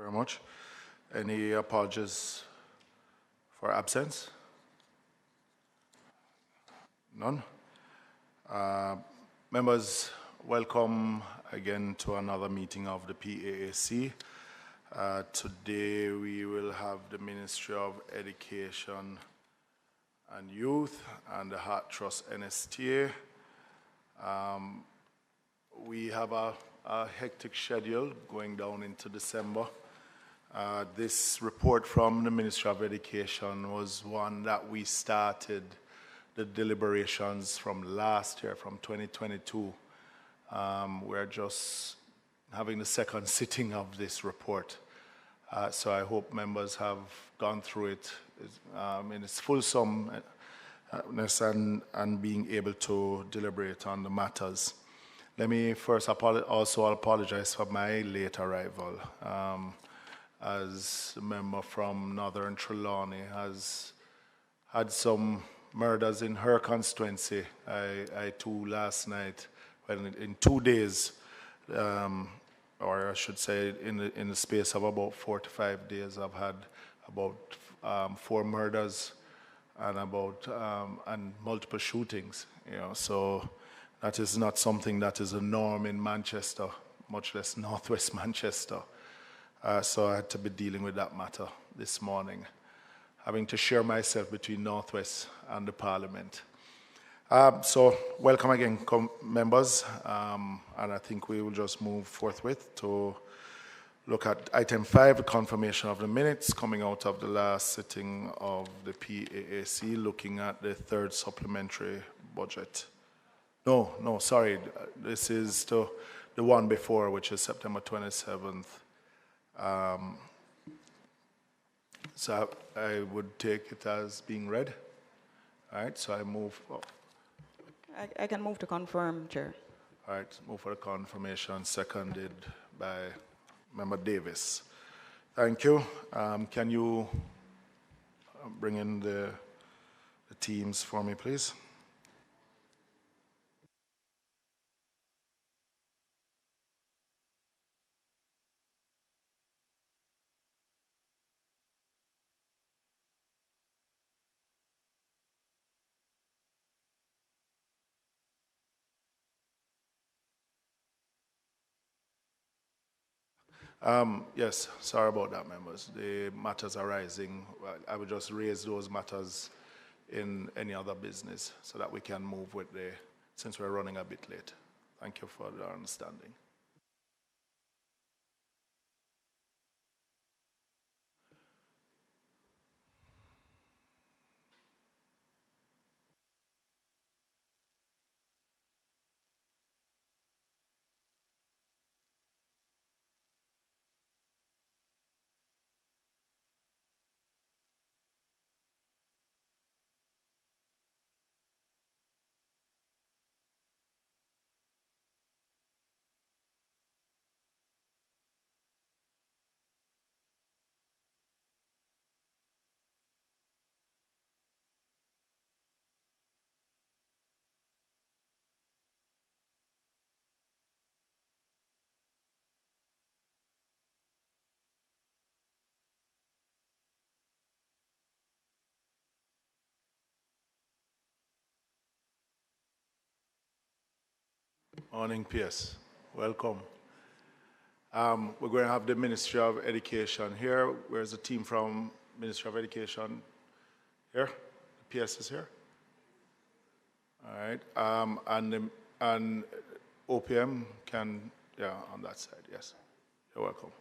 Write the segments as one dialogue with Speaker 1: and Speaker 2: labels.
Speaker 1: very much. Any apologies for absence? None? Members, welcome again to another meeting of the PAAC. Today we will have the Ministry of Education and Youth and the Heart Trust NSTA. We have a hectic schedule going down into December. This report from the Ministry of Education was one that we started the deliberations from last year, from 2022. We're just having the second sitting of this report. So I hope members have gone through it in its fulsomeness and being able to deliberate on the matters. Let me first also apologize for my late arrival. As a member from Northern Trelawney has had some murders in her constituency. I too last night, well, in 2 days, or I should say in the space of about 4 to 5 days, I've had about 4 murders and and multiple shootings. So that is not something that is a norm in Manchester, much less Northwest Manchester. So I had to be dealing with that matter this morning, having to share myself between Northwest and the Parliament. So welcome again, members, and I think we will just move forthwith to look at item 5, the confirmation of the minutes coming out of the last sitting of the PAAC, looking at the third supplementary budget. No, sorry, this is the one before, which is September 27th. So I would take it as being read. All right, so I move.
Speaker 2: I can move to confirm, Chair.
Speaker 1: All right, move for the confirmation, seconded by Member Davis. Thank you. Can you bring in the teams for me, please? Yes, sorry about that, members. The matters arising, I would just raise those matters in any other business so that we can move with since we're running a bit late. Thank you for the understanding. Morning, PS. Welcome. We're going to have the Ministry of Education here. Where's the team from Ministry of Education? Here? The PS is here? All right. And OPM can, on that side, yes. You're welcome.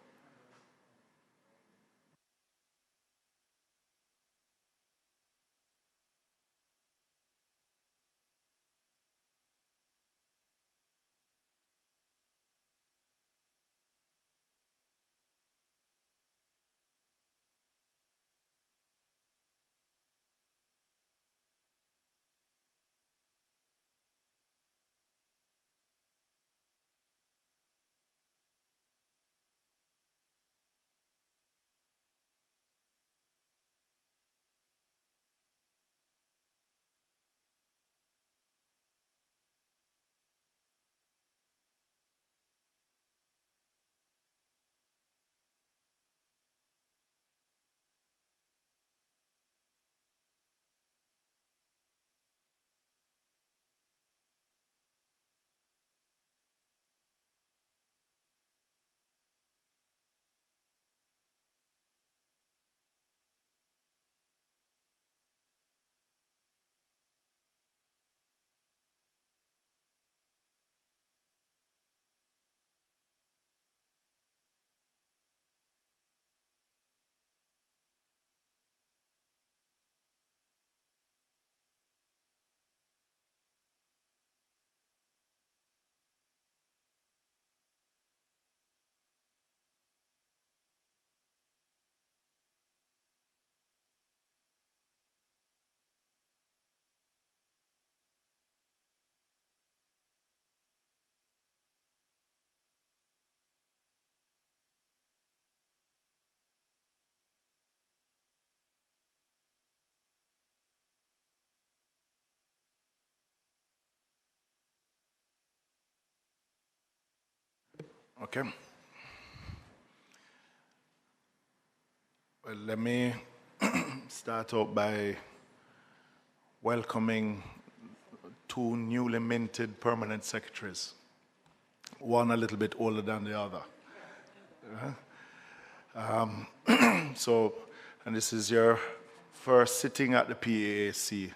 Speaker 1: Okay. Well, let me start out by welcoming two newly minted permanent secretaries, one a little bit older than the other. So, and this is your first sitting at the PAAC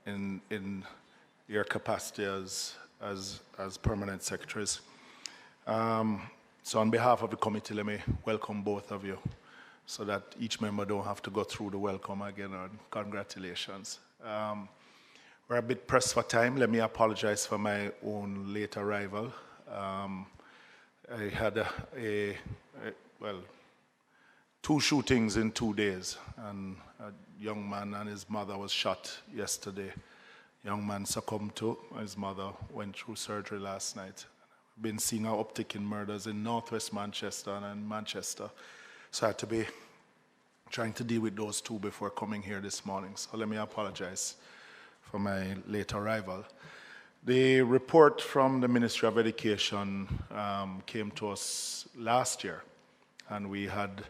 Speaker 1: in your capacity as permanent secretaries. So on behalf of the committee, let me welcome both of you so that each member don't have to go through the welcome again, and congratulations. We're a bit pressed for time. Let me apologize for my own late arrival. I had well, 2 shootings in 2 days, and a young man and his mother was shot yesterday. Young man succumbed to, his mother went through surgery last night. Been seeing an uptick in murders in northwest Manchester and Manchester. So I had to be trying to deal with those 2 before coming here this morning. So let me apologize for my late arrival. The report from the Ministry of Education came to us last year, and we had,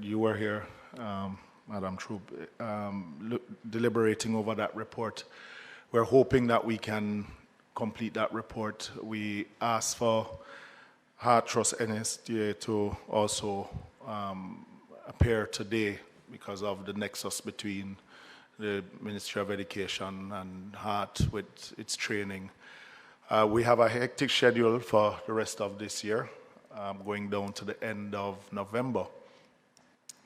Speaker 1: you were here, Madam Troop, deliberating over that report. We're hoping that we can complete that report. We asked for Heart Trust NSTA to also appear today because of the nexus between the Ministry of Education and Heart with its training. We have a hectic schedule for the rest of this year, going down to the end of November.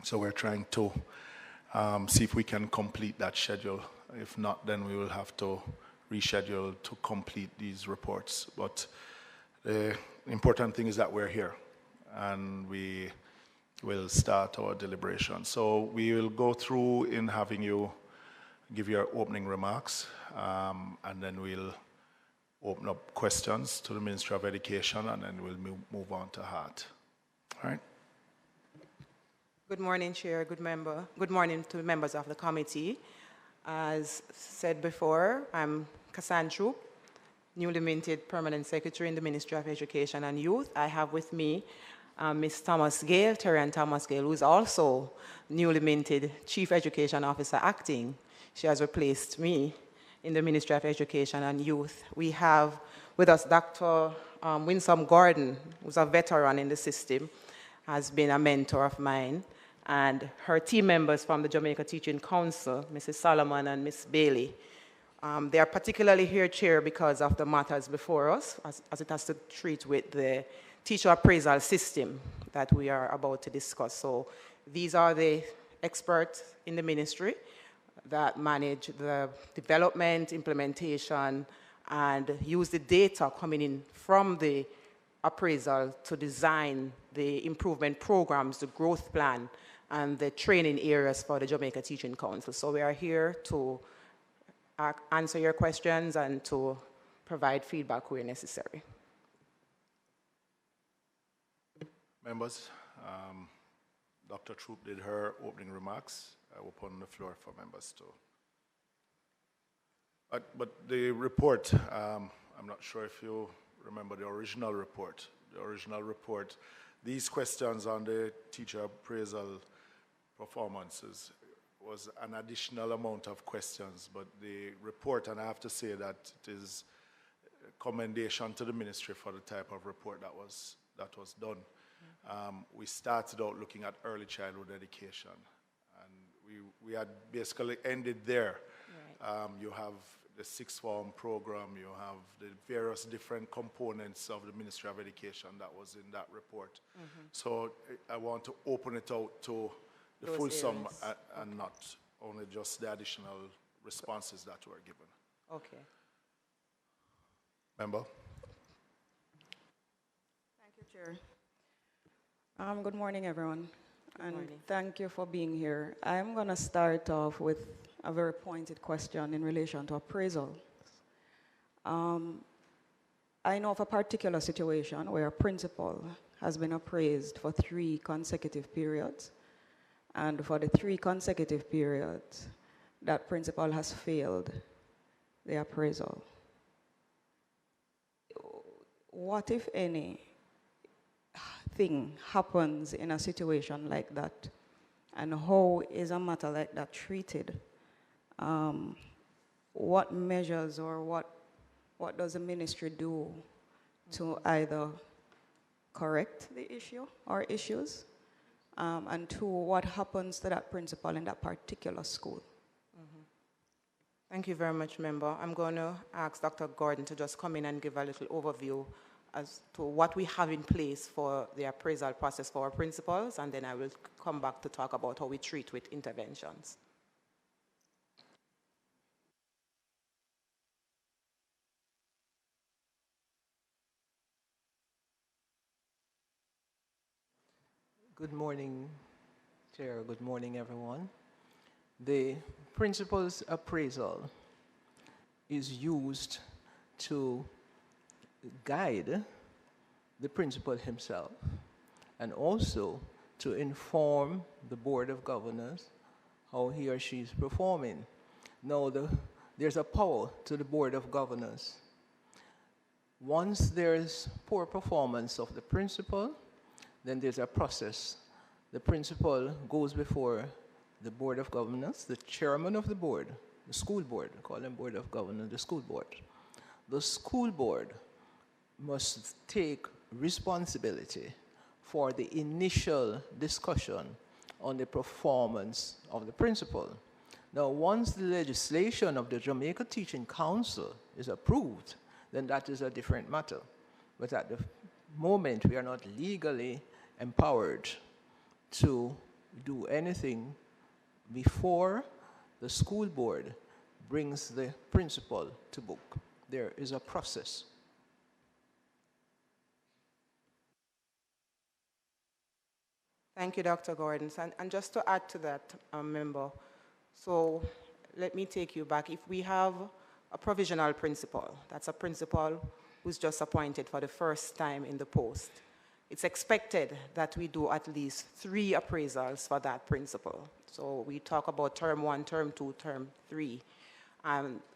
Speaker 1: So we're trying to see if we can complete that schedule. If not, then we will have to reschedule to complete these reports. But the important thing is that we're here and we will start our deliberation. So we will go through in having you give your opening remarks, and then we'll open up questions to the Ministry of Education, and then we'll move on to Heart. All right?
Speaker 3: Good morning, Chair. Good morning to members of the committee. As said before, I'm Cassandra, newly minted Permanent Secretary in the Ministry of Education and Youth. I have with me Ms. Thomas Gale, Terry Thomas Gale, who is also newly minted Chief Education Officer Acting. She has replaced me in the Ministry of Education and Youth. We have with us Dr. Winsome Gordon, who's a veteran in the system, has been a mentor of mine, and her team members from the Jamaica Teaching Council, Mrs. Solomon and Ms. Bailey. They are particularly here, Chair, because of the matters before us, as it has to treat with the teacher appraisal system that we are about to discuss. So these are the experts in the ministry that manage the development, implementation, and use the data coming in from the appraisal to design the improvement programs, the growth plan, and the training areas for the Jamaica Teaching Council. So we are here to answer your questions and to provide feedback where necessary.
Speaker 1: Members, Dr. Troop did her opening remarks. I will open the floor for members too. But the report, I'm not sure if you remember the original report. The original report, these questions on the teacher appraisal performances was an additional amount of questions, but the report, and I have to say that it is a commendation to the ministry for the type of report that was done. We started out looking at early childhood education, and we had basically ended there. Right. You have the sixth form program, you have the various different components of the Ministry of Education that was in that report. Mm-hmm. So I want to open it out to the full sum and not only just the additional responses that were given.
Speaker 3: Okay.
Speaker 1: Member?
Speaker 2: Thank you, Chair. Good morning, everyone. Good morning. Thank you for being here. I'm going to start off with a very pointed question in relation to appraisal. I know of a particular situation where a principal has been appraised for 3 consecutive periods, and for the 3 consecutive periods, that principal has failed the appraisal. what, if any, thing happens in a situation like that? And how is a matter like that treated? What measures or what does the ministry do to either correct the issue or issues? And two, what happens to that principal in that particular school?
Speaker 3: Thank you very much, member. I'm going to ask Dr. Gordon to just come in and give a little overview as to what we have in place for the appraisal process for our principals, and then I will come back to talk about how we treat with interventions.
Speaker 4: Good morning, Chair. Good morning, everyone. The principal's appraisal is used to guide the principal himself and also to inform the Board of Governors how he or she is performing. Now, there's a power to the Board of Governors. Once there's poor performance of the principal, then there's a process. The principal goes before the Board of Governors, the chairman of the board, the school board, call them Board of Governors, the school board. The school board must take responsibility for the initial discussion on the performance of the principal. Now, once the legislation of the Jamaica Teaching Council is approved, then that is a different matter. But at the moment, we are not legally empowered to do anything before the school board brings the principal to book. There is a process.
Speaker 3: Thank you, Dr. Gordon. And just to add to that, member, so let me take you back. If we have a provisional principal, that's a principal who's just appointed for the first time in the post, it's expected that we do at least 3 appraisals for that principal. So we talk about term 1, term 2, term 3.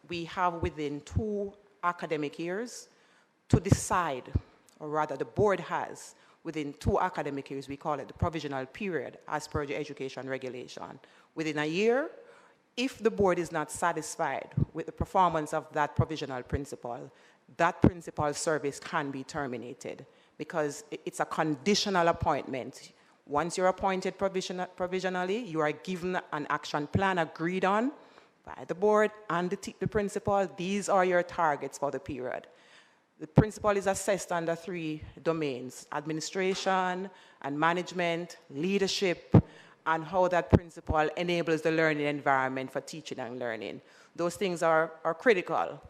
Speaker 3: We have within 2 academic years to decide, or rather the board has, within 2 academic years, we call it the provisional period as per the education regulation. Within a year, if the board is not satisfied with the performance of that provisional principal, that principal's service can be terminated because it's a conditional appointment. Once you're appointed provisionally, you are given an action plan agreed on by the board and the principal. These are your targets for the period. The principal is assessed under 3 domains: administration and management, leadership, and how that principal enables the learning environment for teaching and learning. Those things are critical.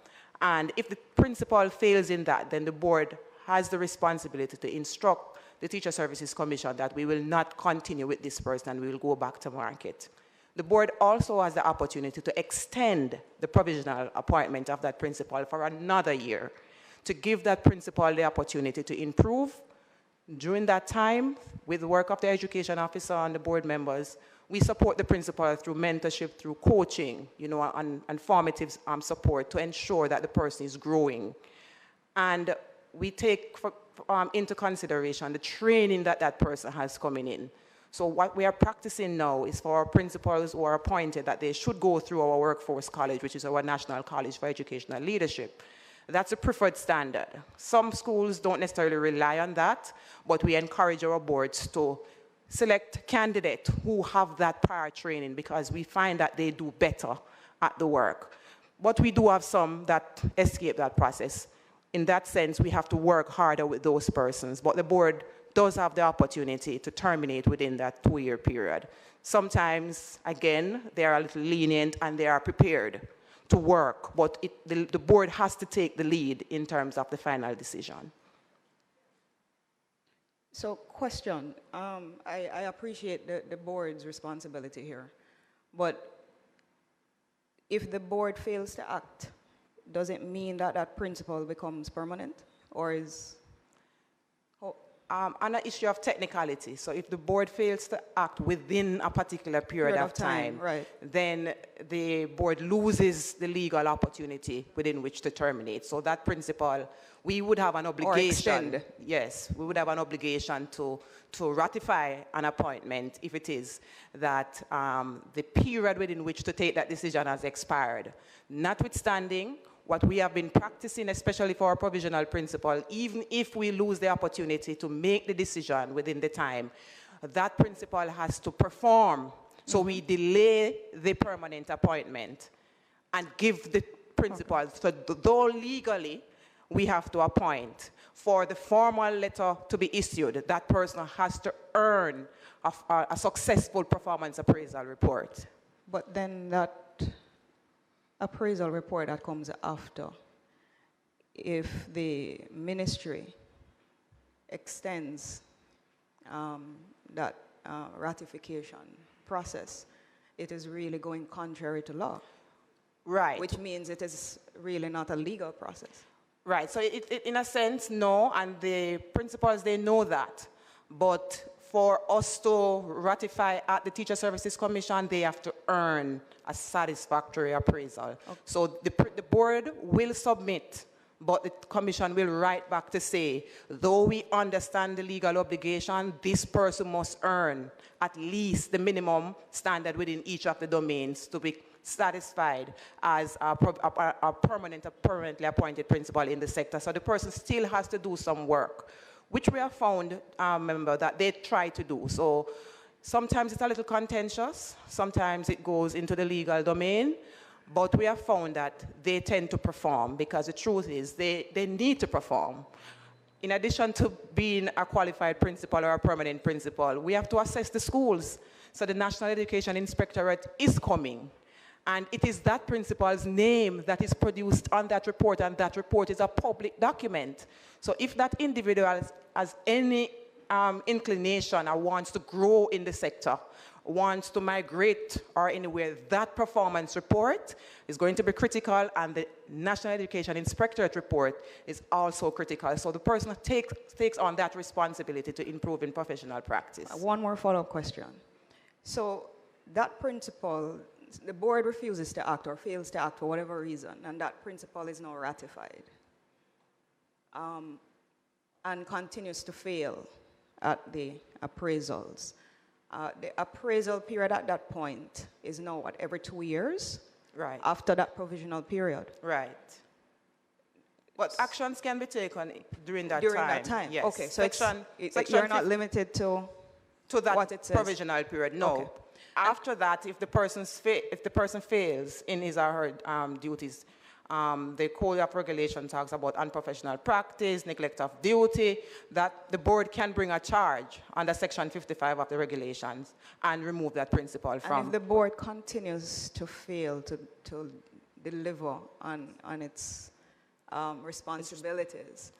Speaker 3: And if the principal fails in that, then the board has the responsibility to instruct the Teacher Services Commission that we will not continue with this person and we will go back to market. The board also has the opportunity to extend the provisional appointment of that principal for another year, to give that principal the opportunity to improve. During that time, with the work of the education officer and the board members, we support the principal through mentorship, through coaching, and formative support to ensure that the person is growing. And we take into consideration the training that that person has coming in. So what we are practicing now is for our principals who are appointed that they should go through our workforce college, which is our National College for Educational Leadership. That's a preferred standard. Some schools don't necessarily rely on that, but we encourage our boards to select candidates who have that prior training because we find that they do better at the work. But we do have some that escape that process. In that sense, we have to work harder with those persons, but the board does have the opportunity to terminate within that 2-year period. Sometimes, again, they are a little lenient and they are prepared to work, but the board has to take the lead in terms of the final decision.
Speaker 2: So question, I appreciate the board's responsibility here, but if the board fails to act, does it mean that that principal becomes permanent, or is...
Speaker 3: on an issue of technicality. So if the board fails to act within a particular period of time,
Speaker 2: right,
Speaker 3: then the board loses the legal opportunity within which to terminate. So that principle, we would have an obligation. Yes, we would have an obligation to ratify an appointment if it is that the period within which to take that decision has expired. Notwithstanding what we have been practicing, especially for our provisional principle, even if we lose the opportunity to make the decision within the time, that principle has to perform. So we delay the permanent appointment and give the principle. So though legally we have to appoint, for the formal letter to be issued, that person has to earn a successful performance appraisal report.
Speaker 2: But then that appraisal report that comes after, if the ministry extends that ratification process, it is really going contrary to law.
Speaker 3: Right.
Speaker 2: Which means it is really not a legal process.
Speaker 3: Right, so in a sense, no, and the principals, they know that. But for us to ratify at the Teacher Services Commission, they have to earn a satisfactory appraisal. Okay. So the board will submit, but the commission will write back to say, though we understand the legal obligation, this person must earn at least the minimum standard within each of the domains to be satisfied as a permanently appointed principal in the sector. So the person still has to do some work, which we have found, remember, that they try to do. So sometimes it's a little contentious, sometimes it goes into the legal domain, but we have found that they tend to perform, because the truth is they need to perform. In addition to being a qualified principal or a permanent principal, we have to assess the schools. So the National Education Inspectorate is coming, and it is that principal's name that is produced on that report, and that report is a public document. So if that individual has any inclination or wants to grow in the sector, wants to migrate or anywhere, that performance report is going to be critical, and the National Education Inspectorate report is also critical. So the person takes on that responsibility to improve in professional practice.
Speaker 2: One more follow-up question. So that principle, the board refuses to act or fails to act for whatever reason, and that principle is now ratified, and continues to fail at the appraisals. The appraisal period at that point is now, what, every 2 years?
Speaker 3: Right.
Speaker 2: After that provisional period?
Speaker 3: Right. But actions can be taken during that time.
Speaker 2: During that time?
Speaker 3: Yes.
Speaker 2: Okay, so
Speaker 3: Section
Speaker 2: you're not limited to
Speaker 3: that
Speaker 2: what it says?
Speaker 3: Provisional period, no.
Speaker 2: Okay.
Speaker 3: After that, if the person fails in his or her duties, the Code of Regulation talks about unprofessional practice, neglect of duty, that the board can bring a charge under Section 55 of the regulations and remove that principle from.
Speaker 2: And if the board continues to fail to deliver on its responsibilities,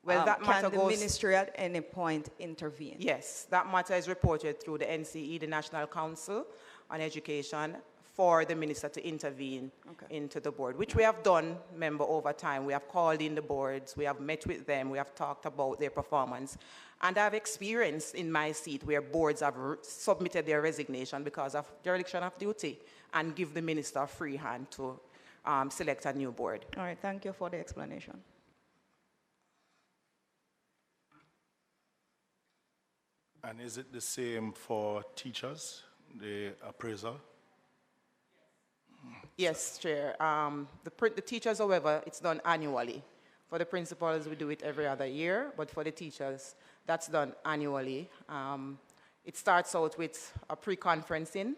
Speaker 3: well, that matter
Speaker 2: can the ministry at any point intervene? Yes,
Speaker 3: that matter is reported through the NCE, the National Council on Education, for the minister to intervene into the board, which we have done, member, over time. We have called in the boards, we have met with them, we have talked about their performance. And I've experienced in my seat where boards have submitted their resignation because of dereliction of duty, and give the minister a free hand to select a new board.
Speaker 2: All right, thank you for the explanation.
Speaker 1: And is it the same for teachers, the appraisal?
Speaker 3: Yes, Chair. The teachers, however, it's done annually. For the principals, we do it every other year, but for the teachers, that's done annually. It starts out with a pre-conferencing.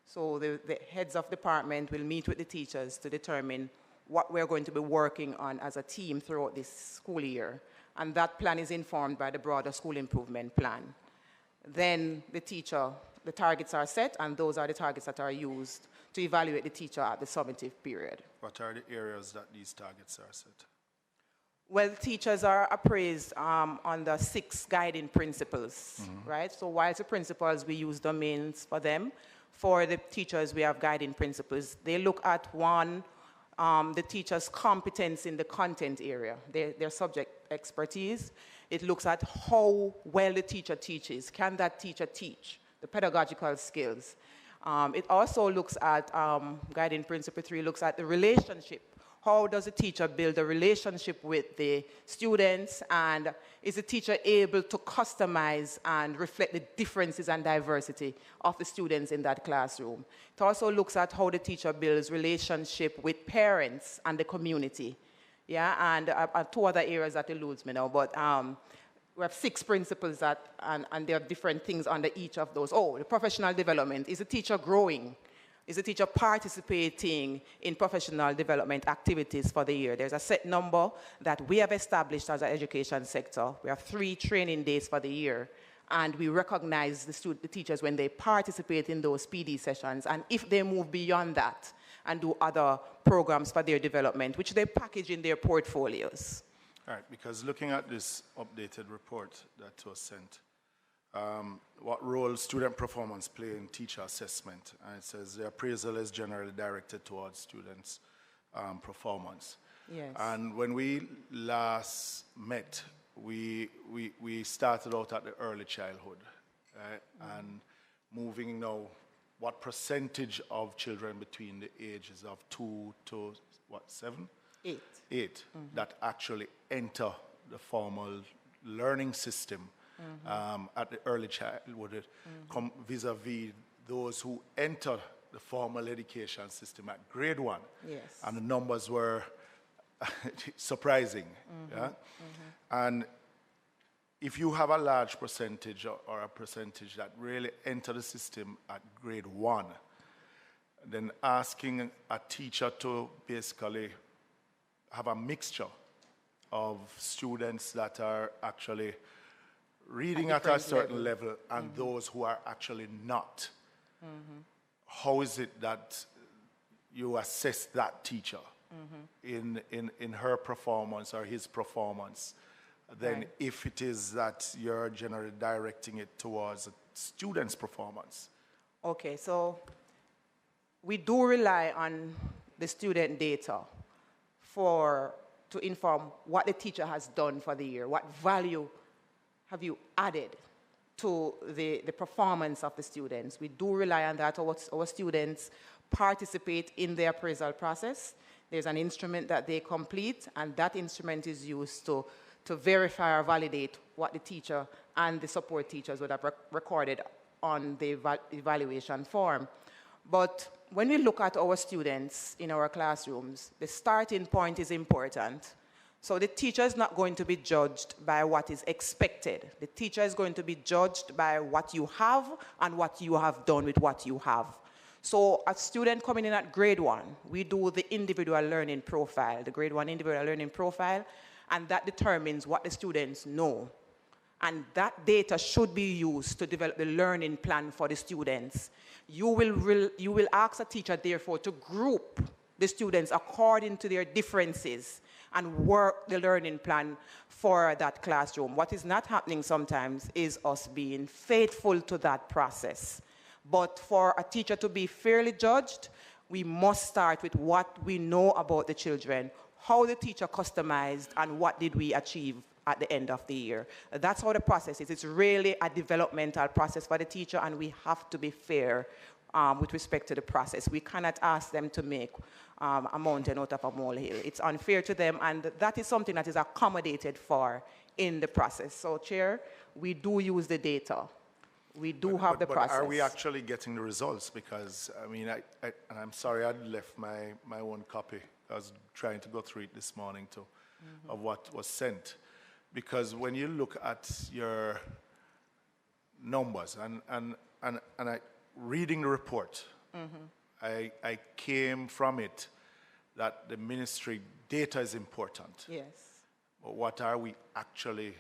Speaker 3: So the heads of department will meet with the teachers to determine what we're going to be working on as a team throughout this school year. And that plan is informed by the broader school improvement plan. Then the targets are set, and those are the targets that are used to evaluate the teacher at the summative period.
Speaker 1: What are the areas that these targets are set?
Speaker 3: Well, teachers are appraised under 6 guiding principles, right? So while the principals, we use domains for them, for the teachers, we have guiding principles. They look at, one, the teacher's competence in the content area, their subject expertise. It looks at how well the teacher teaches. Can that teacher teach? The pedagogical skills. It also looks at, guiding principle 3 looks at the relationship. How does the teacher build a relationship with the students, and is the teacher able to customize and reflect the differences and diversity of the students in that classroom? It also looks at how the teacher builds relationship with parents and the community. Yeah, and 2 other areas that eludes me now, but we have 6 principles that, and there are different things under each of those. Oh, the professional development. Is the teacher growing? Is the teacher participating in professional development activities for the year? There's a set number that we have established as an education sector. We have 3 training days for the year, and we recognize the teachers when they participate in those PD sessions, and if they move beyond that and do other programs for their development, which they package in their portfolios.
Speaker 1: All right, because looking at this updated report that was sent, what role student performance play in teacher assessment? And it says the appraisal is generally directed towards students' performance.
Speaker 3: Yes.
Speaker 1: And when we last met, we started out at the early childhood, right? And moving now, what percentage of children between the ages of 2 to, what, 7?
Speaker 3: 8.
Speaker 1: 8 that actually enter the formal learning system at the early childhood, come vis-a-vis those who enter the formal education system at grade 1.
Speaker 3: Yes.
Speaker 1: And the numbers were surprising. Yeah? And if you have a large percentage or a percentage that really enter the system at grade 1, then asking a teacher to basically have a mixture of students that are actually reading at a certain level and those who are actually not. How is it that you assess that teacher in her performance or his performance, then if it is that you're generally directing it towards a student's performance?
Speaker 3: Okay, so we do rely on the student data to inform what the teacher has done for the year, what value have you added to the performance of the students. We do rely on that. Our students participate in the appraisal process. There's an instrument that they complete, and that instrument is used to verify or validate what the teacher and the support teachers would have recorded on the evaluation form. But when we look at our students in our classrooms, the starting point is important. So the teacher is not going to be judged by what is expected. The teacher is going to be judged by what you have and what you have done with what you have. So a student coming in at grade 1, we do the individual learning profile, the grade 1 individual learning profile, and that determines what the students know. And that data should be used to develop the learning plan for the students. You will ask a teacher, therefore, to group the students according to their differences and work the learning plan for that classroom. What is not happening sometimes is us being faithful to that process. But for a teacher to be fairly judged, we must start with what we know about the children, how the teacher customized, and what did we achieve at the end of the year. That's how the process is. It's really a developmental process for the teacher, and we have to be fair with respect to the process. We cannot ask them to make a mountain out of a molehill. It's unfair to them, and that is something that is accommodated for in the process. So, Chair, we do use the data. We do have the process.
Speaker 1: But are we actually getting the results? Because, I mean, and I'm sorry I left my own copy. I was trying to go through it this morning too, of what was sent. Because when you look at your numbers, and reading the report, I came from it that the ministry data is important.
Speaker 3: Yes.
Speaker 1: But what are we actually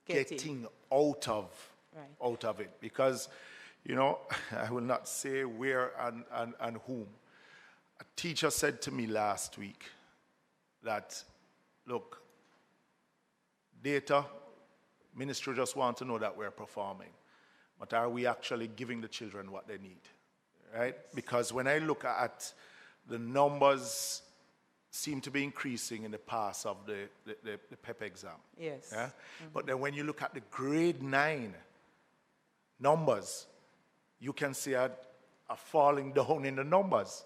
Speaker 1: getting out of it? Because, you know, I will not say where and whom. A teacher said to me last week that, look, data, ministry just want to know that we're performing. But are we actually giving the children what they need, right? Because when I look at the numbers seem to be increasing in the pass of the PEP exam.
Speaker 3: Yes.
Speaker 1: Yeah? But then when you look at the grade 9 numbers, you can see a falling down in the numbers.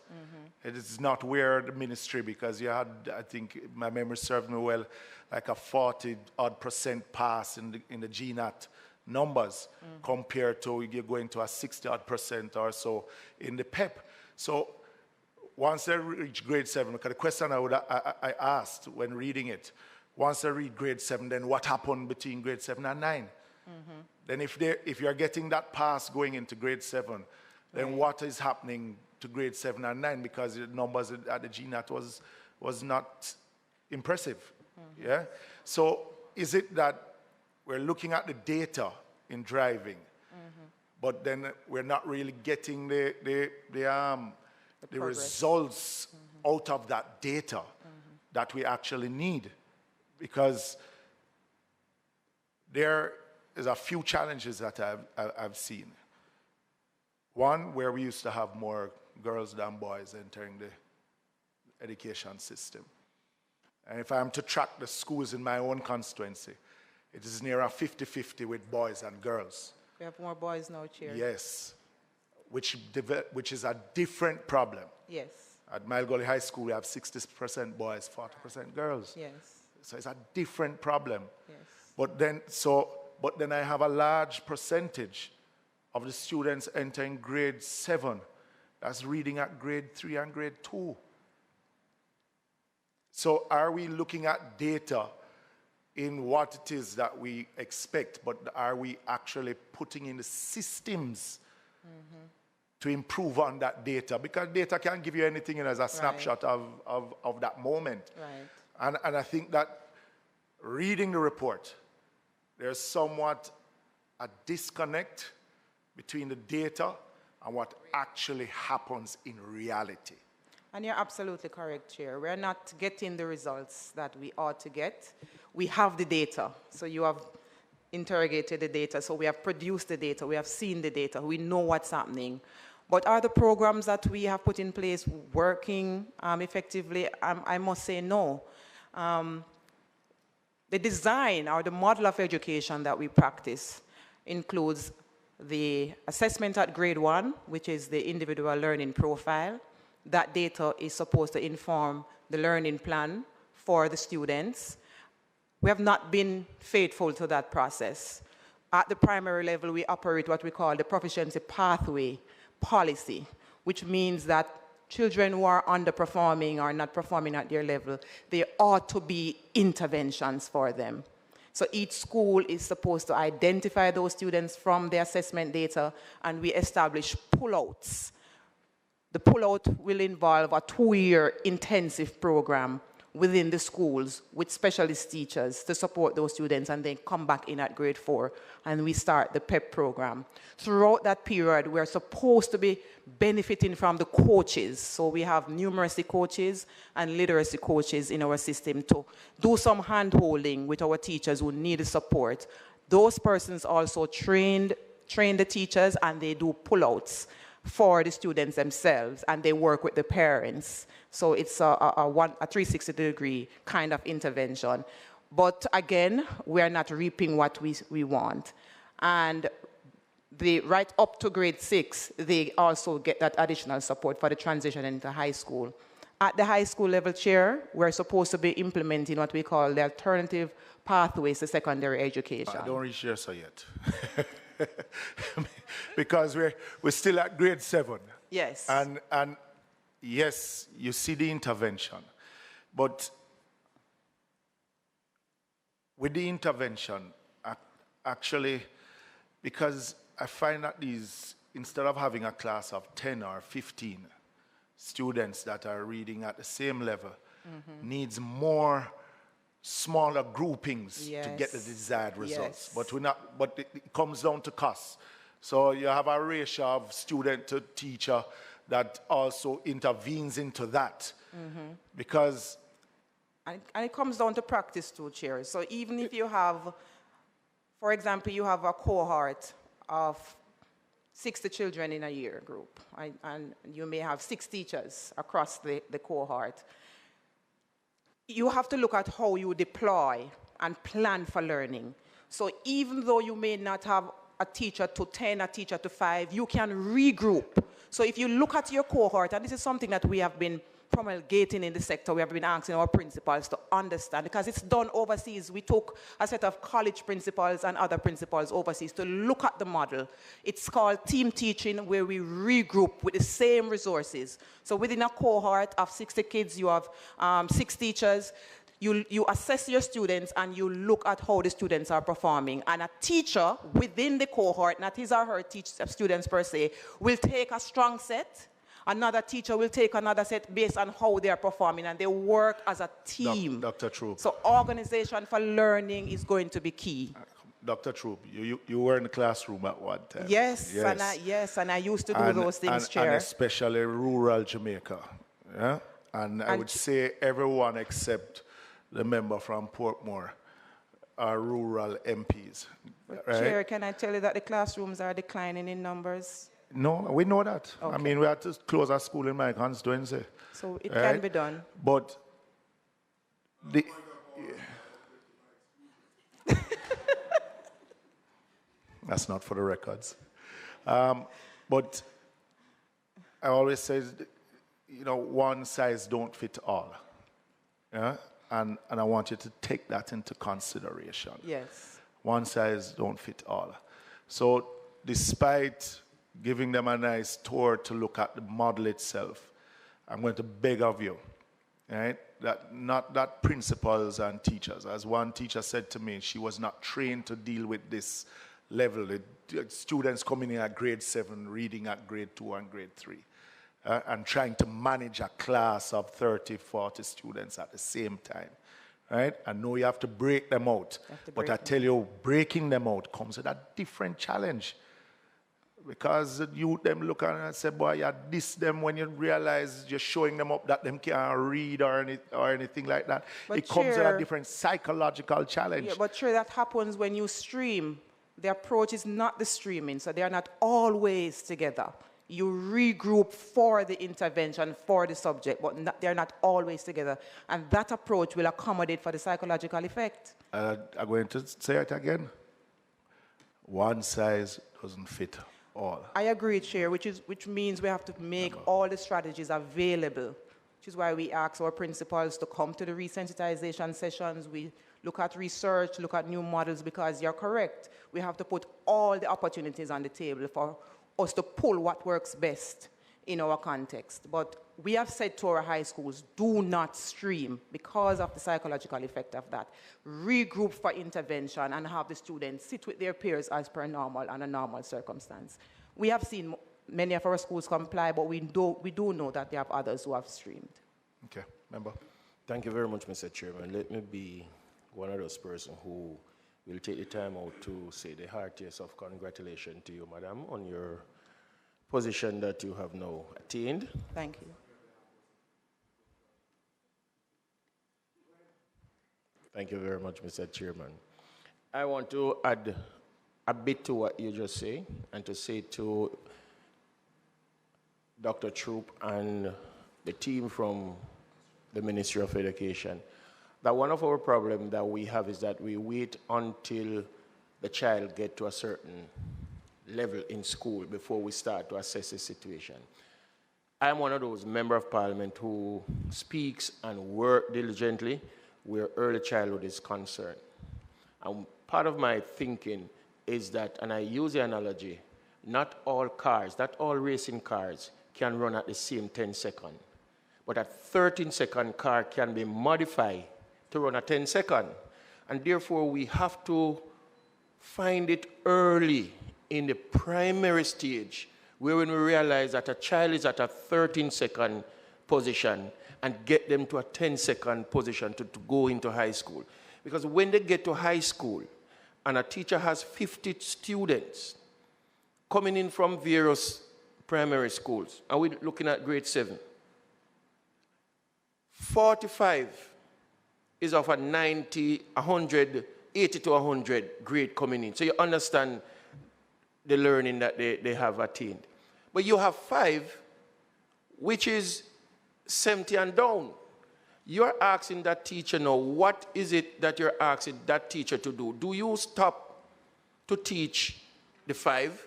Speaker 1: It is not where the ministry, because you had, I think, my memory served me well, like a 40-odd% pass in the GNAT numbers compared to you're going to a 60-odd% or so in the PEP. So once they reach grade 7, because the question I asked when reading it, once they read grade 7, then what happened between grade 7 and 9? Then if you're getting that pass going into grade 7, then what is happening to grade 7 and 9? Because the numbers at the GNAT was not impressive. Yeah. So is it that we're looking at the data in driving, but then we're not really getting the results out of that data that we actually need? Because there is a few challenges that I've seen. One, where we used to have more girls than boys entering the education system. And if I'm to track the schools in my own constituency, it is near a 50-50 with boys and girls.
Speaker 3: We have more boys now, Chair.
Speaker 1: Yes, which is a different problem.
Speaker 3: Yes.
Speaker 1: At Mile Gully High School, we have 60% boys, 40% girls.
Speaker 3: Yes.
Speaker 1: So it's a different problem.
Speaker 3: Yes.
Speaker 1: But then I have a large percentage of the students entering grade 7 that's reading at grade 3 and grade 2. So are we looking at data in what it is that we expect, but are we actually putting in the systems to improve on that data? Because data can't give you anything as a snapshot of that moment.
Speaker 3: Right.
Speaker 1: And I think that reading the report, there's somewhat a disconnect between the data and what actually happens in reality.
Speaker 3: And you're absolutely correct, Chair. We're not getting the results that we ought to get. We have the data. So you have interrogated the data. So we have produced the data. We have seen the data. We know what's happening. But are the programs that we have put in place working effectively? I must say no. The design or the model of education that we practice includes the assessment at grade 1, which is the individual learning profile. That data is supposed to inform the learning plan for the students. We have not been faithful to that process. At the primary level, we operate what we call the proficiency pathway policy, which means that children who are underperforming or not performing at their level, there ought to be interventions for them. So each school is supposed to identify those students from the assessment data, and we establish pullouts. The pullout will involve a 2-year intensive program within the schools with specialist teachers to support those students, and then come back in at grade 4, and we start the PEP program. Throughout that period, we're supposed to be benefiting from the coaches. So we have numeracy coaches and literacy coaches in our system to do some hand-holding with our teachers who need the support. Those persons also train the teachers, and they do pullouts for the students themselves, and they work with the parents. So it's a 360-degree kind of intervention. But again, we are not reaping what we want. And right up to grade 6, they also get that additional support for the transition into high school. At the high school level, Chair, we're supposed to be implementing what we call the alternative pathways to secondary education.
Speaker 1: I don't reach there so yet. Because we're still at grade 7.
Speaker 3: Yes.
Speaker 1: And yes, you see the intervention. But with the intervention, actually, because I find that instead of having a class of 10 or 15 students that are reading at the same level, needs more smaller groupings to get the desired results.
Speaker 3: Yes.
Speaker 1: But it comes down to cost. So you have a ratio of student to teacher that also intervenes into that. Because...
Speaker 3: And it comes down to practice too, Chair. So even if you have, for example, you have a cohort of 60 children in a year group, and you may have 6 teachers across the cohort. you have to look at how you deploy and plan for learning. So even though you may not have a teacher to 10, a teacher to 5, you can regroup. So if you look at your cohort, and this is something that we have been promulgating in the sector, we have been asking our principals to understand, because it's done overseas. We took a set of college principals and other principals overseas to look at the model. It's called team teaching, where we regroup with the same resources. So within a cohort of 60 kids, you have 6 teachers. You assess your students and you look at how the students are performing. And a teacher within the cohort, not his or her students per se, will take a strong set. Another teacher will take another set based on how they are performing, and they work as a team.
Speaker 1: Dr. Troop.
Speaker 3: So organization for learning is going to be key.
Speaker 1: Dr. Troop, you were in the classroom at one time.
Speaker 3: Yes, yes. And I used to do those things, Chair.
Speaker 1: And especially rural Jamaica. Yeah? And I would say everyone except the member from Portmore are rural MPs. Right?
Speaker 3: Chair, can I tell you that the classrooms are declining in numbers?
Speaker 1: No, we know that.
Speaker 3: Okay.
Speaker 1: I mean, we had to close our school in my constituency.
Speaker 3: So it can be done.
Speaker 1: But that's not for the records. But I always say, one size don't fit all. Yeah? And I want you to take that into consideration.
Speaker 3: Yes.
Speaker 1: One size don't fit all. So despite giving them a nice tour to look at the model itself, I'm going to beg of you, right, that principals and teachers, as one teacher said to me, she was not trained to deal with this level. The students coming in at grade 7, reading at grade 2 and grade 3, and trying to manage a class of 30, 40 students at the same time. Right? I know you have to break them out. But I tell you, breaking them out comes with a different challenge. Because them look at and say, boy, you diss them when you realize you're showing them up that them can't read or anything like that. But it comes with a different psychological challenge.
Speaker 3: Yeah, but sure, that happens when you stream. The approach is not the streaming, so they are not always together. You regroup for the intervention, for the subject, but they're not always together. And that approach will accommodate for the psychological effect. I'm
Speaker 1: going to say it again. One size doesn't fit all.
Speaker 3: I agree, Chair, which means we have to make all the strategies available, which is why we ask our principals to come to the resensitization sessions. We look at research, look at new models, because you're correct. We have to put all the opportunities on the table for us to pull what works best in our context. But we have said to our high schools, do not stream because of the psychological effect of that. Regroup for intervention and have the students sit with their peers as per normal and a normal circumstance. We have seen many of our schools comply, but we do know that there are others who have streamed.
Speaker 1: Okay, member.
Speaker 5: Thank you very much, Mr. Chairman. Let me be one of those persons who will take the time out to say the heartiest of congratulations to you, madam, on your position that you have now attained.
Speaker 3: Thank you.
Speaker 5: Thank you very much, Mr. Chairman. I want to add a bit to what you just say, and to say to Dr. Troop and the team from the Ministry of Education, that one of our problems that we have is that we wait until the child gets to a certain level in school before we start to assess the situation. I'm one of those members of parliament who speaks and works diligently where early childhood is concerned. And part of my thinking is that, and I use the analogy, not all cars, not all racing cars can run at the same 10 seconds. But a 13-second car can be modified to run a 10-second. And therefore, we have to find it early in the primary stage, where when we realize that a child is at a 13-second position and get them to a 10-second position to go into high school. Because when they get to high school and a teacher has 50 students coming in from various primary schools, and we're looking at grade 7, 45 is of a 90, 100, 80 to 100 grade coming in. So you understand the learning that they have attained. But you have 5, which is 70 and down. You're asking that teacher now, what is it that you're asking that teacher to do? Do you stop to teach the 5,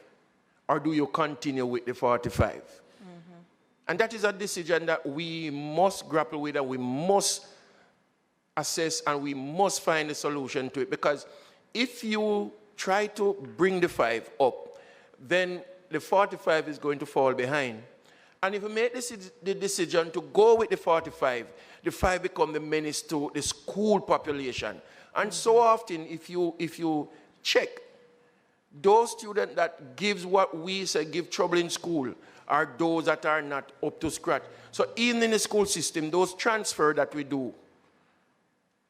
Speaker 5: or do you continue with the 45? And that is a decision that we must grapple with, and we must assess, and we must find a solution to it. Because if you try to bring the 5 up, then the 45 is going to fall behind. And if you make the decision to go with the 45, the 5 become the menace to the school population. And so often, if you check, those students that gives what we say give trouble in school are those that are not up to scratch. So even in the school system, those transfer that we do,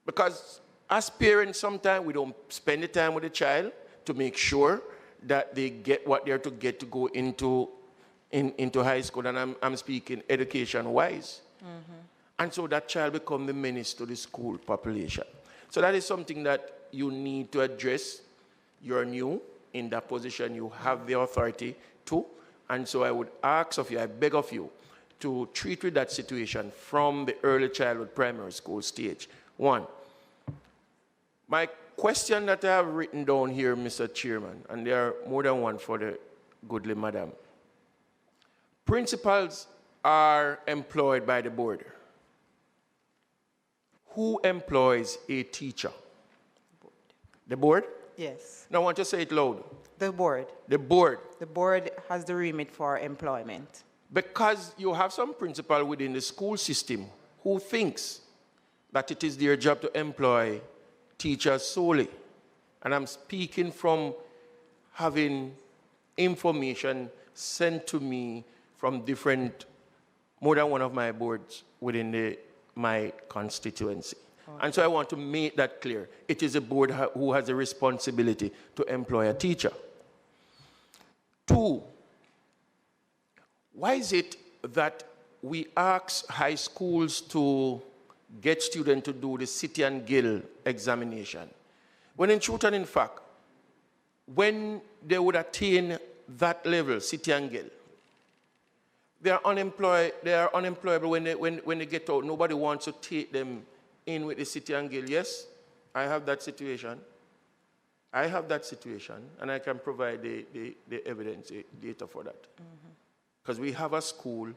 Speaker 5: because as parents, sometimes we don't spend the time with the child to make sure that they get what they're to get to go into high school, and I'm speaking education-wise. And so that child becomes the menace to the school population. So that is something that you need to address. You're new in that position. You have the authority to. And so I would ask of you, I beg of you, to treat with that situation from the early childhood primary school stage. 1. My question that I have written down here, Mr. Chairman, and there are more than one for the goodly madam. Principals are employed by the board. Who employs a teacher? The board?
Speaker 3: Yes.
Speaker 5: Now I want to say it loud.
Speaker 3: The board.
Speaker 5: The board.
Speaker 3: The board has the remit for employment.
Speaker 5: Because you have some principal within the school system who thinks that it is their job to employ teachers solely. And I'm speaking from having information sent to me from more than one of my boards within my constituency. Okay. And so I want to make that clear. It is a board who has a responsibility to employ a teacher. 2, why is it that we ask high schools to get students to do the City and Guild examination, when in truth and in fact, when they would attain that level, City and Guild, they are unemployable when they get out. Nobody wants to take them in with the City and Guild. Yes, I have that situation. And I can provide the evidence, the data for that. Because we have a school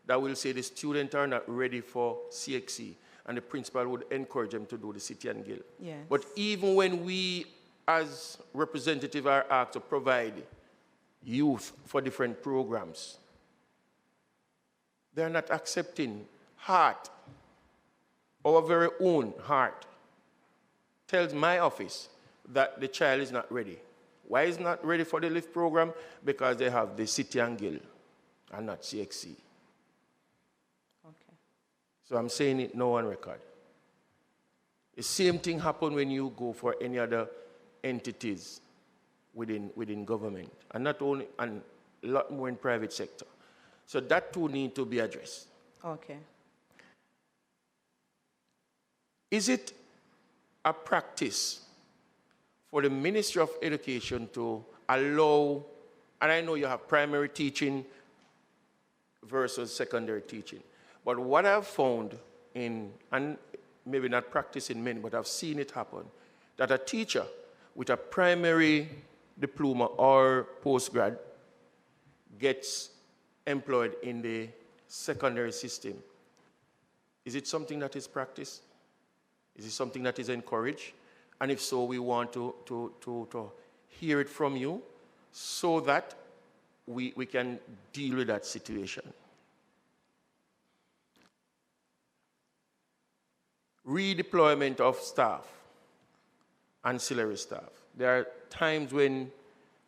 Speaker 5: that will say the students are not ready for CXC, and the principal would encourage them to do the City and Guild.
Speaker 3: Yes.
Speaker 5: But even when we, as representatives, are asked to provide youth for different programs, they're not accepting. Heart, our very own heart, tells my office that the child is not ready. Why is not ready for the LIFT program? Because they have the City and Guild and not CXC.
Speaker 3: Okay.
Speaker 5: So I'm saying it now on record. The same thing happens when you go for any other entities within government, and not only, and a lot more in private sector. So that too need to be addressed.
Speaker 3: Okay.
Speaker 5: Is it a practice for the Ministry of Education to allow, and I know you have primary teaching versus secondary teaching, but what I've found in, and maybe not practicing many, but I've seen it happen, that a teacher with a primary diploma or postgrad gets employed in the secondary system. Is it something that is practiced? Is it something that is encouraged? And if so, we want to hear it from you so that we can deal with that situation. Redeployment of staff, ancillary staff. There are times when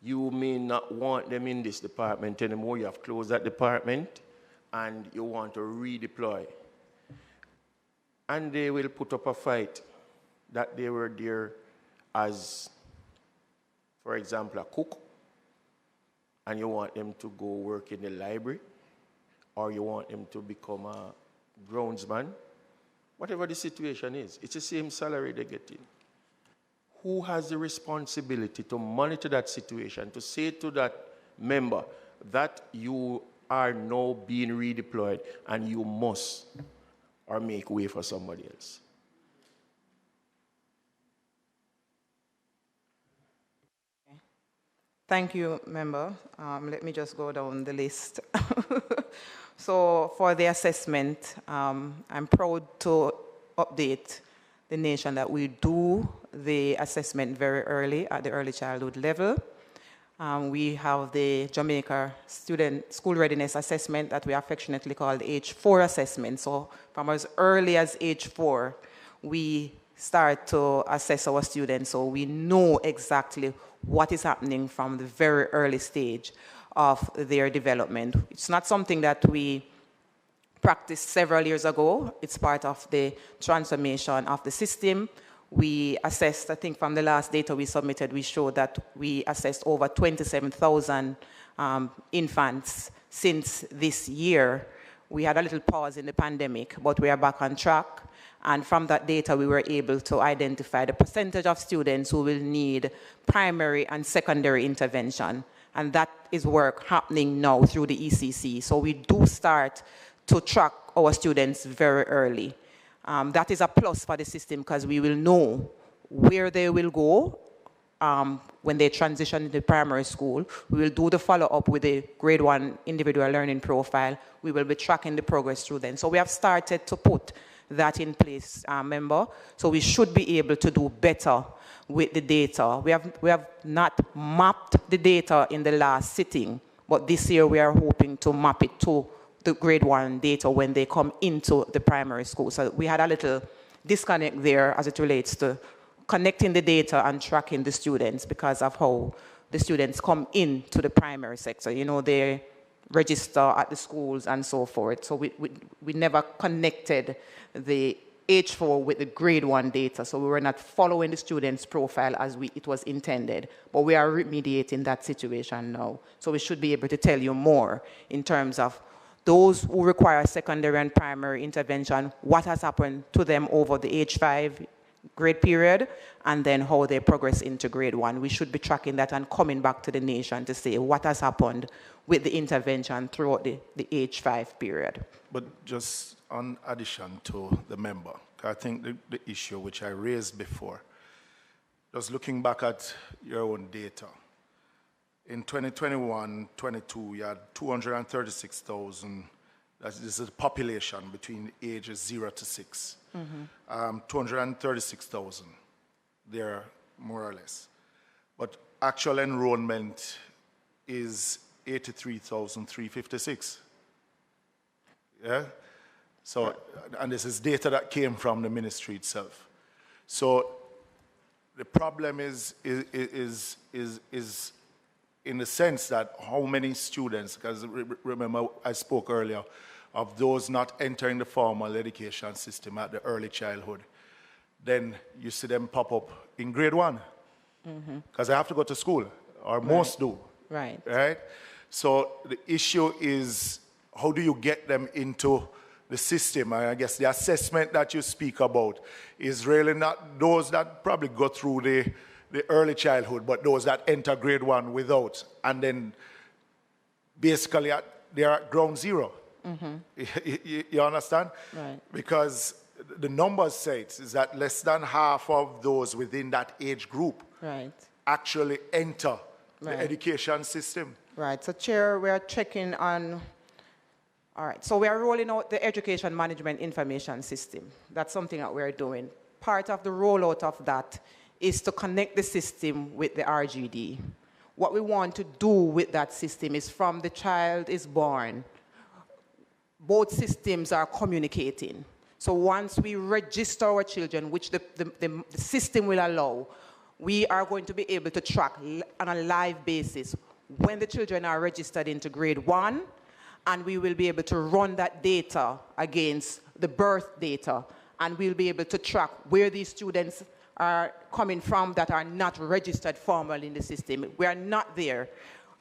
Speaker 5: you may not want them in this department anymore. You have closed that department and you want to redeploy. And they will put up a fight that they were there as, for example, a cook, and you want them to go work in the library, or you want them to become a groundsman. Whatever the situation is, it's the same salary they get in. Who has the responsibility to monitor that situation, to say to that member that you are now being redeployed and you must or make way for somebody else.
Speaker 3: Thank you, member. Let me just go down the list. So for the assessment, I'm proud to update the nation that we do the assessment very early at the early childhood level. We have the Jamaica Student School Readiness Assessment that we affectionately call the age 4 assessment. So from as early as age 4, we start to assess our students so we know exactly what is happening from the very early stage of their development. It's not something that we practiced several years ago. It's part of the transformation of the system. We assessed, I think from the last data we submitted, we showed that we assessed over 27,000 infants since this year. We had a little pause in the pandemic, but we are back on track. And from that data, we were able to identify the percentage of students who will need primary and secondary intervention. And that is work happening now through the ECC. So we do start to track our students very early. That is a plus for the system because we will know where they will go when they transition into primary school. We will do the follow-up with the grade 1 individual learning profile. We will be tracking the progress through them. So we have started to put that in place, member. So we should be able to do better with the data. We have not mapped the data in the last sitting, but this year we are hoping to map it to the grade 1 data when they come into the primary school. So we had a little disconnect there as it relates to connecting the data and tracking the students because of how the students come into the primary sector. You know, they register at the schools and so forth. So we never connected the H4 with the grade 1 data. So we were not following the student's profile as it was intended. But we are remediating that situation now. So we should be able to tell you more in terms of those who require secondary and primary intervention, what has happened to them over the H5 grade period, and then how they progress into grade 1. We should be tracking that and coming back to the nation to say what has happened with the intervention throughout the H5 period.
Speaker 1: But just on addition to the member, I think the issue which I raised before, just looking back at your own data, in 2021-22, you had 236,000, this is the population between ages 0 to 6. 236,000 there, more or less. But actual enrollment is 83,356. Yeah? So, and this is data that came from the ministry itself. So the problem is in the sense that how many students, because remember I spoke earlier of those not entering the formal education system at the early childhood, then you see them pop up in grade 1 because they have to go to school, or most do.
Speaker 3: Right.
Speaker 1: Right? So the issue is how do you get them into the system? And I guess the assessment that you speak about is really not those that probably go through the early childhood, but those that enter grade 1 without, and then basically they're at ground zero. You understand?
Speaker 3: Right.
Speaker 1: Because the numbers say it is that less than half of those within that age group actually enter the education system.
Speaker 3: Right. So, Chair, we are checking on. All right. So we are rolling out the education management information system. That's something that we're doing. Part of the rollout of that is to connect the system with the RGD. What we want to do with that system is from the child is born, both systems are communicating. So once we register our children, which the system will allow, we are going to be able to track on a live basis when the children are registered into grade 1, and we will be able to run that data against the birth data, and we'll be able to track where these students are coming from that are not registered formally in the system. We are not there.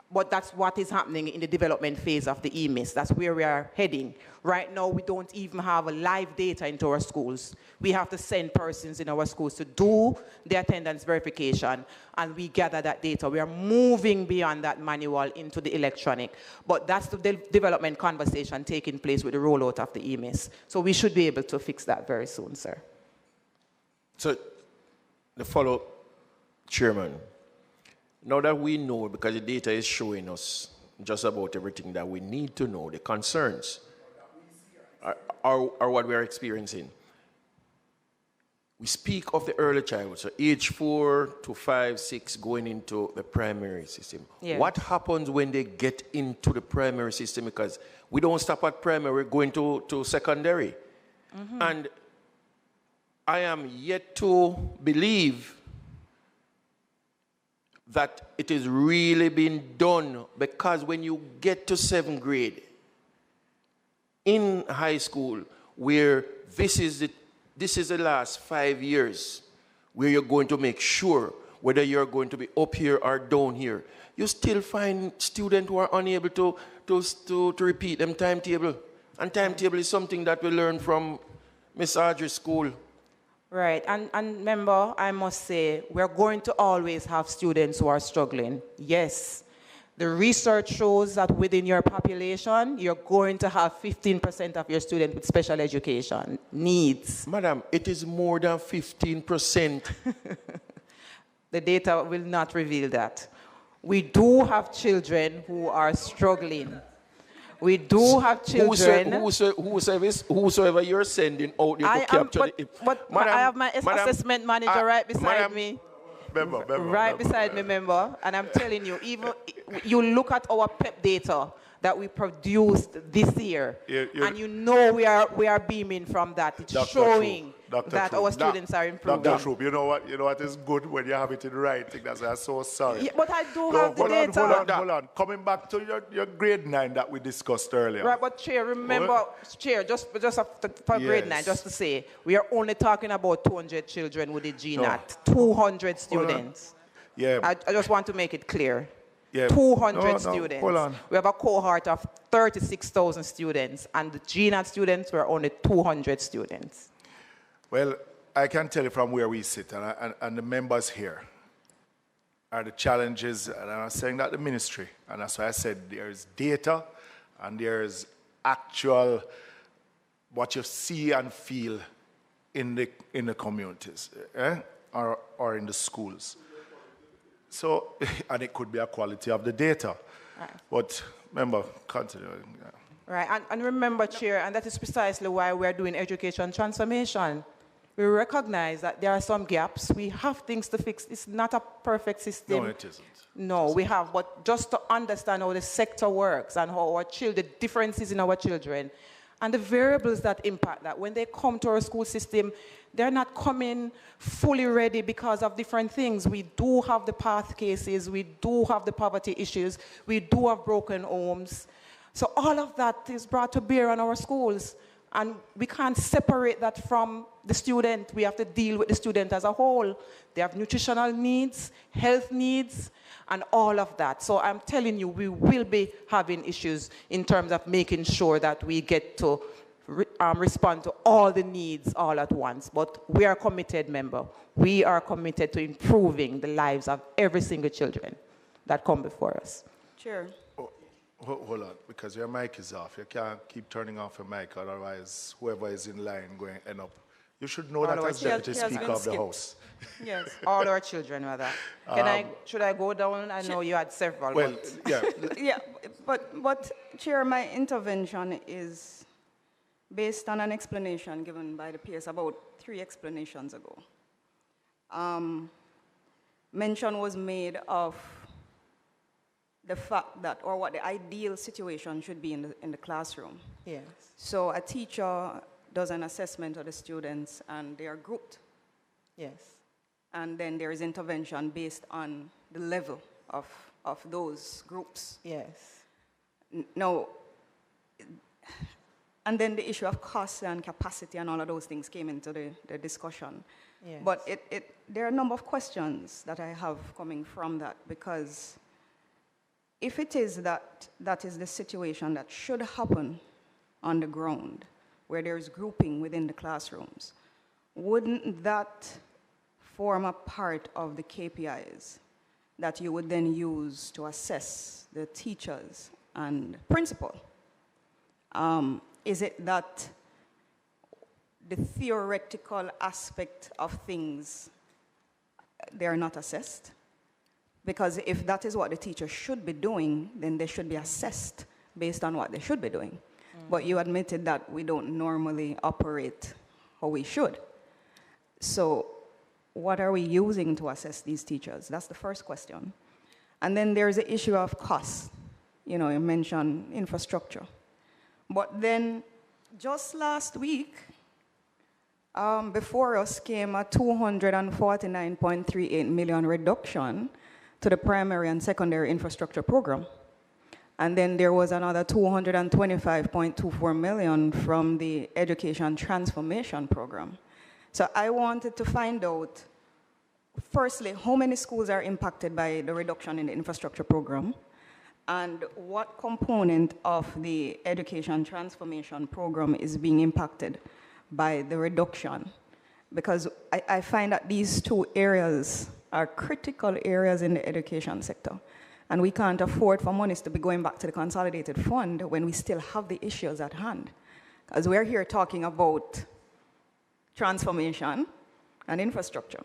Speaker 3: But that's what is happening in the development phase of the EMIS. That's where we are heading. Right now, we don't even have a live data into our schools. We have to send persons in our schools to do the attendance verification, and we gather that data. We are moving beyond that manual into the electronic. But that's the development conversation taking place with the rollout of the EMIS. So we should be able to fix that very soon, sir.
Speaker 5: So the follow-up, Chairman. Now that we know, because the data is showing us just about everything that we need to know, the concerns are what we are experiencing. We speak of the early childhood, so age 4 to 5, 6, going into the primary system.
Speaker 3: Yes.
Speaker 5: What happens when they get into the primary system? Because we don't stop at primary, we're going to secondary. Mm-hmm. And I am yet to believe that it is really being done, because when you get to 7th grade in high school, where this is the last 5 years, where you're going to make sure whether you're going to be up here or down here, you still find students who are unable to repeat them timetable. And timetable is something that we learn from Miss Audrey's school.
Speaker 3: Right, and remember, I must say, we're going to always have students who are struggling. Yes, the research shows that within your population, you're going to have 15% of your students with special education needs.
Speaker 5: Madam, it is more than 15%.
Speaker 3: The data will not reveal that. We do have children who are struggling. We do have children.
Speaker 5: Whosoever you're sending out, you capture it.
Speaker 3: But I have my assessment manager right beside me. Right beside me, member. And I'm telling you, even you look at our PEP data that we produced this year, and you know we are beaming from that. It's
Speaker 1: Dr.
Speaker 3: showing
Speaker 1: Dr.
Speaker 3: that
Speaker 1: Troop.
Speaker 3: our students are improving.
Speaker 1: Dr. Troop, you know what is good when you have it in writing. That's why I'm so sorry.
Speaker 3: Yeah, but I do have the data.
Speaker 1: Hold on. Coming back to your grade 9 that we discussed earlier.
Speaker 3: Right, but Chair, remember, Chair, just for grade 9, just to say, we are only talking about 200 children with the GNAT, 200 students.
Speaker 1: Yeah.
Speaker 3: I just want to make it clear.
Speaker 1: Yeah.
Speaker 3: 200 students.
Speaker 1: Hold on.
Speaker 3: We have a cohort of 36,000 students, and the GNAT students were only 200 students.
Speaker 1: Well, I can tell you from where we sit, and the members here, are the challenges, and I'm saying that the ministry, and that's why I said there's data, and there's actual, what you see and feel in the communities, or in the schools. So, and it could be a quality of the data. Right. But remember, continuing. Yeah.
Speaker 3: Right, and remember, Chair, and that is precisely why we're doing education transformation. We recognize that there are some gaps. We have things to fix. It's not a perfect system.
Speaker 1: No, it isn't.
Speaker 3: No, we have, but just to understand how the sector works and how the differences in our children, and the variables that impact that. When they come to our school system, they're not coming fully ready because of different things. We do have the path cases, we do have the poverty issues, we do have broken homes. So all of that is brought to bear on our schools. And we can't separate that from the student. We have to deal with the student as a whole. They have nutritional needs, health needs, and all of that. So I'm telling you, we will be having issues in terms of making sure that we get to respond to all the needs all at once. But we are committed, member. We are committed to improving the lives of every single children that come before us.
Speaker 2: Chair.
Speaker 1: Hold on, because your mic is off. You can't keep turning off your mic, otherwise whoever is in line going to end up. You should know that as Deputy Speaker of the House.
Speaker 3: Yes, all our children were that. Should I go down? I know you had several.
Speaker 1: Well, yeah.
Speaker 2: Yeah, but Chair, my intervention is based on an explanation given by the PS about 3 explanations ago. Mention was made of the fact that, or what the ideal situation should be in the classroom.
Speaker 3: Yes.
Speaker 2: So a teacher does an assessment of the students and they are grouped.
Speaker 3: Yes.
Speaker 2: And then there is intervention based on the level of those groups.
Speaker 3: Yes.
Speaker 2: Now, and then the issue of cost and capacity and all of those things came into the discussion.
Speaker 3: Yes.
Speaker 2: But there are a number of questions that I have coming from that, because if it is that is the situation that should happen on the ground, where there's grouping within the classrooms, wouldn't that form a part of the KPIs that you would then use to assess the teachers and principal? Is it that the theoretical aspect of things, they are not assessed? Because if that is what the teacher should be doing, then they should be assessed based on what they should be doing. But you admitted that we don't normally operate how we should. So what are we using to assess these teachers? That's the first question. And then there's the issue of cost. You know, you mentioned infrastructure. But then just last week, before us came a 249.38 million reduction to the primary and secondary infrastructure program. And then there was another 225.24 million from the education transformation program. So I wanted to find out, firstly, how many schools are impacted by the reduction in the infrastructure program, and what component of the education transformation program is being impacted by the reduction? Because I find that these two areas are critical areas in the education sector. And we can't afford for monies to be going back to the consolidated fund when we still have the issues at hand. Because we're here talking about transformation and infrastructure,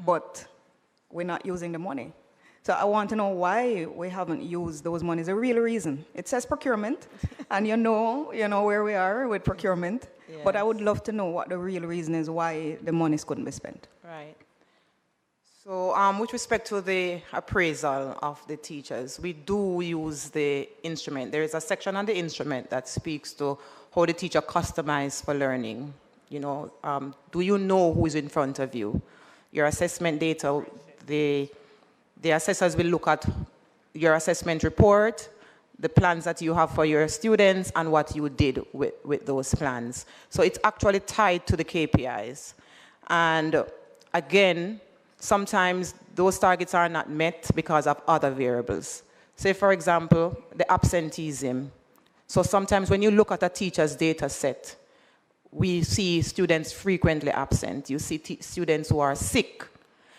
Speaker 2: but we're not using the money. So I want to know why we haven't used those monies. The real reason. It says procurement, and you know where we are with procurement,
Speaker 3: Yes.
Speaker 2: but I would love to know what the real reason is why the monies couldn't be spent.
Speaker 3: Right. So with respect to the appraisal of the teachers, we do use the instrument. There is a section on the instrument that speaks to how the teacher customized for learning. You know, do you know who is in front of you? Your assessment data, the assessors will look at your assessment report, the plans that you have for your students, and what you did with those plans. So it's actually tied to the KPIs. And again, sometimes those targets are not met because of other variables. Say, for example, the absenteeism. So sometimes when you look at a teacher's data set, we see students frequently absent. You see students who are sick.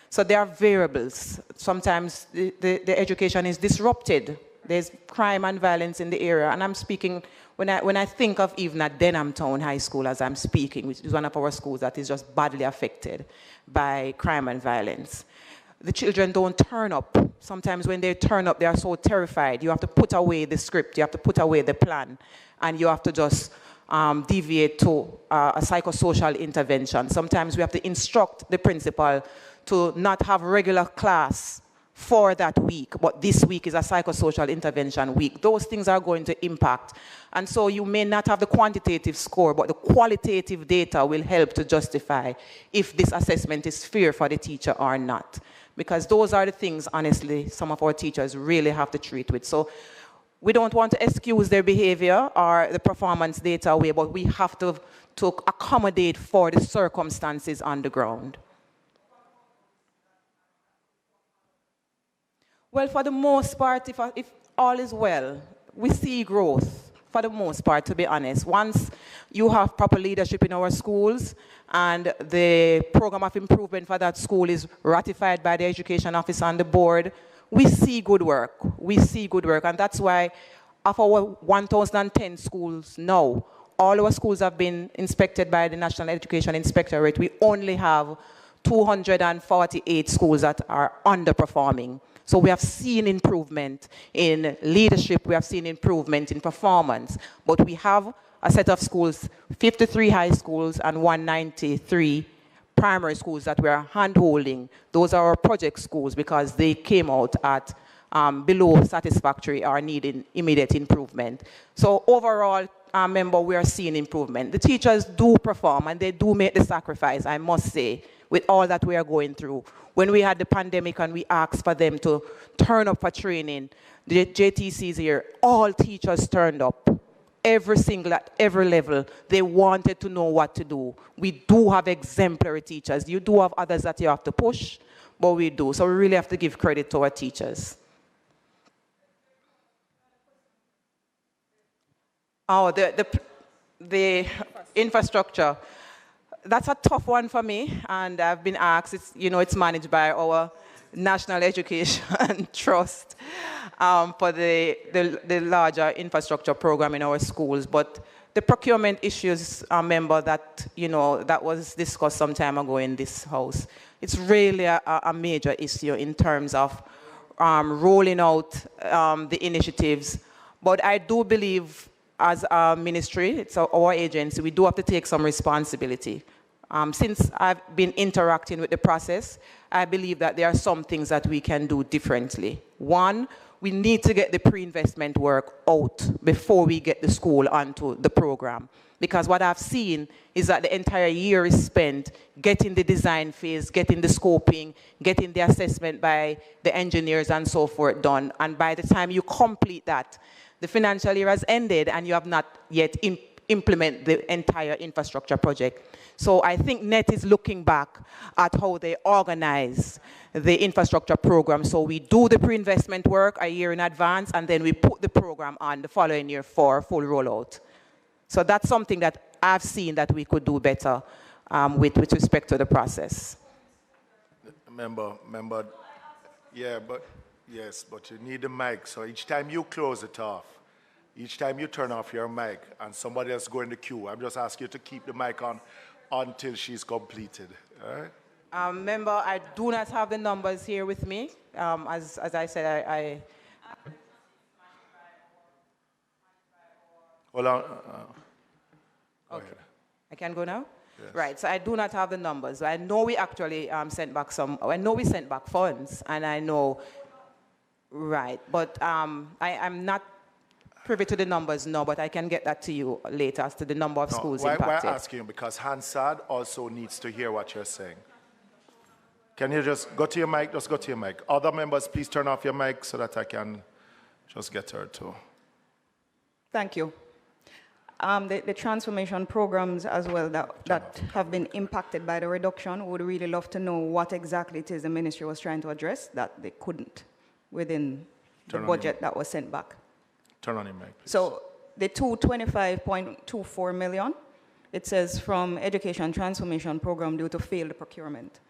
Speaker 3: So there are variables. Sometimes the education is disrupted. There's crime and violence in the area. And I'm speaking, when I think of even at Denhamtown High School as I'm speaking, which is one of our schools that is just badly affected by crime and violence. The children don't turn up. Sometimes when they turn up, they are so terrified. You have to put away the script, you have to put away the plan, and you have to just deviate to a psychosocial intervention. Sometimes we have to instruct the principal to not have regular class for that week, but this week is a psychosocial intervention week. Those things are going to impact. And so you may not have the quantitative score, but the qualitative data will help to justify if this assessment is fair for the teacher or not. Because those are the things, honestly, some of our teachers really have to treat with. So we don't want to excuse their behavior or the performance data away, but we have to accommodate for the circumstances on the ground. Well, for the most part, if all is well, we see growth, for the most part, to be honest. Once you have proper leadership in our schools and the program of improvement for that school is ratified by the education officer and the board, we see good work. We see good work. And that's why of our 1,010 schools now, all our schools have been inspected by the National Education Inspectorate. We only have 248 schools that are underperforming. So we have seen improvement in leadership, we have seen improvement in performance, but we have a set of schools, 53 high schools and 193 primary schools that we are hand-holding. Those are our project schools because they came out at below satisfactory or needing immediate improvement. So overall, member, we are seeing improvement. The teachers do perform and they do make the sacrifice, I must say, with all that we are going through. When we had the pandemic and we asked for them to turn up for training, the JTCs here, all teachers turned up. Every single, at every level, they wanted to know what to do. We do have exemplary teachers. You do have others that you have to push, but we do. So we really have to give credit to our teachers. Oh, the infrastructure. That's a tough one for me, and I've been asked. It's managed by our National Education Trust for the larger infrastructure program in our schools. But the procurement issues, member, that was discussed some time ago in this house. It's really a major issue in terms of rolling out the initiatives. But I do believe, as a ministry, it's our agency, we do have to take some responsibility. Since I've been interacting with the process, I believe that there are some things that we can do differently. One, we need to get the pre-investment work out before we get the school onto the program. Because what I've seen is that the entire year is spent getting the design phase, getting the scoping, getting the assessment by the engineers and so forth done. And by the time you complete that, the financial year has ended and you have not yet implement the entire infrastructure project. So I think NET is looking back at how they organize the infrastructure program. So we do the pre-investment work a year in advance, and then we put the program on the following year for full rollout. So that's something that I've seen that we could do better with respect to the process.
Speaker 1: Member, yeah, yes, but you need the mic. So each time you close it off, each time you turn off your mic and somebody else go in the queue, I'm just asking you to keep the mic on until she's completed. All right?
Speaker 3: Member, I do not have the numbers here with me. As I said, I
Speaker 1: Hold on.
Speaker 3: Okay. I can go now?
Speaker 1: Yes.
Speaker 3: Right, so I do not have the numbers. I know we actually sent back I know we sent back funds, and I know, right, but I'm not privy to the numbers now, but I can get that to you later as to the number of schools impacted.
Speaker 1: Why asking you? Because Hansard also needs to hear what you're saying. Can you just go to your mic? Just go to your mic. Other members, please turn off your mic so that I can just get her too.
Speaker 2: Thank you. The transformation programs as well that have been impacted by the reduction, would really love to know what exactly it is the ministry was trying to address that they couldn't within the budget that was sent back.
Speaker 1: Turn on your mic, please.
Speaker 2: So the 225.24 million, it says from education transformation program due to failed procurement.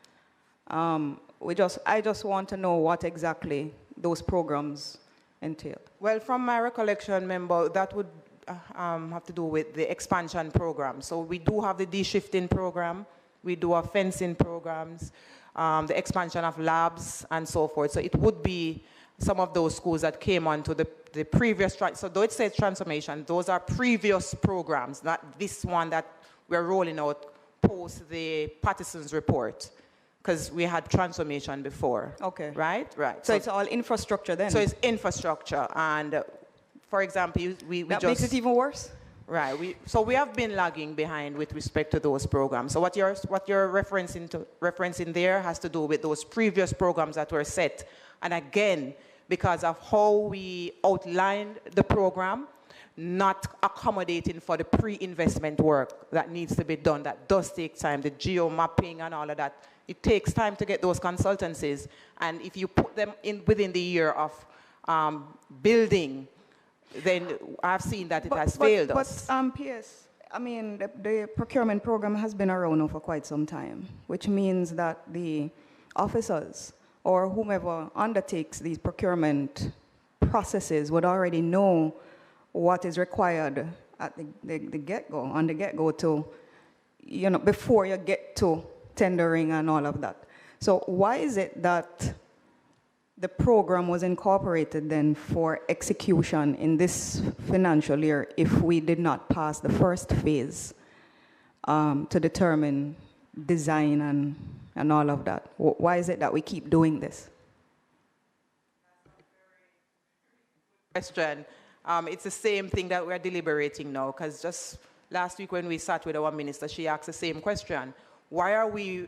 Speaker 2: I just want to know what exactly those programs entail.
Speaker 3: Well, from my recollection, member, that would have to do with the expansion program. So we do have the de-shifting program, we do have fencing programs, the expansion of labs and so forth. So it would be some of those schools that came onto the previous, so though it says transformation, those are previous programs, not this one that we're rolling out post the Patterson's report, because we had transformation before.
Speaker 2: Okay.
Speaker 3: Right? Right.
Speaker 2: So it's all infrastructure then?
Speaker 3: So it's infrastructure, and for example,
Speaker 2: that makes it even worse?
Speaker 3: Right. So we have been lagging behind with respect to those programs. So what you're referencing there has to do with those previous programs that were set. And again, because of how we outlined the program, not accommodating for the pre-investment work that needs to be done, that does take time, the geo mapping and all of that. It takes time to get those consultancies. And if you put them in within the year of building, then I've seen that it has failed us.
Speaker 2: But PS, I mean, the procurement program has been around now for quite some time, which means that the officers or whomever undertakes these procurement processes would already know what is required at the get-go, on the get-go to, before you get to tendering and all of that. So why is it that the program was incorporated then for execution in this financial year if we did not pass the first phase to determine design and all of that? Why is it that we keep doing this?
Speaker 3: Question. It's the same thing that we're deliberating now, because just last week when we sat with our minister, she asked the same question. Why are we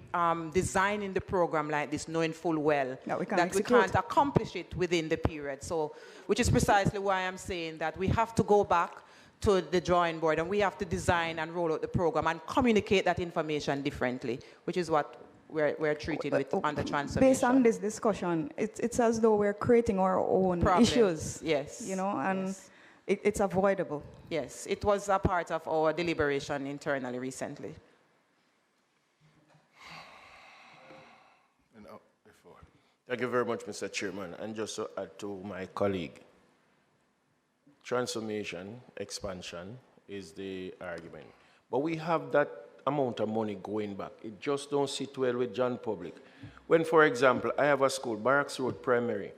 Speaker 3: designing the program like this, knowing full well that we can't accomplish it within the period? So, which is precisely why I'm saying that we have to go back to the drawing board and we have to design and roll out the program and communicate that information differently, which is what we're treating with under transformation.
Speaker 2: Based on this discussion, it's as though we're creating our own issues.
Speaker 3: Yes.
Speaker 2: And It's avoidable.
Speaker 3: Yes, it was a part of our deliberation internally recently.
Speaker 5: Thank you very much, Mr. Chairman. And just to add to my colleague, transformation, expansion is the argument. But we have that amount of money going back. It just don't sit well with John Public. When, for example, I have a school, Barracks Road Primary,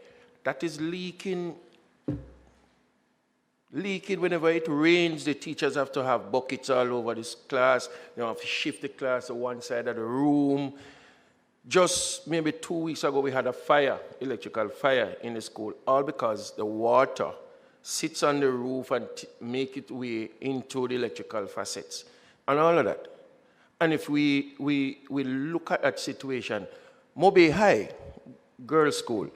Speaker 5: that is leaking whenever it rains. The teachers have to have buckets all over this class. They have to shift the class to one side of the room. Just maybe 2 weeks ago, we had a fire, electrical fire in the school, all because the water sits on the roof and make its way into the electrical facets and all of that. And if we look at that situation, Mobe High, girls' school,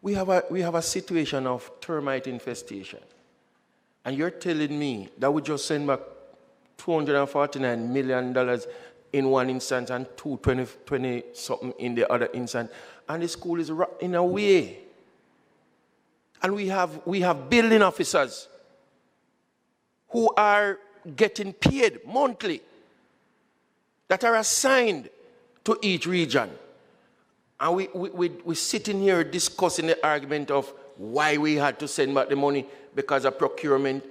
Speaker 5: we have a situation of termite infestation. And you're telling me that we just send back $249 million in one instance and 20 something in the other instance, and the school is in a way. And we have building officers who are getting paid monthly that are assigned to each region. And we're sitting here discussing the argument of why we had to send back the money because of procurement.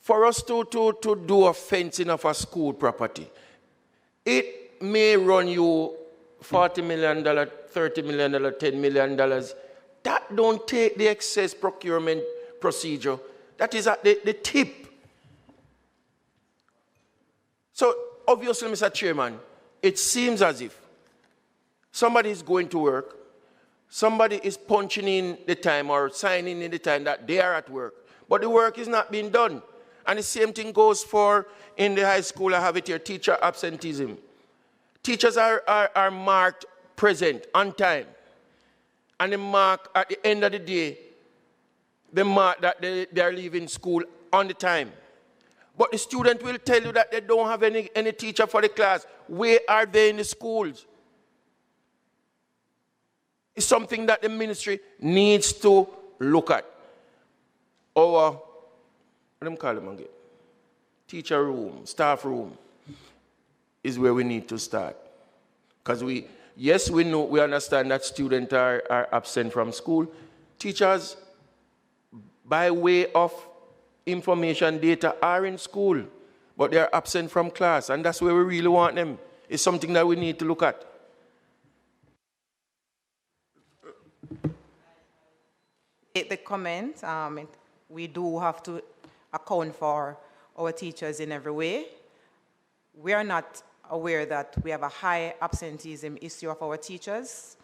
Speaker 5: For us to do a fencing of a school property, it may run you $40 million, $30 million, $10 million. That don't take the excess procurement procedure. That is at the tip. So obviously, Mr. Chairman, it seems as if somebody is going to work, somebody is punching in the time or signing in the time that they are at work, but the work is not being done. And the same thing goes for, in the high school, I have it here, teacher absenteeism. Teachers are marked present, on time. And they mark, at the end of the day, they mark that they are leaving school on the time. But the student will tell you that they don't have any teacher for the class. Where are they in the schools? It's something that the ministry needs to look at. What do you call them again? Teacher room, staff room is where we need to start. Because we understand that students are absent from school. Teachers, by way of information data, are in school, but they are absent from class, and that's where we really want them. It's something that we need to look at.
Speaker 3: The comment, we do have to account for our teachers in every way. We are not aware that we have a high absenteeism issue of our teachers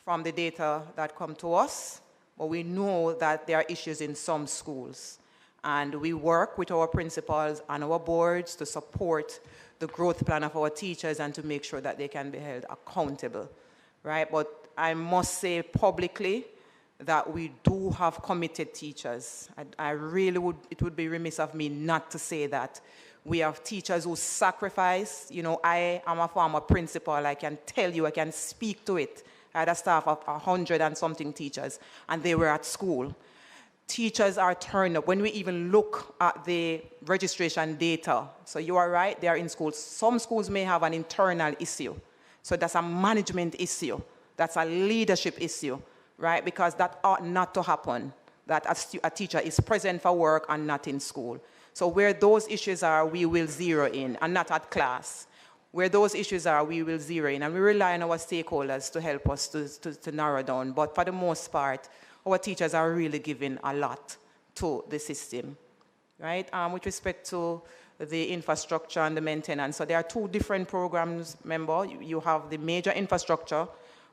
Speaker 3: from the data that come to us, but we know that there are issues in some schools. And we work with our principals and our boards to support the growth plan of our teachers and to make sure that they can be held accountable, right? But I must say publicly that we do have committed teachers. It would be remiss of me not to say that. We have teachers who sacrifice. You know, I am a former principal. I can tell you, I can speak to it. I had a staff of 100 and something teachers, and they were at school. Teachers are turned up. When we even look at the registration data, so you are right, they are in schools. Some schools may have an internal issue. So that's a management issue. That's a leadership issue, right? Because that ought not to happen, that a teacher is present for work and not in school. So where those issues are, we will zero in, and not at class. Where those issues are, we will zero in, and we rely on our stakeholders to help us to narrow down. But for the most part, our teachers are really giving a lot to the system, right? With respect to the infrastructure and the maintenance, so there are two different programs, remember. You have the major infrastructure,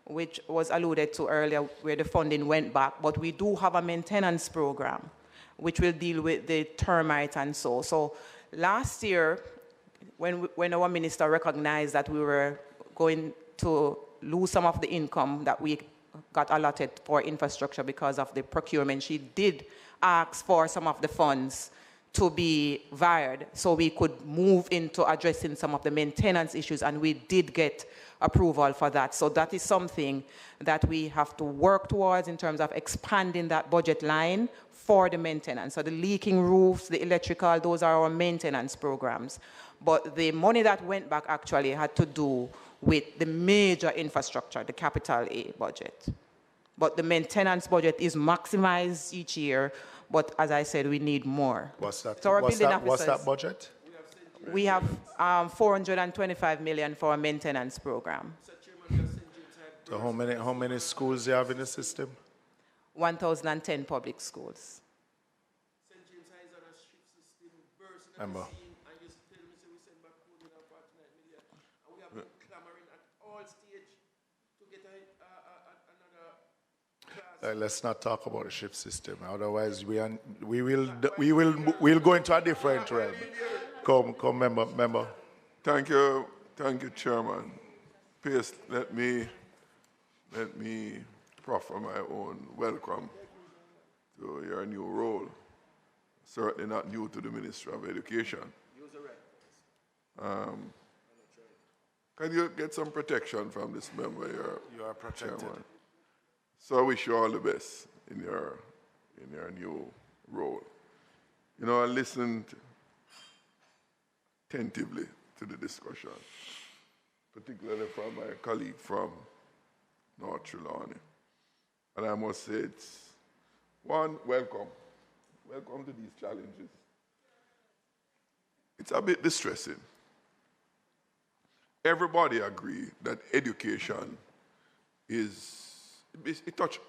Speaker 3: which was alluded to earlier, where the funding went back, but we do have a maintenance program, which will deal with the termite and so. So last year, when our minister recognized that we were going to lose some of the income that we got allotted for infrastructure because of the procurement, she did ask for some of the funds to be varied so we could move into addressing some of the maintenance issues, and we did get approval for that. So that is something that we have to work towards in terms of expanding that budget line for the maintenance. So the leaking roofs, the electrical, those are our maintenance programs. But the money that went back actually had to do with the major infrastructure, the capital A budget. But the maintenance budget is maximized each year, but as I said, we need more.
Speaker 1: What's that?
Speaker 3: So our building
Speaker 1: What's that
Speaker 3: officers,
Speaker 1: budget?
Speaker 3: we have 425 million for a maintenance program.
Speaker 1: So how many schools do you have in the system?
Speaker 3: 1,010 public schools.
Speaker 1: Remember. Let's not talk about the shift system. Otherwise, we'll go into a different realm. Come, member.
Speaker 6: Thank you, Chairman. Please let me proffer my own welcome to your new role. Certainly not new to the Ministry of Education. Can you get some protection from this member here?
Speaker 1: You are protected.
Speaker 6: Chairman? So I wish you all the best in your new role. You know, I listened attentively to the discussion, particularly from my colleague from North Trelawney. And I must say it's, one, welcome. Welcome to these challenges. It's a bit distressing. Everybody agree that education it touch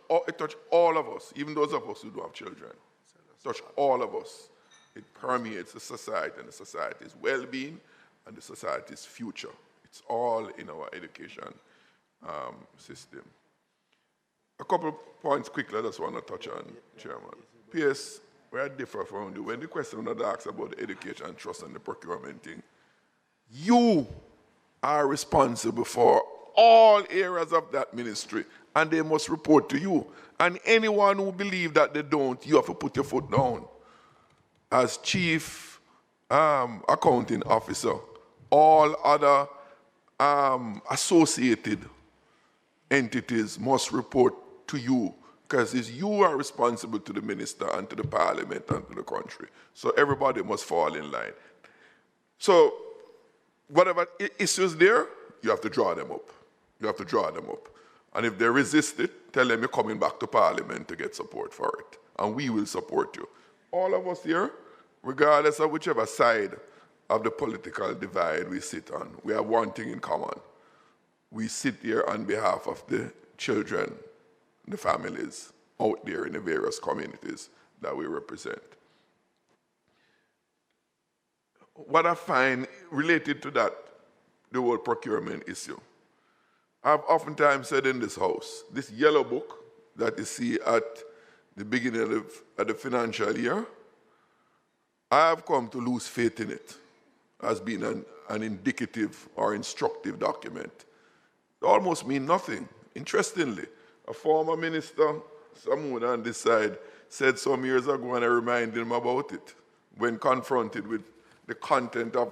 Speaker 6: all of us, even those of us who don't have children. It touch all of us. It permeates the society and the society's well-being and the society's future. It's all in our education system. A couple of points quickly I just want to touch on, Chairman. P.S., where I differ from you, when the question was asked about the education trust and the procurement thing, you are responsible for all areas of that ministry, and they must report to you. And anyone who believes that they don't, you have to put your foot down. As chief accounting officer, all other associated entities must report to you, because you are responsible to the minister and to the parliament and to the country. So everybody must fall in line. So whatever issues there, you have to draw them up. You have to draw them up. And if they resist it, tell them you're coming back to parliament to get support for it. And we will support you. All of us here, regardless of whichever side of the political divide we sit on, we have one thing in common. We sit here on behalf of the children, the families out there in the various communities that we represent. What I find related to that, the whole procurement issue, I've oftentimes said in this house, this yellow book that you see at the beginning of the financial year, I have come to lose faith in it as being an indicative or instructive document. It almost means nothing. Interestingly, a former minister, someone on this side, said some years ago, and I reminded him about it, when confronted with the content of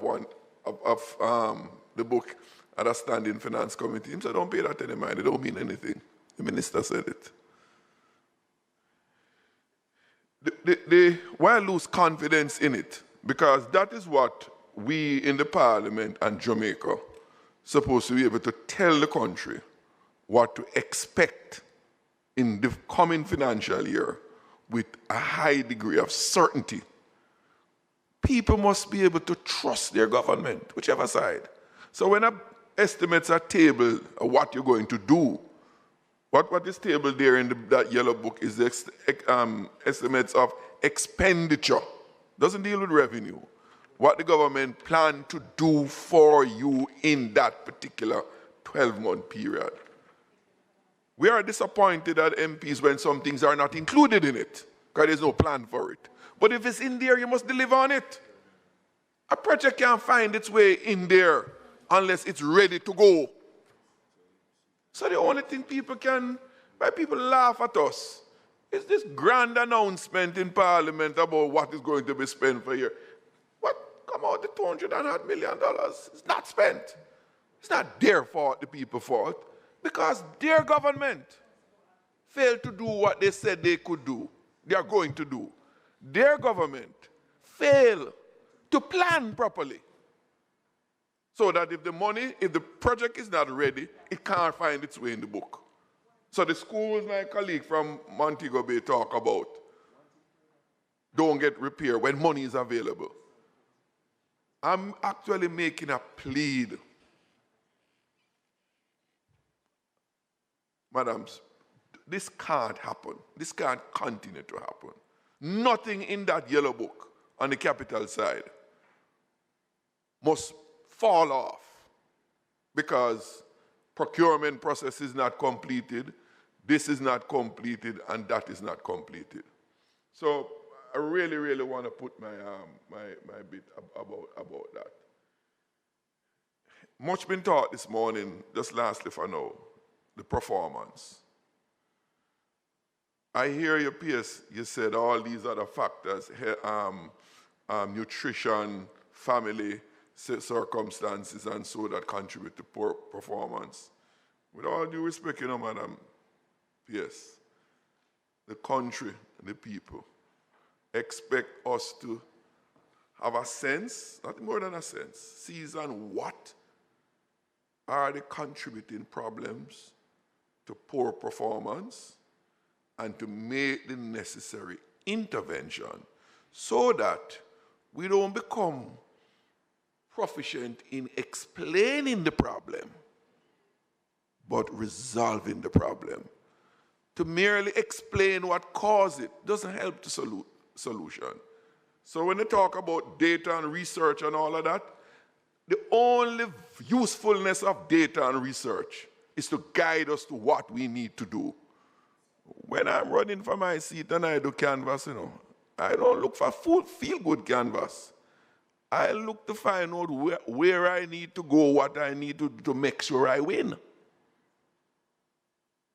Speaker 6: the book at a standing finance committee. He said, don't pay that any mind, it don't mean anything. The minister said it. Why lose confidence in it? Because that is what we in the parliament and Jamaica supposed to be able to tell the country what to expect in the coming financial year with a high degree of certainty. People must be able to trust their government, whichever side. So when estimates are tabled of what you're going to do, what is tabled there in that yellow book is the estimates of expenditure. Doesn't deal with revenue. What the government plan to do for you in that particular 12-month period. We are disappointed at MPs when some things are not included in it, because there's no plan for it. But if it's in there, you must deliver on it. A project can't find its way in there unless it's ready to go. So the only thing people laugh at us is this grand announcement in Parliament about what is going to be spent for a year. What come out the $200 million? It's not spent. It's not their fault, the people's fault, because their government failed to do what they said they could do, they are going to do. Their government failed to plan properly. So that if the project is not ready, it can't find its way in the book. So the schools my colleague from Montego Bay talk about don't get repaired when money is available. I'm actually making a plea. Madams, this can't happen. This can't continue to happen. Nothing in that yellow book on the capital side must fall off because procurement process is not completed, this is not completed, and that is not completed. So I really, really want to put my bit about that. Much been taught this morning, just lastly for now, the performance. I hear you, Pierce, you said all these other factors, nutrition, family, circumstances, and so that contribute to poor performance. With all due respect, Madam Pierce, the country, the people, expect us to have a sense, not more than a sense, seize on what are the contributing problems to poor performance and to make the necessary intervention so that we don't become proficient in explaining the problem, but resolving the problem. To merely explain what caused it doesn't help the solution. So when they talk about data and research and all of that, the only usefulness of data and research is to guide us to what we need to do. When I'm running for my seat and I do canvas, I don't look for feel-good canvas. I look to find out where I need to go, what I need to do to make sure I win.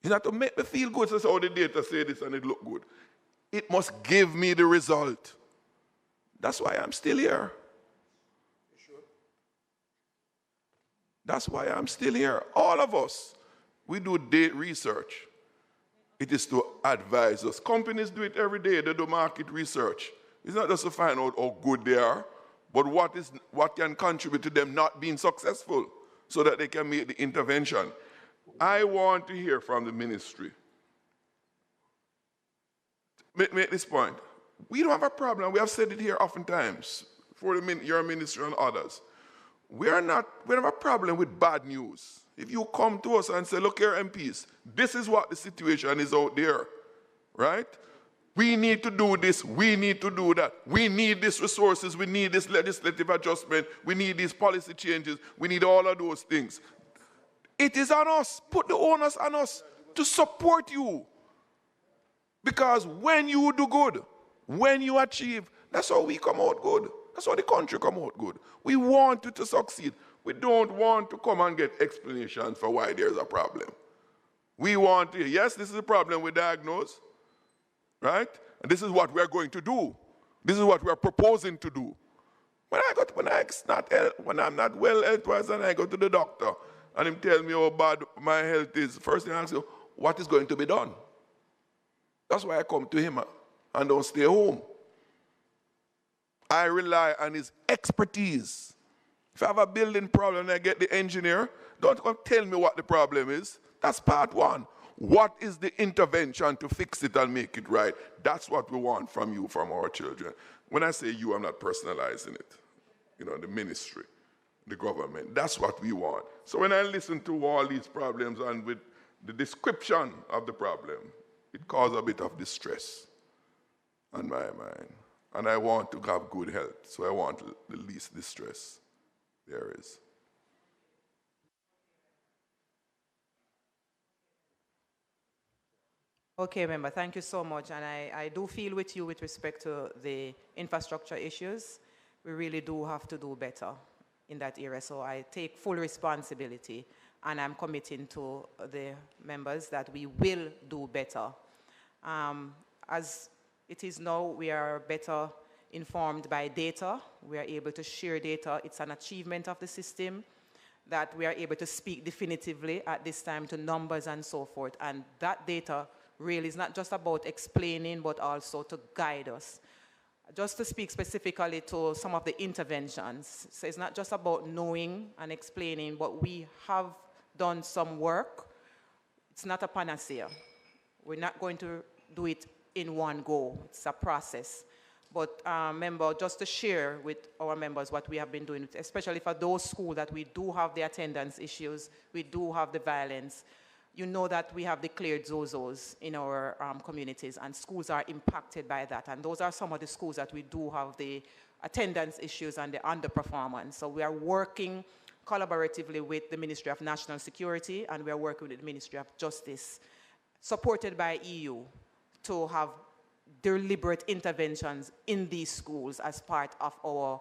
Speaker 6: It's not to make me feel good, so how the data say this and it look good. It must give me the result. That's why I'm still here. You sure? That's why I'm still here. All of us, we do data research. It is to advise us. Companies do it every day. They do market research. It's not just to find out how good they are, but what can contribute to them not being successful so that they can make the intervention. I want to hear from the ministry. Make this point. We don't have a problem. We have said it here oftentimes for your ministry and others. We don't have a problem with bad news. If you come to us and say, look here, MPs, this is what the situation is out there, right? We need to do this, we need to do that. We need these resources, we need this legislative adjustment, we need these policy changes, we need all of those things. It is on us, put the onus on us to support you. Because when you do good, when you achieve, that's how we come out good. That's how the country come out good. We want you to succeed. We don't want to come and get explanations for why there's a problem. We want to, yes, this is a problem we diagnose, right? And this is what we're going to do. This is what we're proposing to do. When I'm not well health-wise and I go to the doctor and him tell me how bad my health is, first thing I ask him, what is going to be done? That's why I come to him and don't stay home. I rely on his expertise. If I have a building problem and I get the engineer, don't come tell me what the problem is. That's part one. What is the intervention to fix it and make it right? That's what we want from you, from our children. When I say you, I'm not personalizing it. The ministry, the government, that's what we want. So when I listen to all these problems and with the description of the problem, it causes a bit of distress on my mind. And I want to have good health, so I want the least distress there is.
Speaker 3: Okay, member, thank you so much. And I do feel with you with respect to the infrastructure issues. We really do have to do better in that area. So I take full responsibility and I'm committing to the members that we will do better. As it is now, we are better informed by data. We are able to share data. It's an achievement of the system. that we are able to speak definitively at this time to numbers and so forth. And that data really is not just about explaining, but also to guide us. Just to speak specifically to some of the interventions, so it's not just about knowing and explaining, but we have done some work. It's not a panacea. We're not going to do it in one go. It's a process. But member, just to share with our members what we have been doing, especially for those schools that we do have the attendance issues, we do have the violence. You know that we have declared ZOZOs in our communities, and schools are impacted by that. And those are some of the schools that we do have the attendance issues and the underperformance. So we are working collaboratively with the Ministry of National Security, and we are working with the Ministry of Justice, supported by EU, to have deliberate interventions in these schools as part of our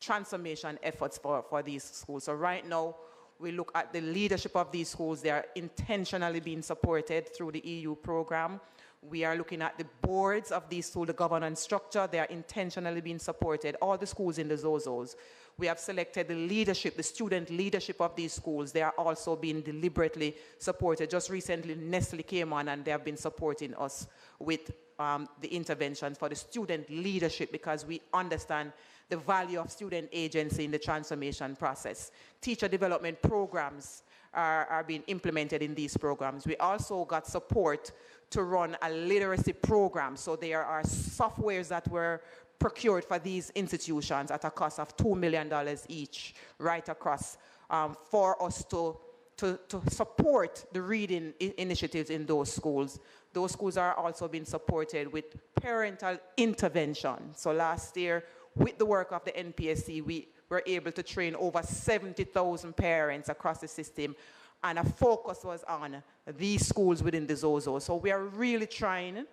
Speaker 3: transformation efforts for these schools. So right now, we look at the leadership of these schools. They are intentionally being supported through the EU program. We are looking at the boards of these schools, the governance structure. They are intentionally being supported. All the schools in the ZOZOs. We have selected the leadership, the student leadership of these schools. They are also being deliberately supported. Just recently, Nestle came on and they have been supporting us with the interventions for the student leadership, because we understand the value of student agency in the transformation process. Teacher development programs are being implemented in these programs. We also got support to run a literacy program. So there are softwares that were procured for these institutions at a cost of $2 million each, right across, for us to support the reading initiatives in those schools. Those schools are also being supported with parental intervention. So last year, with the work of the NPSC, we were able to train over 70,000 parents across the system, and a focus was on these schools within the ZOZO. So we are really trying.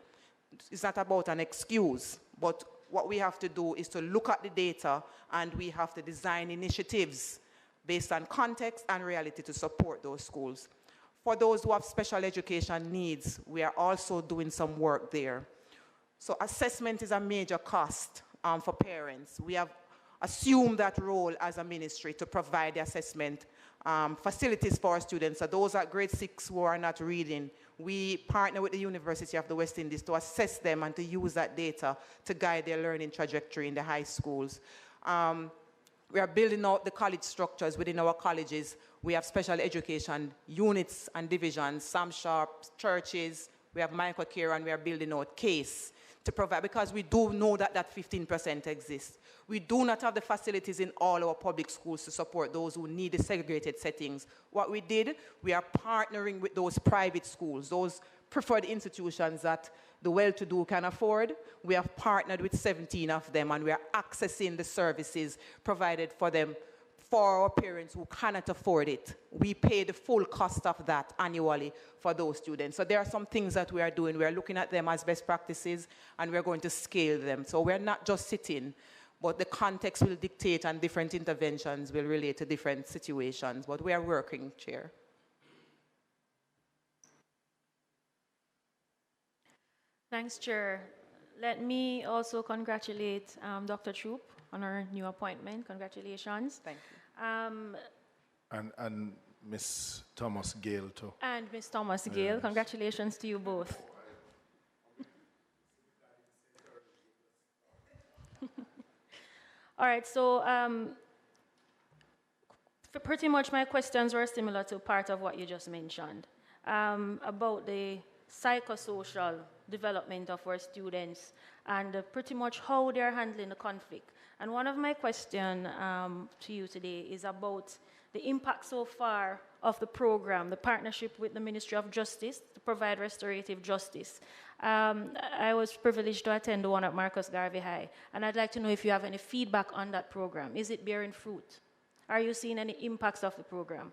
Speaker 3: It's not about an excuse, but what we have to do is to look at the data, and we have to design initiatives based on context and reality to support those schools. For those who have special education needs, we are also doing some work there. So assessment is a major cost for parents. We have assumed that role as a ministry to provide the assessment facilities for our students. So those at grade 6 who are not reading, we partner with the University of the West Indies to assess them and to use that data to guide their learning trajectory in the high schools. We are building out the college structures within our colleges. We have special education units and divisions, Sam Sharp, churches, we have microcare, and we are building out CASE to provide, because we do know that that 15% exists. We do not have the facilities in all our public schools to support those who need the segregated settings. What we did, we are partnering with those private schools, those preferred institutions that the well-to-do can afford. We have partnered with 17 of them, and we are accessing the services provided for them for our parents who cannot afford it. We pay the full cost of that annually for those students. So there are some things that we are doing. We are looking at them as best practices, and we're going to scale them. So we're not just sitting, but the context will dictate, and different interventions will relate to different situations. But we are working, Chair.
Speaker 7: Thanks, Chair. Let me also congratulate Dr. Troop on her new appointment. Congratulations.
Speaker 3: Thank you.
Speaker 1: And Miss Thomas Gale too.
Speaker 7: And Miss Thomas Gale,
Speaker 1: yes.
Speaker 7: Congratulations to you both. All right, so pretty much my questions were similar to part of what you just mentioned about the psychosocial development of our students and pretty much how they're handling the conflict. And one of my questions to you today is about the impact so far of the program, the partnership with the Ministry of Justice to provide restorative justice. I was privileged to attend the one at Marcus Garvey High, and I'd like to know if you have any feedback on that program. Is it bearing fruit? Are you seeing any impacts of the program?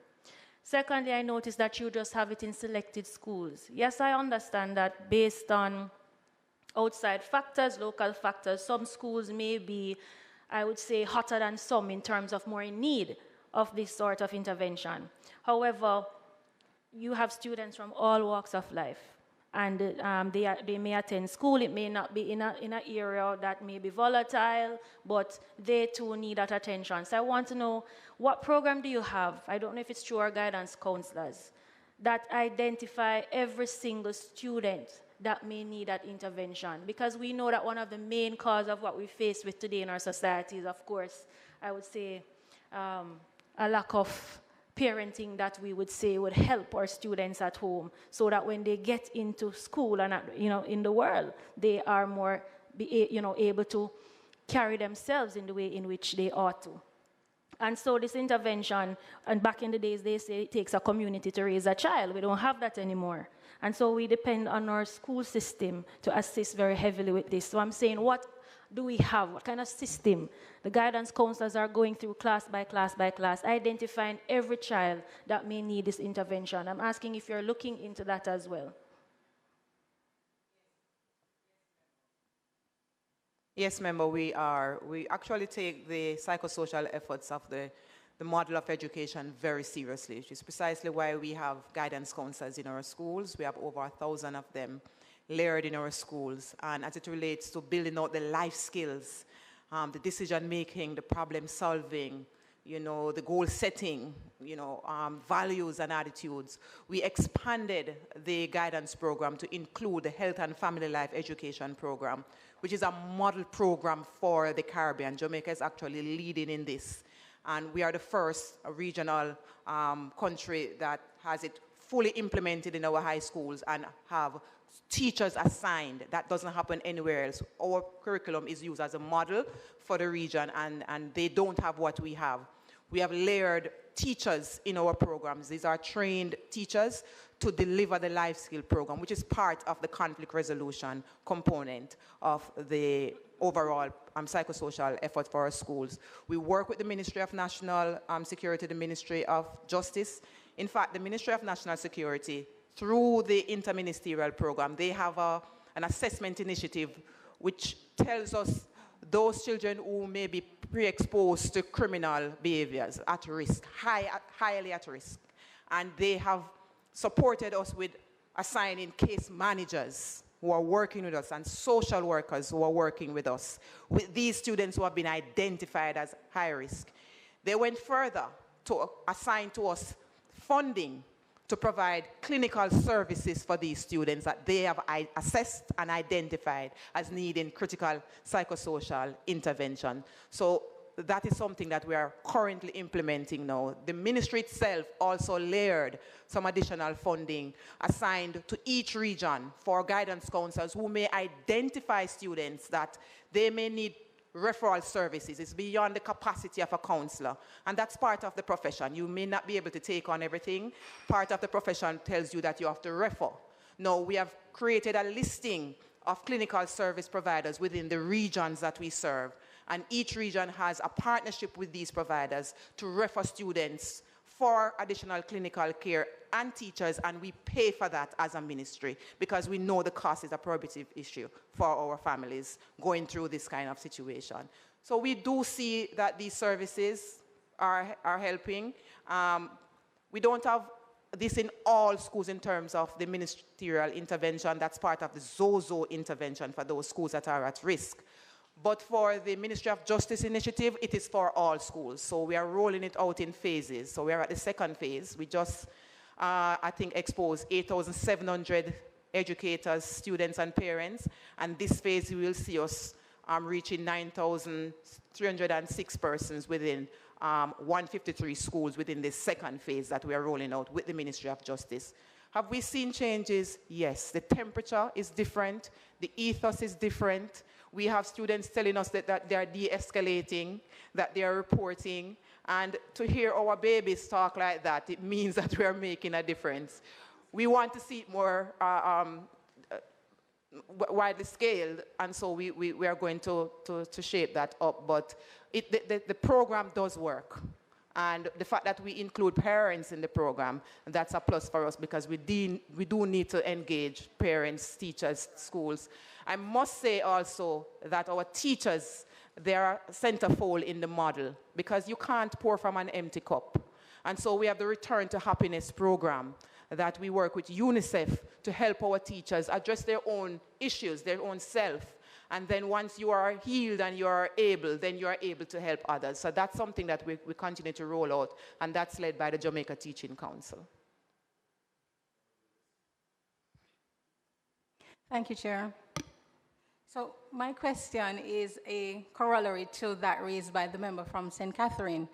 Speaker 7: Secondly, I noticed that you just have it in selected schools. Yes, I understand that based on outside factors, local factors, some schools may be, I would say, hotter than some in terms of more in need of this sort of intervention. However, you have students from all walks of life. and they may attend school. It may not be in an area that may be volatile, but they too need that attention. So I want to know, what program do you have? I don't know if it's through our guidance counselors that identify every single student that may need that intervention, because we know that one of the main causes of what we face with today in our society is, of course, I would say, a lack of parenting that we would say would help our students at home, so that when they get into school and in the world, they are more able to carry themselves in the way in which they ought to. And so this intervention, and back in the days they say it takes a community to raise a child. We don't have that anymore. And so we depend on our school system to assist very heavily with this. So I'm saying, what do we have? What kind of system? The guidance counselors are going through class by class by class, identifying every child that may need this intervention. I'm asking if you're looking into that as well.
Speaker 3: Yes, member, we are. We actually take the psychosocial efforts of the model of education very seriously, which is precisely why we have guidance counselors in our schools. We have over 1,000 of them layered in our schools. And as it relates to building out the life skills, the decision making, the problem solving, the goal setting, values and attitudes, we expanded the guidance program to include the health and family life education program, which is a model program for the Caribbean. Jamaica is actually leading in this. And we are the first regional country that has it fully implemented in our high schools and have teachers assigned. That doesn't happen anywhere else. Our curriculum is used as a model for the region, and they don't have what we have. We have layered teachers in our programs. These are trained teachers to deliver the life skill program, which is part of the conflict resolution component of the overall psychosocial effort for our schools. We work with the Ministry of National Security, the Ministry of Justice. In fact, the Ministry of National Security, through the interministerial program, they have an assessment initiative which tells us those children who may be pre-exposed to criminal behaviors at risk, highly at risk. And they have supported us with assigning case managers who are working with us and social workers who are working with us, with these students who have been identified as high risk. They went further to assign to us funding to provide clinical services for these students that they have assessed and identified as needing critical psychosocial intervention. So that is something that we are currently implementing now. The ministry itself also layered some additional funding assigned to each region for guidance counselors who may identify students that they may need referral services. It's beyond the capacity of a counselor, and that's part of the profession. You may not be able to take on everything. Part of the profession tells you that you have to refer. Now, we have created a listing of clinical service providers within the regions that we serve, and each region has a partnership with these providers to refer students for additional clinical care and teachers, and we pay for that as a ministry because we know the cost is a prohibitive issue for our families going through this kind of situation. So we do see that these services are helping. We don't have this in all schools in terms of the ministerial intervention. That's part of the ZOZO intervention for those schools that are at risk. But for the Ministry of Justice initiative, it is for all schools. So we are rolling it out in phases. So we are at the second phase. We just, I think, exposed 8,700 educators, students, and parents. And this phase, you will see us reaching 9,306 persons within 153 schools within this second phase that we are rolling out with the Ministry of Justice. Have we seen changes? Yes. The temperature is different. The ethos is different. We have students telling us that they are de-escalating, that they are reporting. And to hear our babies talk like that, it means that we are making a difference. We want to see it more widely scaled, and so we are going to shape that up. But the program does work. And the fact that we include parents in the program, that's a plus for us because we do need to engage parents, teachers, schools. I must say also that our teachers, they are centerfold in the model because you can't pour from an empty cup. And so we have the Return to Happiness program that we work with UNICEF to help our teachers address their own issues, their own self. And then once you are healed and you are able, then you are able to help others. So that's something that we continue to roll out, and that's led by the Jamaica Teaching Council.
Speaker 8: Thank you, Chair. So my question is a corollary to that raised by the member from St. Catherine.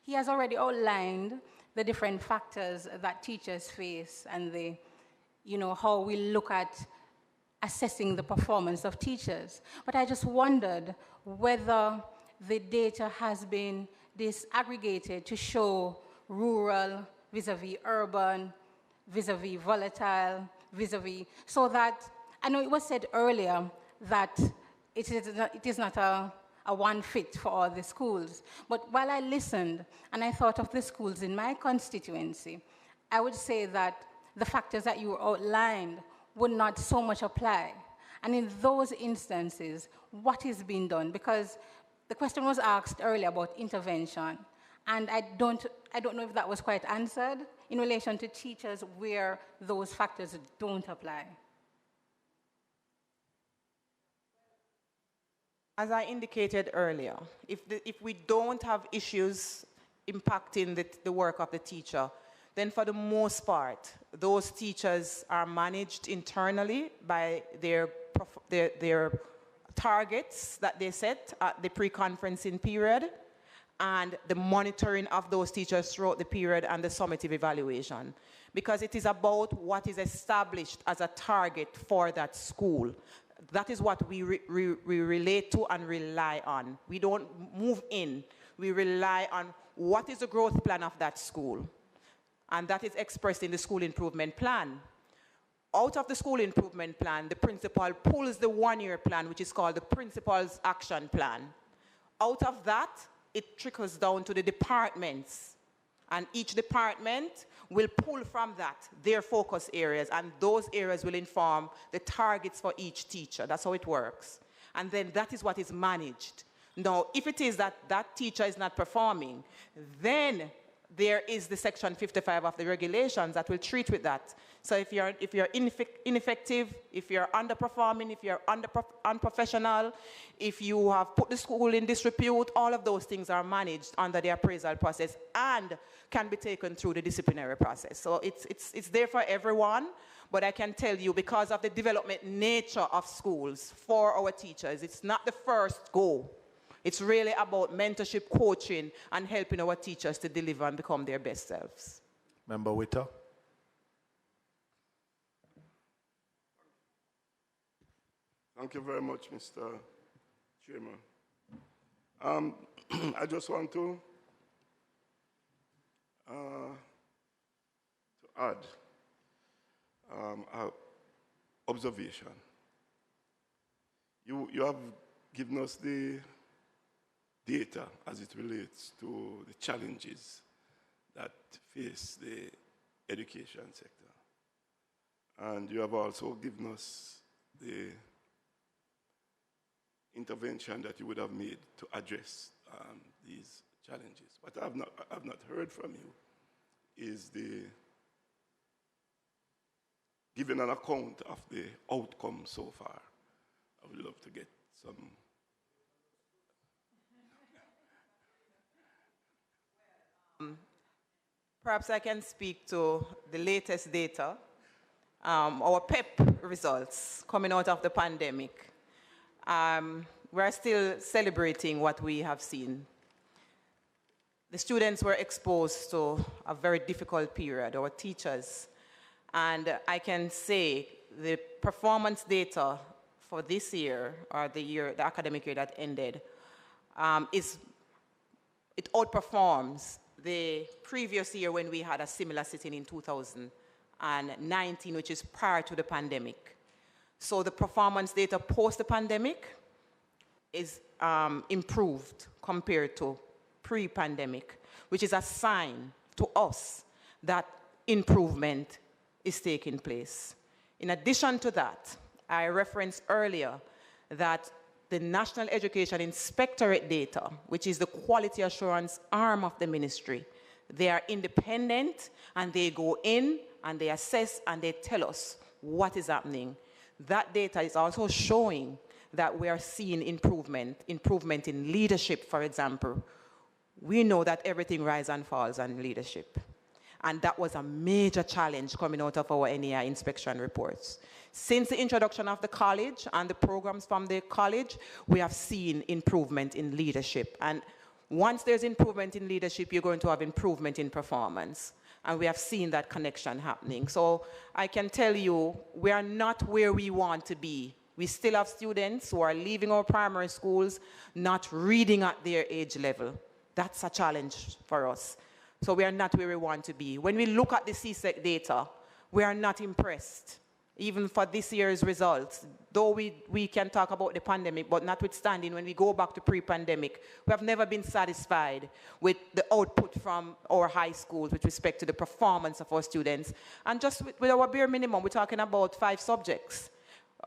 Speaker 8: He has already outlined the different factors that teachers face and how we look at assessing the performance of teachers. But I just wondered whether the data has been disaggregated to show rural vis-a-vis urban, vis-a-vis volatile, vis-a-vis, so that, I know it was said earlier that it is not a one fit for all the schools. But while I listened and I thought of the schools in my constituency, I would say that the factors that you outlined would not so much apply. And in those instances, what is being done? Because the question was asked earlier about intervention, and I don't know if that was quite answered in relation to teachers where those factors don't apply.
Speaker 3: As I indicated earlier, if we don't have issues impacting the work of the teacher, then for the most part, those teachers are managed internally by their targets that they set at the pre-conferencing period, and the monitoring of those teachers throughout the period and the summative evaluation. Because it is about what is established as a target for that school. That is what we relate to and rely on. We don't move in. We rely on what is the growth plan of that school. And that is expressed in the school improvement plan. Out of the school improvement plan, the principal pulls the one-year plan, which is called the Principal's Action Plan. Out of that, it trickles down to the departments. And each department will pull from that their focus areas, and those areas will inform the targets for each teacher. That's how it works. And then that is what is managed. Now, if it is that that teacher is not performing, then there is the section 55 of the regulations that will treat with that. So if you're ineffective, if you're underperforming, if you're unprofessional, if you have put the school in disrepute, all of those things are managed under the appraisal process and can be taken through the disciplinary process. So it's there for everyone, but I can tell you, because of the development nature of schools for our teachers, it's not the first go. It's really about mentorship, coaching, and helping our teachers to deliver and become their best selves.
Speaker 1: Member Witter.
Speaker 6: Thank you very much, Mr. Chairman. I just want to add an observation. You have given us the data as it relates to the challenges that face the education sector. And you have also given us the intervention that you would have made to address these challenges. What I've not heard from you is the giving an account of the outcome so far. I would love to get some.
Speaker 3: Perhaps I can speak to the latest data, our PEP results coming out of the pandemic. We're still celebrating what we have seen. The students were exposed to a very difficult period, our teachers. And I can say the performance data for this year, or the academic year that ended, it outperforms the previous year when we had a similar sitting in 2019, which is prior to the pandemic. So the performance data post the pandemic is improved compared to pre-pandemic, which is a sign to us that improvement is taking place. In addition to that, I referenced earlier that the National Education Inspectorate data, which is the quality assurance arm of the ministry, they are independent and they go in and they assess and they tell us what is happening. That data is also showing that we are seeing improvement in leadership, for example. We know that everything rises and falls on leadership. And that was a major challenge coming out of our NEI inspection reports. Since the introduction of the college and the programs from the college, we have seen improvement in leadership. And once there's improvement in leadership, you're going to have improvement in performance. And we have seen that connection happening. So I can tell you, we are not where we want to be. We still have students who are leaving our primary schools not reading at their age level. That's a challenge for us. So we are not where we want to be. When we look at the CSEC data, we are not impressed, even for this year's results. Though we can talk about the pandemic, but notwithstanding, when we go back to pre-pandemic, we have never been satisfied with the output from our high schools with respect to the performance of our students. And just with our bare minimum, we're talking about 5 subjects.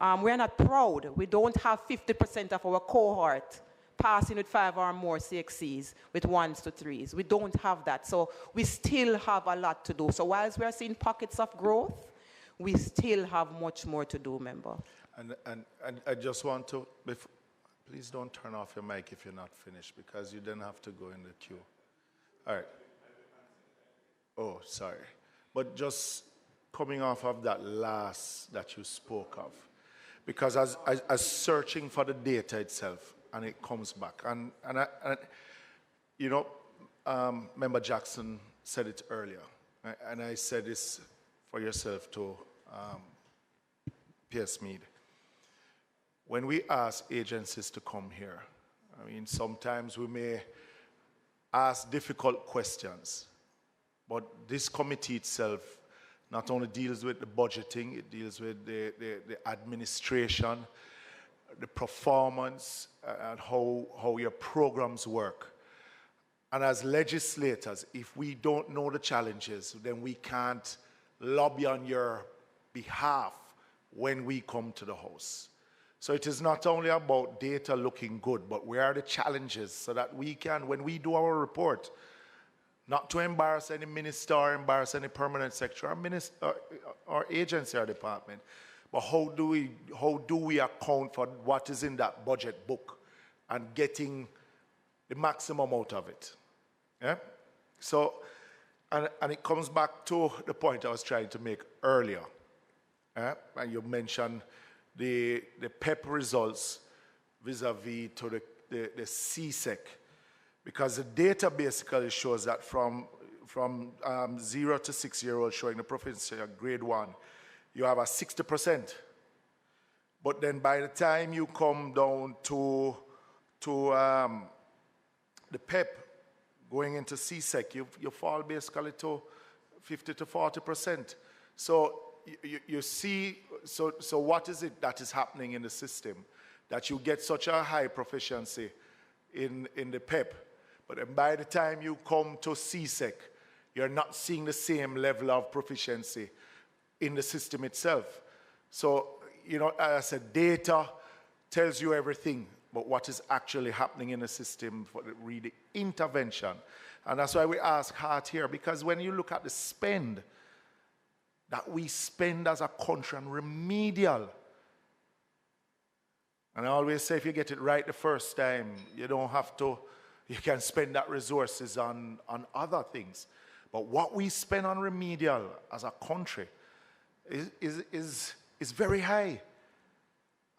Speaker 3: We're not proud. We don't have 50% of our cohort passing with 5 or more CXCs with 1s to 3s. We don't have that. So we still have a lot to do. So whilst we are seeing pockets of growth, we still have much more to do, member.
Speaker 1: And I just want to, please don't turn off your mic if you're not finished, because you then have to go in the queue. All right. Oh, sorry. But just coming off of that last that you spoke of, because as searching for the data itself, and it comes back. And you know, Member Jackson said it earlier, and I said this for yourself to Pierce Mead. When we ask agencies to come here, I mean, sometimes we may ask difficult questions, but this committee itself not only deals with the budgeting, it deals with the administration, the performance, and how your programs work. And as legislators, if we don't know the challenges, then we can't lobby on your behalf when we come to the House. So it is not only about data looking good, but where are the challenges so that we can, when we do our report, not to embarrass any minister or embarrass any permanent secretary or agency or department, but how do we account for what is in that budget book and getting the maximum out of it? Yeah? So, and it comes back to the point I was trying to make earlier. And you mentioned the PEP results vis-a-vis to the CSEC, because the data basically shows that from 0 to 6-year-olds showing the proficiency of grade 1, you have a 60%. But then by the time you come down to the PEP, going into CSEC, you fall basically to 50 to 40%. So you see, so what is it that is happening in the system that you get such a high proficiency in the PEP, but then by the time you come to CSEC, you're not seeing the same level of proficiency in the system itself. So, you know, as I said, data tells you everything, but what is actually happening in the system for the really intervention. And that's why we ask hard here, because when you look at the spend that we spend as a country on remedial, and I always say if you get it right the first time, you don't have to, you can spend that resources on other things. But what we spend on remedial as a country is very high.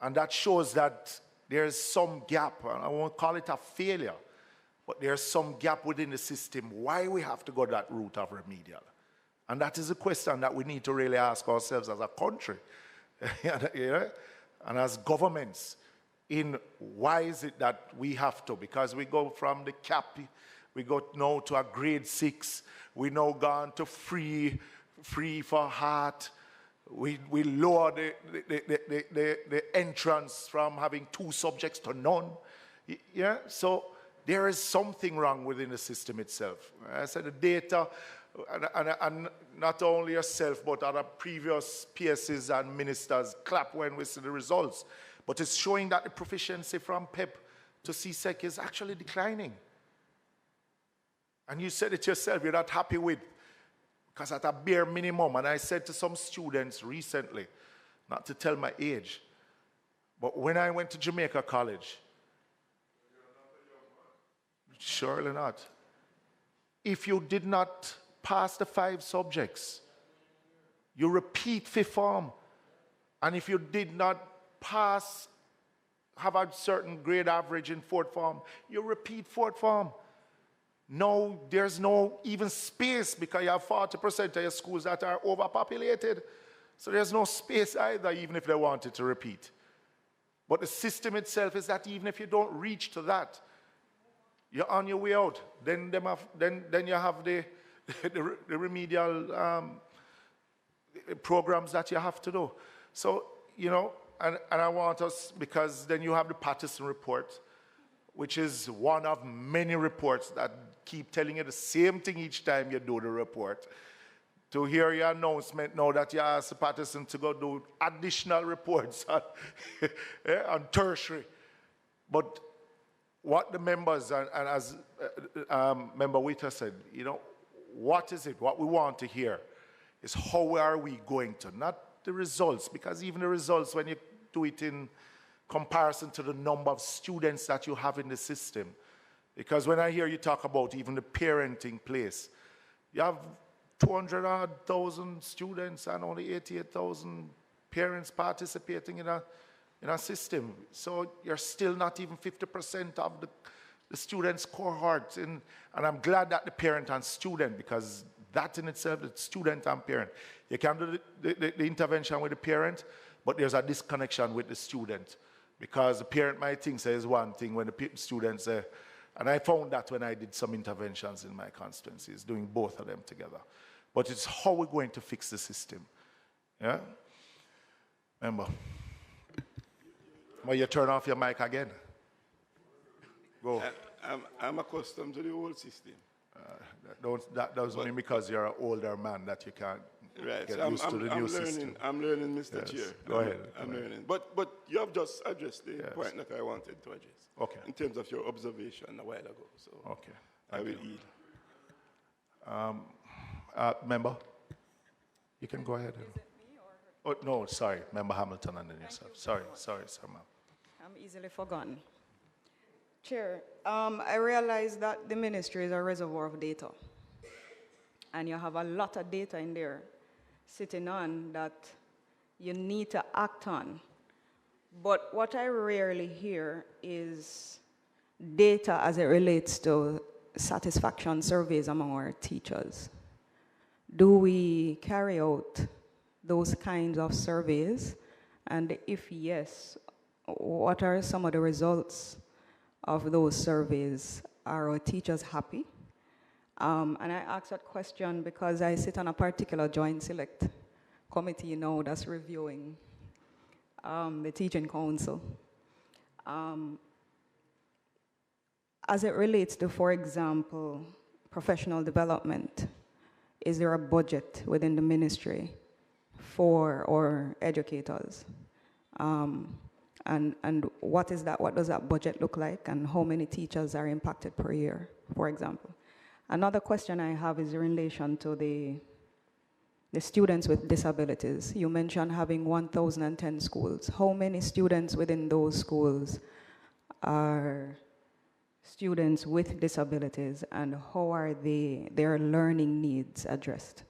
Speaker 1: And that shows that there's some gap. I won't call it a failure, but there's some gap within the system why we have to go that route of remedial. And that is a question that we need to really ask ourselves as a country, you know? And as governments, in why is it that we have to? Because we go from the cap, we go now to a grade 6, we now gone to free for heart. We lower the entrance from having 2 subjects to none. Yeah, so there is something wrong within the system itself. I said the data, and not only yourself, but other previous PSs and ministers clap when we see the results. But it's showing that the proficiency from PEP to CSEC is actually declining. And you said it yourself, you're not happy with Because at a bare minimum, and I said to some students recently, not to tell my age, but when I went to Jamaica College, surely not. If you did not pass the 5 subjects, you repeat 5th form. And if you did not pass, have a certain grade average in 4th form, you repeat 4th form. No, there's no even space because you have 40% of your schools that are overpopulated. So there's no space either, even if they wanted to repeat. But the system itself is that even if you don't reach to that, you're on your way out. Then you have the remedial programs that you have to do. So, you know, and I want us, because then you have the Patterson report, which is one of many reports that keep telling you the same thing each time you do the report. To hear your announcement now that you asked Patterson to go do additional reports on, on tertiary. But what the members, and as Member Witter said, you know, what is it? What we want to hear is how are we going to, not the results, because even the results, when you do it in comparison to the number of students that you have in the system, because when I hear you talk about even the parenting place, you have 200,000 students and only 88,000 parents participating in a system. So you're still not even 50% of the students' cohort. And I'm glad that the parent and student, because that in itself, the student and parent, you can do the intervention with the parent, but there's a disconnection with the student. Because the parent might think says one thing when the students say, and I found that when I did some interventions in my constituencies, doing both of them together. But it's how we're going to fix the system. Yeah? Remember. Well, you turn off your mic again. Go.
Speaker 9: I'm accustomed to the old system.
Speaker 1: That doesn't mean because you're an older man that you can't get used to the new system.
Speaker 9: I'm learning, Mr.
Speaker 1: Yes.
Speaker 9: Chair.
Speaker 1: Go ahead.
Speaker 9: I'm learning. But you have just addressed the point that I wanted to address.
Speaker 1: Okay.
Speaker 9: In terms of your observation a while ago. So
Speaker 1: okay.
Speaker 9: I will yield.
Speaker 1: Member, you can go ahead. Is it me or? Oh, no, sorry. Member Hamilton and then yourself. Sorry, sir, ma'am.
Speaker 2: I'm easily forgotten. Chair, I realize that the ministry is a reservoir of data. And you have a lot of data in there sitting on that you need to act on. But what I rarely hear is data as it relates to satisfaction surveys among our teachers. Do we carry out those kinds of surveys? And if yes, what are some of the results of those surveys? Are our teachers happy? And I ask that question because I sit on a particular joint select committee now that's reviewing the teaching council. As it relates to, for example, professional development, is there a budget within the ministry for our educators? And what is that? What does that budget look like? And how many teachers are impacted per year, for example? Another question I have is in relation to the students with disabilities. You mentioned having 1,010 schools. How many students within those schools are students with disabilities, and how are their learning needs addressed?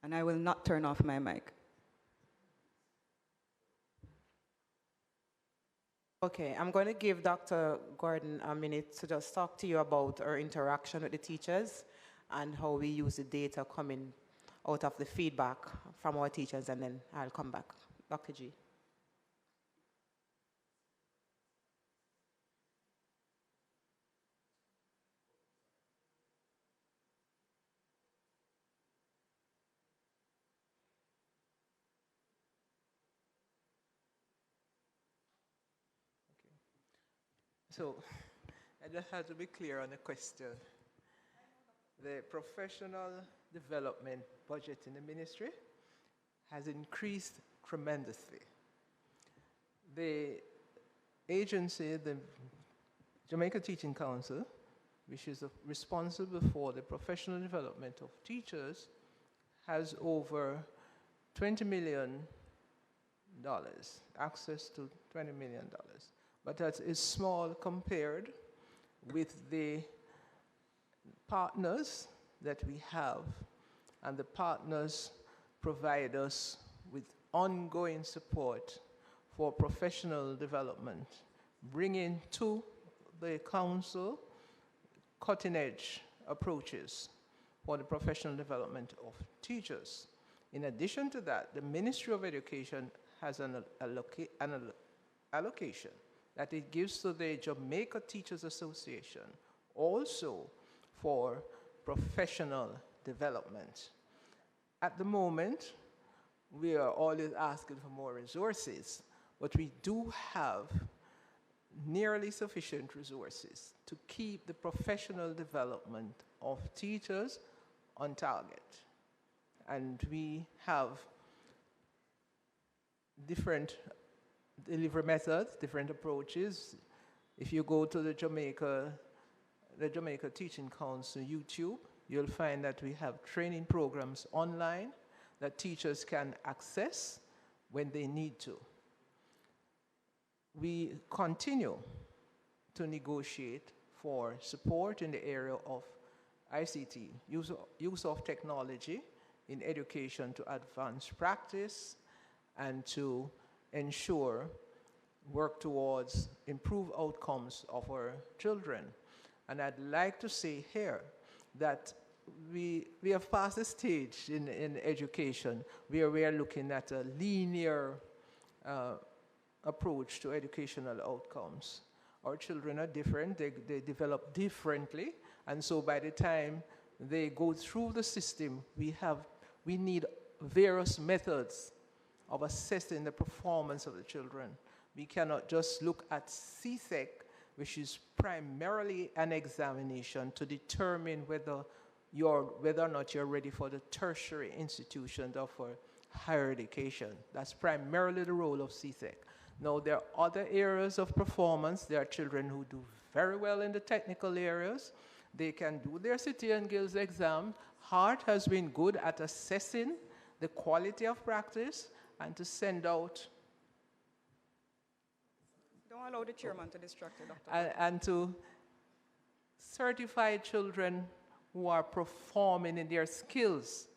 Speaker 2: And I will not turn off my mic.
Speaker 3: Okay, I'm going to give Dr. Gordon a minute to just talk to you about our interaction with the teachers and how we use the data coming out of the feedback from our teachers, and then I'll come back. Dr. G.
Speaker 4: So, I just have to be clear on the question. The professional development budget in the ministry has increased tremendously. The agency, the Jamaica Teaching Council, which is responsible for the professional development of teachers, has over $20 million, access to $20 million. But that is small compared with the partners that we have, and the partners provide us with ongoing support for professional development, bringing to the council cutting-edge approaches for the professional development of teachers. In addition to that, the Ministry of Education has an allocation that it gives to the Jamaica Teachers Association, also for professional development. At the moment, we are always asking for more resources, but we do have nearly sufficient resources to keep the professional development of teachers on target. And we have different delivery methods, different approaches. If you go to the Jamaica Teaching Council YouTube, you'll find that we have training programs online that teachers can access when they need to. We continue to negotiate for support in the area of ICT, use of technology in education to advance practice and to ensure work towards improved outcomes of our children. And I'd like to say here that we have passed a stage in education where we are looking at a linear approach to educational outcomes. Our children are different, they develop differently, and so by the time they go through the system, we need various methods of assessing the performance of the children. We cannot just look at CSEC, which is primarily an examination to determine whether or not you're ready for the tertiary institution or for higher education. That's primarily the role of CSEC. Now, there are other areas of performance. There are children who do very well in the technical areas. They can do their City and Guilds exam. HEART has been good at assessing the quality of practice and to send out.
Speaker 2: Don't allow the chairman to distract you, Dr.
Speaker 4: And to certify children who are performing in their skills.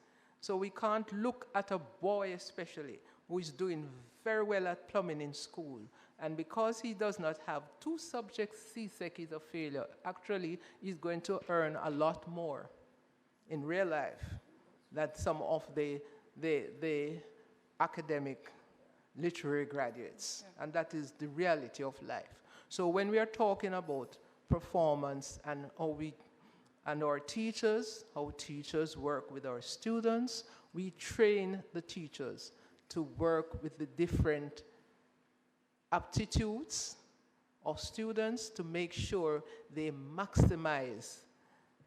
Speaker 4: So we can't look at a boy especially who is doing very well at plumbing in school, and because he does not have 2 subjects CSEC is a failure. Actually, he's going to earn a lot more in real life than some of the academic literary graduates, and that is the reality of life. So when we are talking about performance and our teachers, how teachers work with our students, we train the teachers to work with the different aptitudes of students to make sure they maximize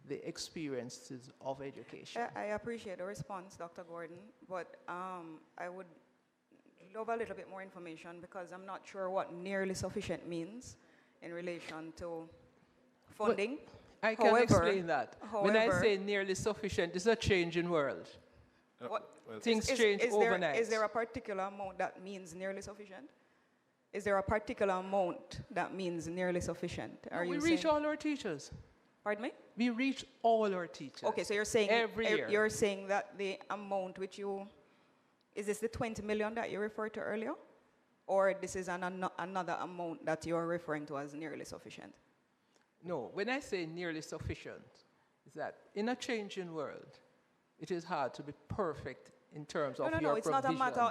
Speaker 4: the experiences of education.
Speaker 2: I appreciate the response, Dr. Gordon, but I would love a little bit more information because I'm not sure what nearly sufficient means in relation to funding.
Speaker 4: Well, I can explain that. When I say nearly sufficient, it's a changing world. Things change overnight.
Speaker 2: Is there a particular amount that means nearly sufficient? Is there a particular amount that means nearly sufficient?
Speaker 4: We reach all our teachers.
Speaker 2: Pardon me?
Speaker 4: We reach all our teachers.
Speaker 2: Okay, so you're saying
Speaker 4: every year.
Speaker 2: You're saying that the amount which is this the 20 million that you referred to earlier? Or this is another amount that you're referring to as nearly sufficient?
Speaker 4: No, when I say nearly sufficient, is that in a changing world, it is hard to be perfect in terms of your provision.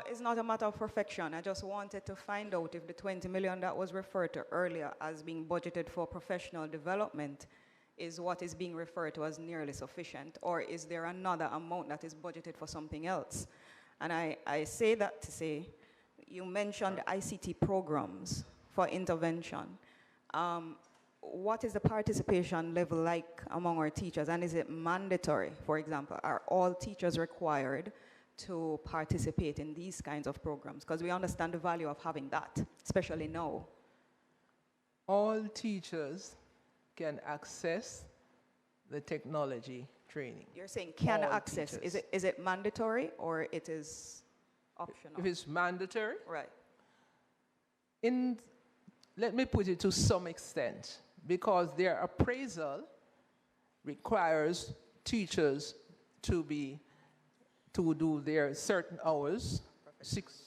Speaker 2: It's not a matter of perfection. I just wanted to find out if the 20 million that was referred to earlier as being budgeted for professional development is what is being referred to as nearly sufficient, or is there another amount that is budgeted for something else? And I say that to say, you mentioned ICT programs for intervention. What is the participation level like among our teachers, and is it mandatory? For example, are all teachers required to participate in these kinds of programs? Because we understand the value of having that, especially now.
Speaker 4: All teachers can access the technology training.
Speaker 2: You're saying can
Speaker 4: All
Speaker 2: access.
Speaker 4: teachers.
Speaker 2: Is it mandatory or it is optional?
Speaker 4: If it's mandatory,
Speaker 2: Right.
Speaker 4: Let me put it to some extent, because their appraisal requires teachers to do their certain hours, six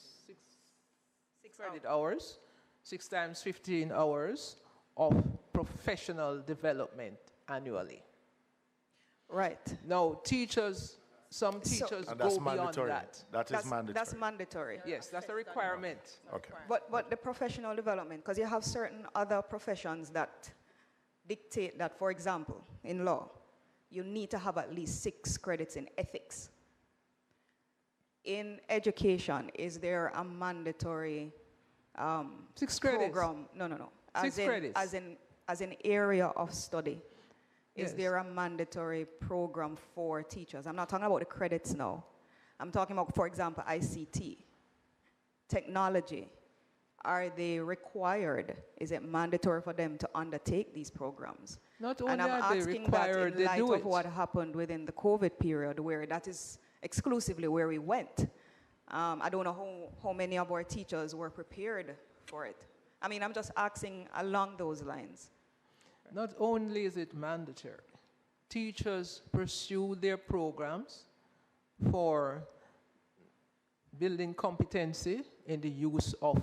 Speaker 4: credit hours, 6 times 15 hours of professional development annually.
Speaker 2: Right.
Speaker 4: Now, some teachers
Speaker 1: And
Speaker 4: go
Speaker 1: that's
Speaker 4: beyond
Speaker 1: mandatory.
Speaker 4: that.
Speaker 1: That is mandatory.
Speaker 2: That's mandatory.
Speaker 4: Yes, that's a requirement.
Speaker 1: Okay.
Speaker 2: But the professional development, because you have certain other professions that dictate that, for example, in law, you need to have at least 6 credits in ethics. In education, is there a mandatory
Speaker 4: 6 credits.
Speaker 2: program? No.
Speaker 4: 6 credits.
Speaker 2: As an area of study.
Speaker 4: Yes.
Speaker 2: Is there a mandatory program for teachers? I'm not talking about the credits now. I'm talking about, for example, ICT, technology. Are they required? Is it mandatory for them to undertake these programs?
Speaker 4: Not only
Speaker 2: And I'm
Speaker 4: are they
Speaker 2: asking
Speaker 4: required,
Speaker 2: that
Speaker 4: they
Speaker 2: in light
Speaker 4: do
Speaker 2: of
Speaker 4: it.
Speaker 2: what happened within the COVID period, where that is exclusively where we went. I don't know how many of our teachers were prepared for it. I mean, I'm just asking along those lines.
Speaker 4: Not only is it mandatory, teachers pursue their programs for building competency in the use of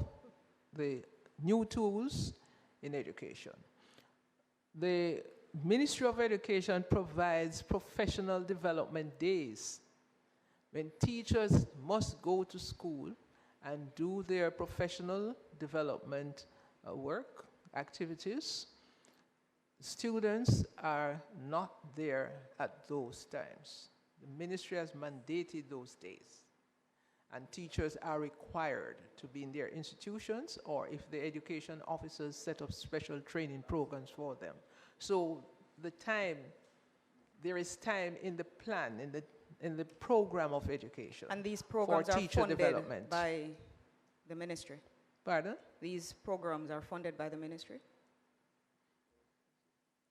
Speaker 4: the new tools in education. The Ministry of Education provides professional development days when teachers must go to school and do their professional development work, activities. Students are not there at those times. The ministry has mandated those days. And teachers are required to be in their institutions, or if the education officers set up special training programs for them. So there is time in the plan, in the program of education.
Speaker 2: And these programs
Speaker 4: for
Speaker 2: are
Speaker 4: teacher
Speaker 2: funded
Speaker 4: development.
Speaker 2: by the ministry?
Speaker 4: Pardon?
Speaker 2: These programs are funded by the ministry?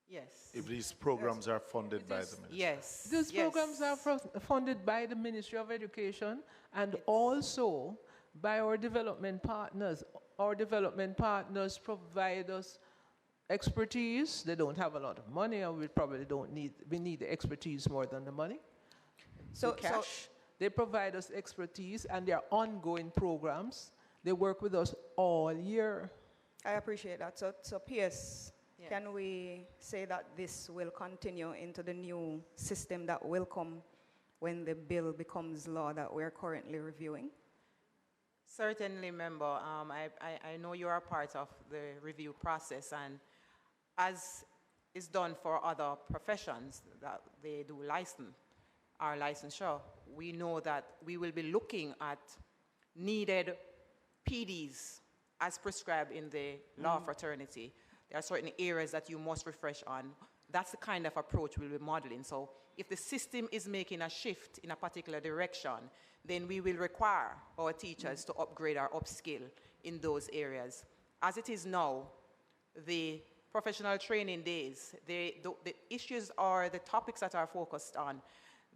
Speaker 3: Yes.
Speaker 1: If these programs are funded by the ministry.
Speaker 3: Yes.
Speaker 4: These
Speaker 3: yes.
Speaker 4: programs are funded by the Ministry of Education and also by our development partners. Our development partners provide us expertise. They don't have a lot of money, and we probably we need the expertise more than the money.
Speaker 2: So,
Speaker 4: the cash. They provide us expertise, and their ongoing programs. They work with us all year.
Speaker 2: I appreciate that. So PS, can we say that this will continue into the new system that will come when the bill becomes law that we're currently reviewing?
Speaker 3: Certainly, member. I know you are a part of the review process, and as is done for other professions that they do licensure, we know that we will be looking at needed PDs as prescribed in the law fraternity. There are certain areas that you must refresh on. That's the kind of approach we'll be modeling. So if the system is making a shift in a particular direction, then we will require our teachers to upgrade or upskill in those areas. As it is now, the professional training days, the issues or the topics that are focused on,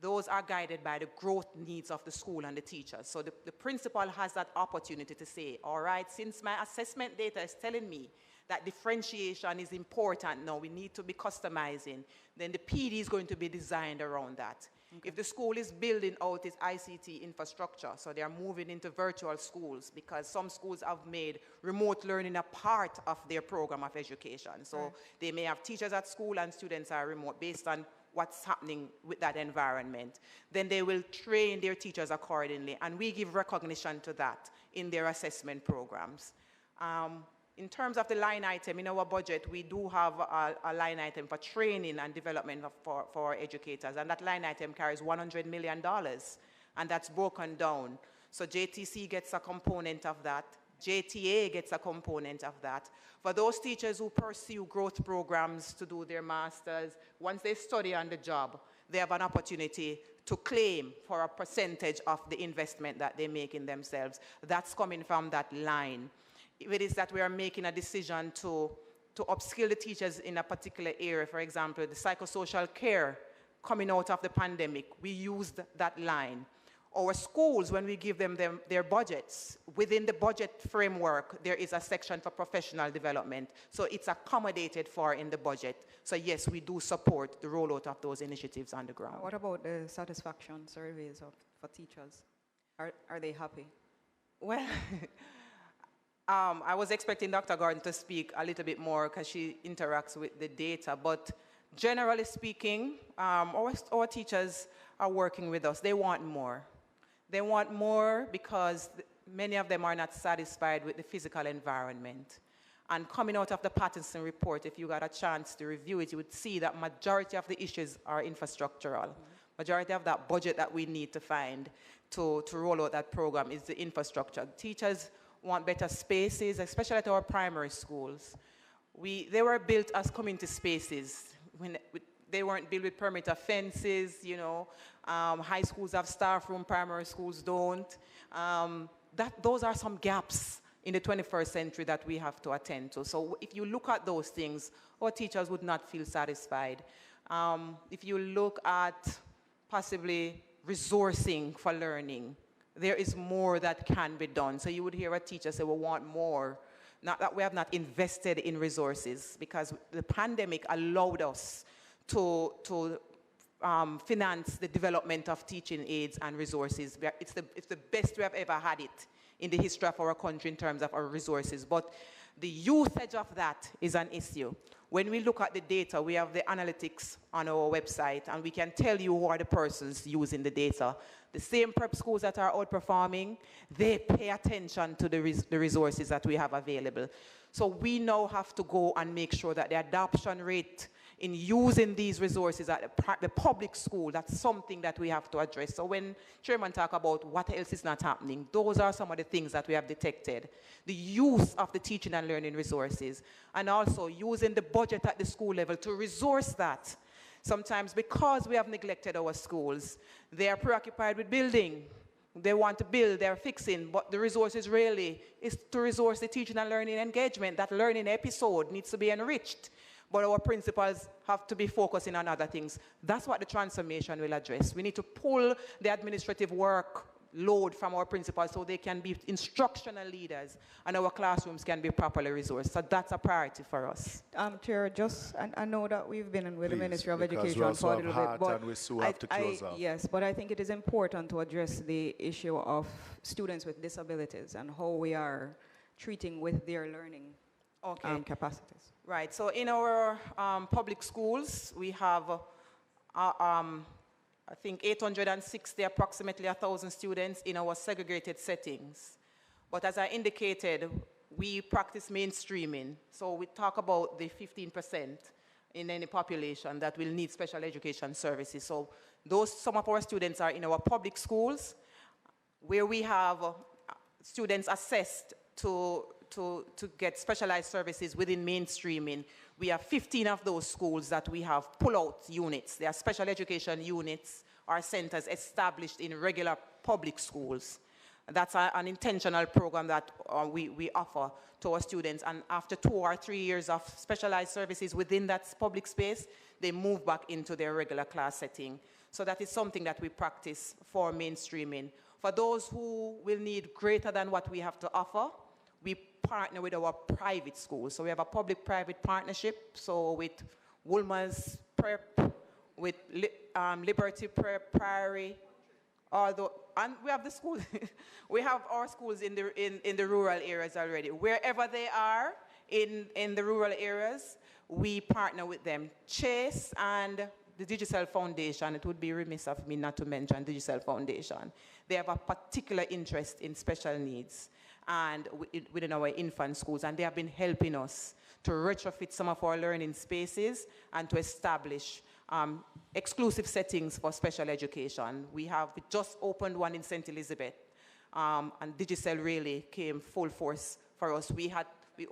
Speaker 3: those are guided by the growth needs of the school and the teachers. So the principal has that opportunity to say, all right, since my assessment data is telling me that differentiation is important now, we need to be customizing, then the PD is going to be designed around that. Okay. If the school is building out its ICT infrastructure, so they are moving into virtual schools, because some schools have made remote learning a part of their program of education. So they may have teachers at school and students are remote based on what's happening with that environment. Then they will train their teachers accordingly, and we give recognition to that in their assessment programs. In terms of the line item, in our budget, we do have a line item for training and development for our educators, and that line item carries $100 million, and that's broken down. So JTC gets a component of that, JTA gets a component of that. For those teachers who pursue growth programs to do their masters, once they study on the job, they have an opportunity to claim for a percentage of the investment that they make in themselves. That's coming from that line. If it is that we are making a decision to to upskill the teachers in a particular area. For example, the psychosocial care coming out of the pandemic, we used that line. Our schools, when we give them their budgets, within the budget framework, there is a section for professional development. So it's accommodated for in the budget. So yes, we do support the rollout of those initiatives on the ground.
Speaker 2: What about the satisfaction surveys for teachers? Are they happy?
Speaker 3: Well, I was expecting Dr. Gordon to speak a little bit more because she interacts with the data, but generally speaking, our teachers are working with us. They want more. They want more because many of them are not satisfied with the physical environment. And coming out of the Patterson report, if you got a chance to review it, you would see that majority of the issues are infrastructural. Majority of that budget that we need to find to roll out that program is the infrastructure. Teachers want better spaces, especially at our primary schools. They were built as community spaces. They weren't built with perimeter fences, you know. High schools have staff room, primary schools don't. Those are some gaps in the 21st century that we have to attend to. So if you look at those things, our teachers would not feel satisfied. If you look at possibly resourcing for learning, there is more that can be done. So you would hear a teacher say, we want more. Not that we have not invested in resources, because the pandemic allowed us to finance the development of teaching aids and resources. It's the best we have ever had it in the history of our country in terms of our resources. But the usage of that is an issue. When we look at the data, we have the analytics on our website, and we can tell you who are the persons using the data. The same prep schools that are outperforming, they pay attention to the resources that we have available. So we now have to go and make sure that the adoption rate in using these resources at the public school, that's something that we have to address. So when Chairman talk about what else is not happening, those are some of the things that we have detected. The use of the teaching and learning resources, and also using the budget at the school level to resource that. Sometimes because we have neglected our schools, they are preoccupied with building. They want to build, they're fixing, but the resources really is to resource the teaching and learning engagement. That learning episode needs to be enriched. But our principals have to be focusing on other things. That's what the transformation will address. We need to pull the administrative work load from our principals so they can be instructional leaders and our classrooms can be properly resourced. So that's a priority for us.
Speaker 2: Chair, I know that we've been with the Ministry of Education for a little bit, but
Speaker 1: we still have to close out.
Speaker 2: Yes, but I think it is important to address the issue of students with disabilities and how we are treating with their learning capacities.
Speaker 3: Right, so in our public schools, we have, I think, 860, approximately 1,000 students in our segregated settings. But as I indicated, we practice mainstreaming. So we talk about the 15% in any population that will need special education services. So some of our students are in our public schools, where we have students assessed to get specialized services within mainstreaming. We have 15 of those schools that we have pull-out units. They are special education units or centers established in regular public schools. That's an intentional program that we offer to our students. And after 2 or 3 years of specialized services within that public space, they move back into their regular class setting. So that is something that we practice for mainstreaming. For those who will need greater than what we have to offer, we partner with our private schools. So we have a public-private partnership. So with Woolmer's Prep, with Liberty Prep, Priory, and we have the schools. We have our schools in the rural areas already. Wherever they are in the rural areas, we partner with them. Chase and the Digital Foundation, it would be remiss of me not to mention Digital Foundation. They have a particular interest in special needs and within our infant schools, and they have been helping us to retrofit some of our learning spaces and to establish exclusive settings for special education. We just opened one in St. Elizabeth, and Digicel really came full force for us. We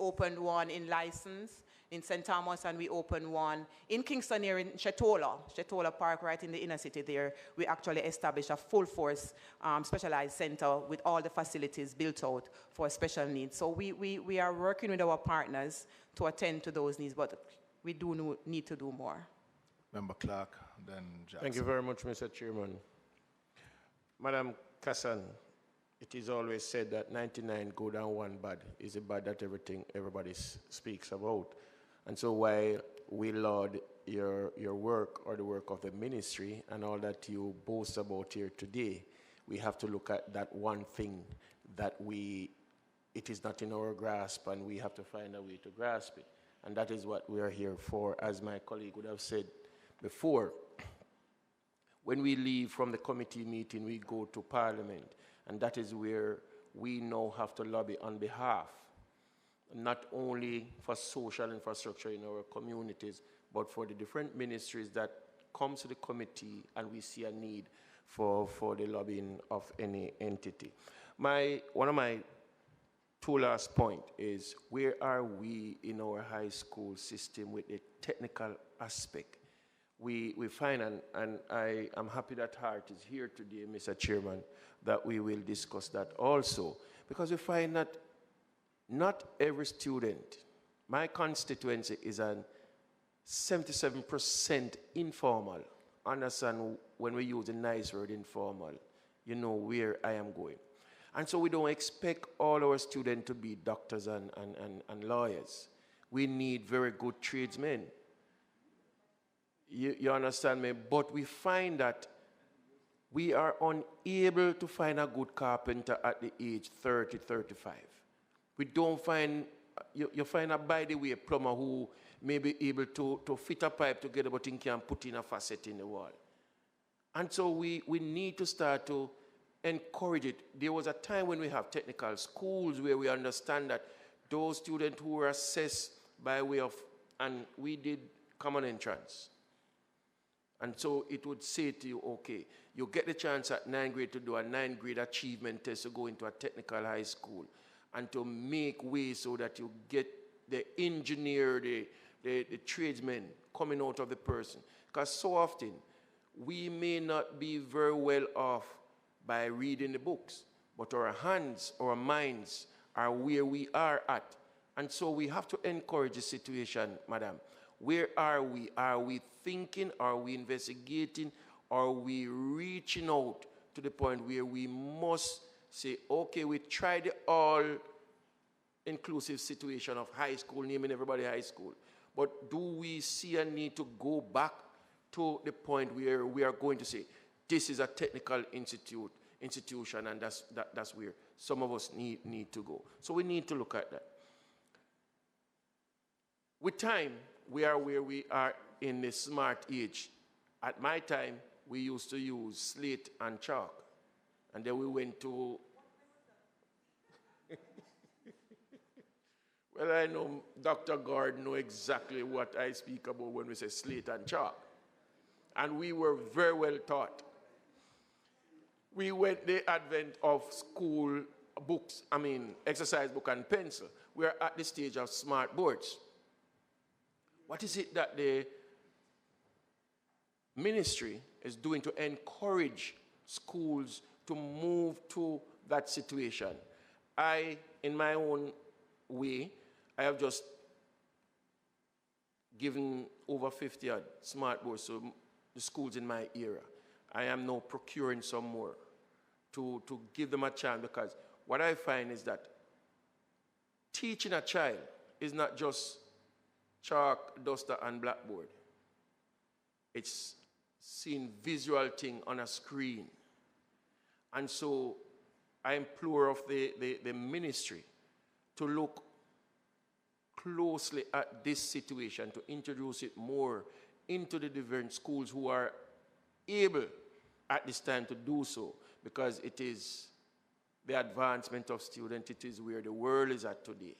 Speaker 3: opened one in License, in St. Thomas, and we opened one in Kingston here in Shetola Park, right in the inner city there. We actually established a full-force specialized center with all the facilities built out for special needs. So we are working with our partners to attend to those needs, but we do need to do more.
Speaker 1: Member Clark, then Jackson.
Speaker 5: Thank you very much, Mr. Chairman. Madam Kassan, it is always said that 99 good and 1 bad is a bad that everybody speaks about. And so while we laud your work or the work of the ministry and all that you boast about here today, we have to look at that one thing that it is not in our grasp, and we have to find a way to grasp it. And that is what we are here for, as my colleague would have said before. When we leave from the committee meeting, we go to Parliament, and that is where we now have to lobby on behalf, not only for social infrastructure in our communities, but for the different ministries that come to the committee and we see a need for the lobbying of any entity. One of my two last points is, where are we in our high school system with the technical aspect? We find, and I am happy that Hart is here today, Mr. Chairman, that we will discuss that also, because we find that not every student, my constituency is an 77% informal. Understand, when we use a nice word, informal, you know where I am going. And so we don't expect all our students to be doctors and lawyers. We need very good tradesmen. You understand me? But we find that we are unable to find a good carpenter at the age 30, 35. We don't find, you find a, by the way, plumber who may be able to fit a pipe together but he can put in a facet in the wall. And so we need to start to encourage it. There was a time when we have technical schools where we understand that those students who were assessed by way of, and we did common entrance. And so it would say to you, okay, you get the chance at 9th grade to do a 9th grade achievement test to go into a technical high school and to make way so that you get the engineer, the tradesman coming out of the person. Because so often, we may not be very well off by reading the books, but our hands, our minds are where we are at. And so we have to encourage the situation, madam. Where are we? Are we thinking? Are we investigating? Are we reaching out to the point where we must say, okay, we tried the all-inclusive situation of high school, naming everybody high school, but do we see a need to go back to the point where we are going to say, this is a technical institution, and that's where some of us need to go. So we need to look at that. With time, we are where we are in the smart age. At my time, we used to use slate and chalk. And then we went to... Well, I know Dr. Gord knows exactly what I speak about when we say slate and chalk. And we were very well taught. We went the advent of school books, exercise book and pencil. We are at the stage of smart boards. What is it that the ministry is doing to encourage schools to move to that situation? In my own way, I have just given over 50 smart boards to the schools in my area. I am now procuring some more to give them a chance, because what I find is that teaching a child is not just chalk, duster, and blackboard. It's seeing visual thing on a screen. And so I implore of the ministry to look closely at this situation, to introduce it more into the different schools who are able at this time to do so, because it is the advancement of students, it is where the world is at today.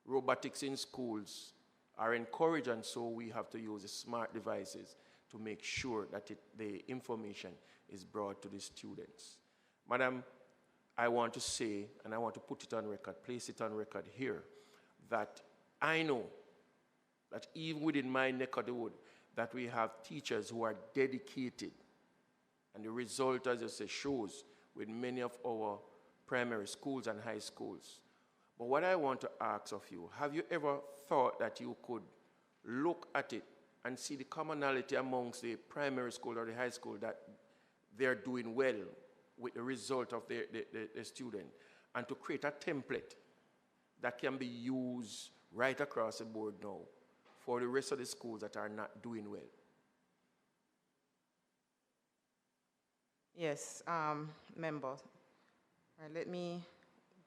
Speaker 5: Robotics in schools are encouraged, and so we have to use the smart devices to make sure that the information is brought to the students. Madam, I want to say, and I want to put it on record, place it on record here, that I know that even within my neck of the wood, that we have teachers who are dedicated. And the result, as I say, shows with many of our primary schools and high schools. But what I want to ask of you, have you ever thought that you could look at it and see the commonality amongst the primary school or the high school that they're doing well with the result of the student, and to create a template that can be used right across the board now for the rest of the schools that are not doing well?
Speaker 3: Yes, member. All right, let me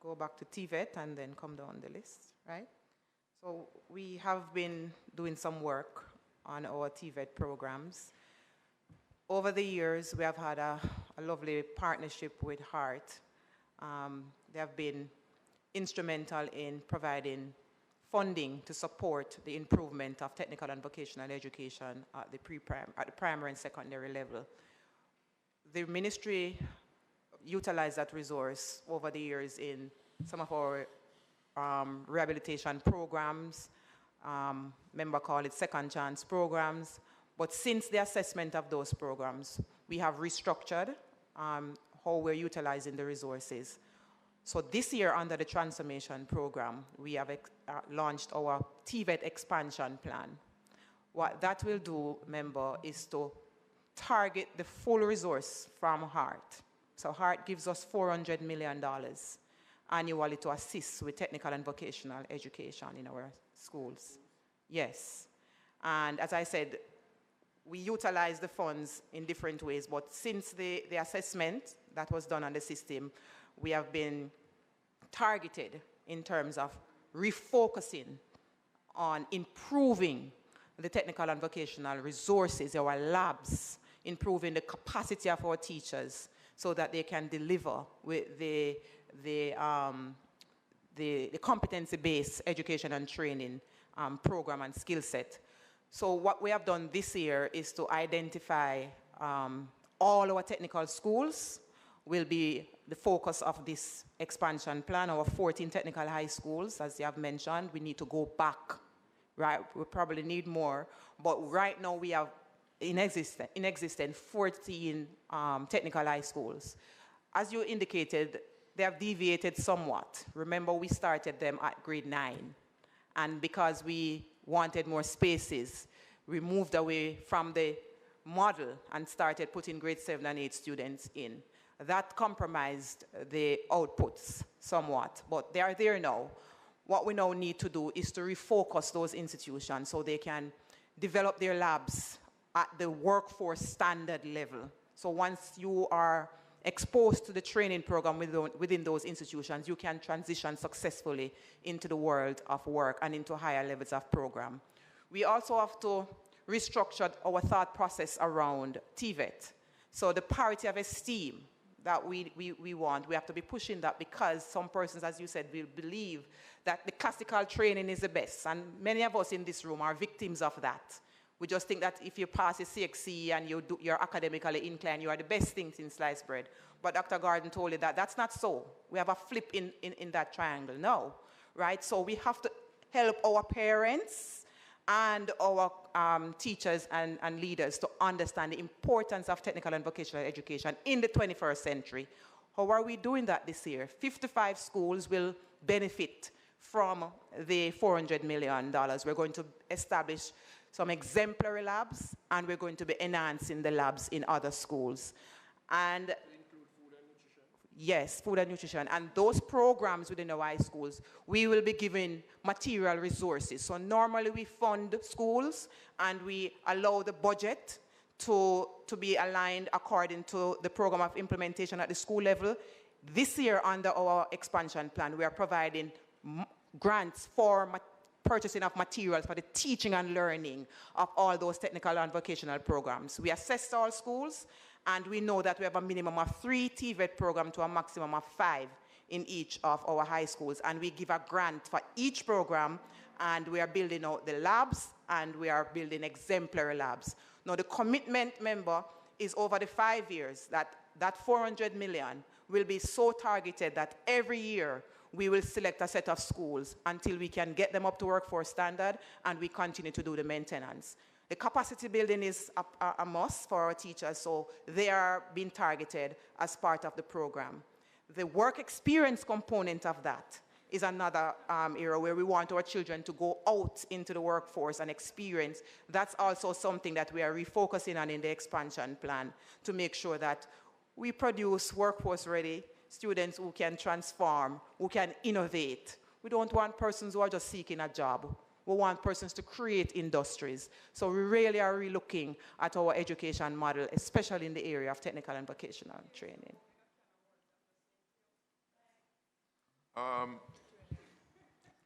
Speaker 3: go back to TVET and then come down the list, right? So we have been doing some work on our TVET programs. Over the years, we have had a lovely partnership with HEART. They have been instrumental in providing funding to support the improvement of technical and vocational education at the primary and secondary level. The ministry utilized that resource over the years in some of our rehabilitation programs, member call it second chance programs. But since the assessment of those programs, we have restructured how we're utilizing the resources. So this year, under the transformation program, we have launched our TVET expansion plan. What that will do, member, is to target the full resource from HEART. So HEART gives us $400 million annually to assist with technical and vocational education in our schools. Yes. And as I said, we utilize the funds in different ways, but since the assessment that was done on the system, we have been targeted in terms of refocusing on improving the technical and vocational resources, our labs, improving the capacity of our teachers so that they can deliver with the competency-based education and training program and skill set. So what we have done this year is to identify all our technical schools will be the focus of this expansion plan. Our 14 technical high schools, as you have mentioned, we need to go back, right? We probably need more, but right now we have in existence 14 technical high schools. As you indicated, they have deviated somewhat. Remember, we started them at grade 9, and because we wanted more spaces, we moved away from the model and started putting grade 7 and 8 students in. That compromised the outputs somewhat, but they are there now. What we now need to do is to refocus those institutions so they can develop their labs at the workforce standard level. So once you are exposed to the training program within those institutions, you can transition successfully into the world of work and into higher levels of program. We also have to restructure our thought process around TVET. So the parity of esteem that we want, we have to be pushing that, because some persons, as you said, will believe that the classical training is the best. And many of us in this room are victims of that. We just think that if you pass your CXC and you're academically inclined, you are the best thing since sliced bread. But Dr. Gordon told you that that's not so. We have a flip in that triangle. No, right? So we have to help our parents and our teachers and leaders to understand the importance of technical and vocational education in the 21st century. How are we doing that this year? 55 schools will benefit from the $400 million. We're going to establish some exemplary labs, and we're going to be enhancing the labs in other schools. And to include food and nutrition? Yes, food and nutrition. And those programs within our high schools, we will be giving material resources. So normally we fund schools and we allow the budget to be aligned according to the program of implementation at the school level. This year, under our expansion plan, we are providing grants for purchasing of materials for the teaching and learning of all those technical and vocational programs. We assessed all schools, and we know that we have a minimum of 3 TVET programs to a maximum of 5 in each of our high schools. And we give a grant for each program, and we are building out the labs, and we are building exemplary labs. Now, the commitment, member, is over the 5 years that $400 million will be so targeted that every year we will select a set of schools until we can get them up to workforce standard, and we continue to do the maintenance. The capacity building is a must for our teachers, so they are being targeted as part of the program. The work experience component of that is another area where we want our children to go out into the workforce and experience. That's also something that we are refocusing on in the expansion plan to make sure that we produce workforce-ready students who can transform, who can innovate. We don't want persons who are just seeking a job. We want persons to create industries. So we really are relooking at our education model, especially in the area of technical and vocational training.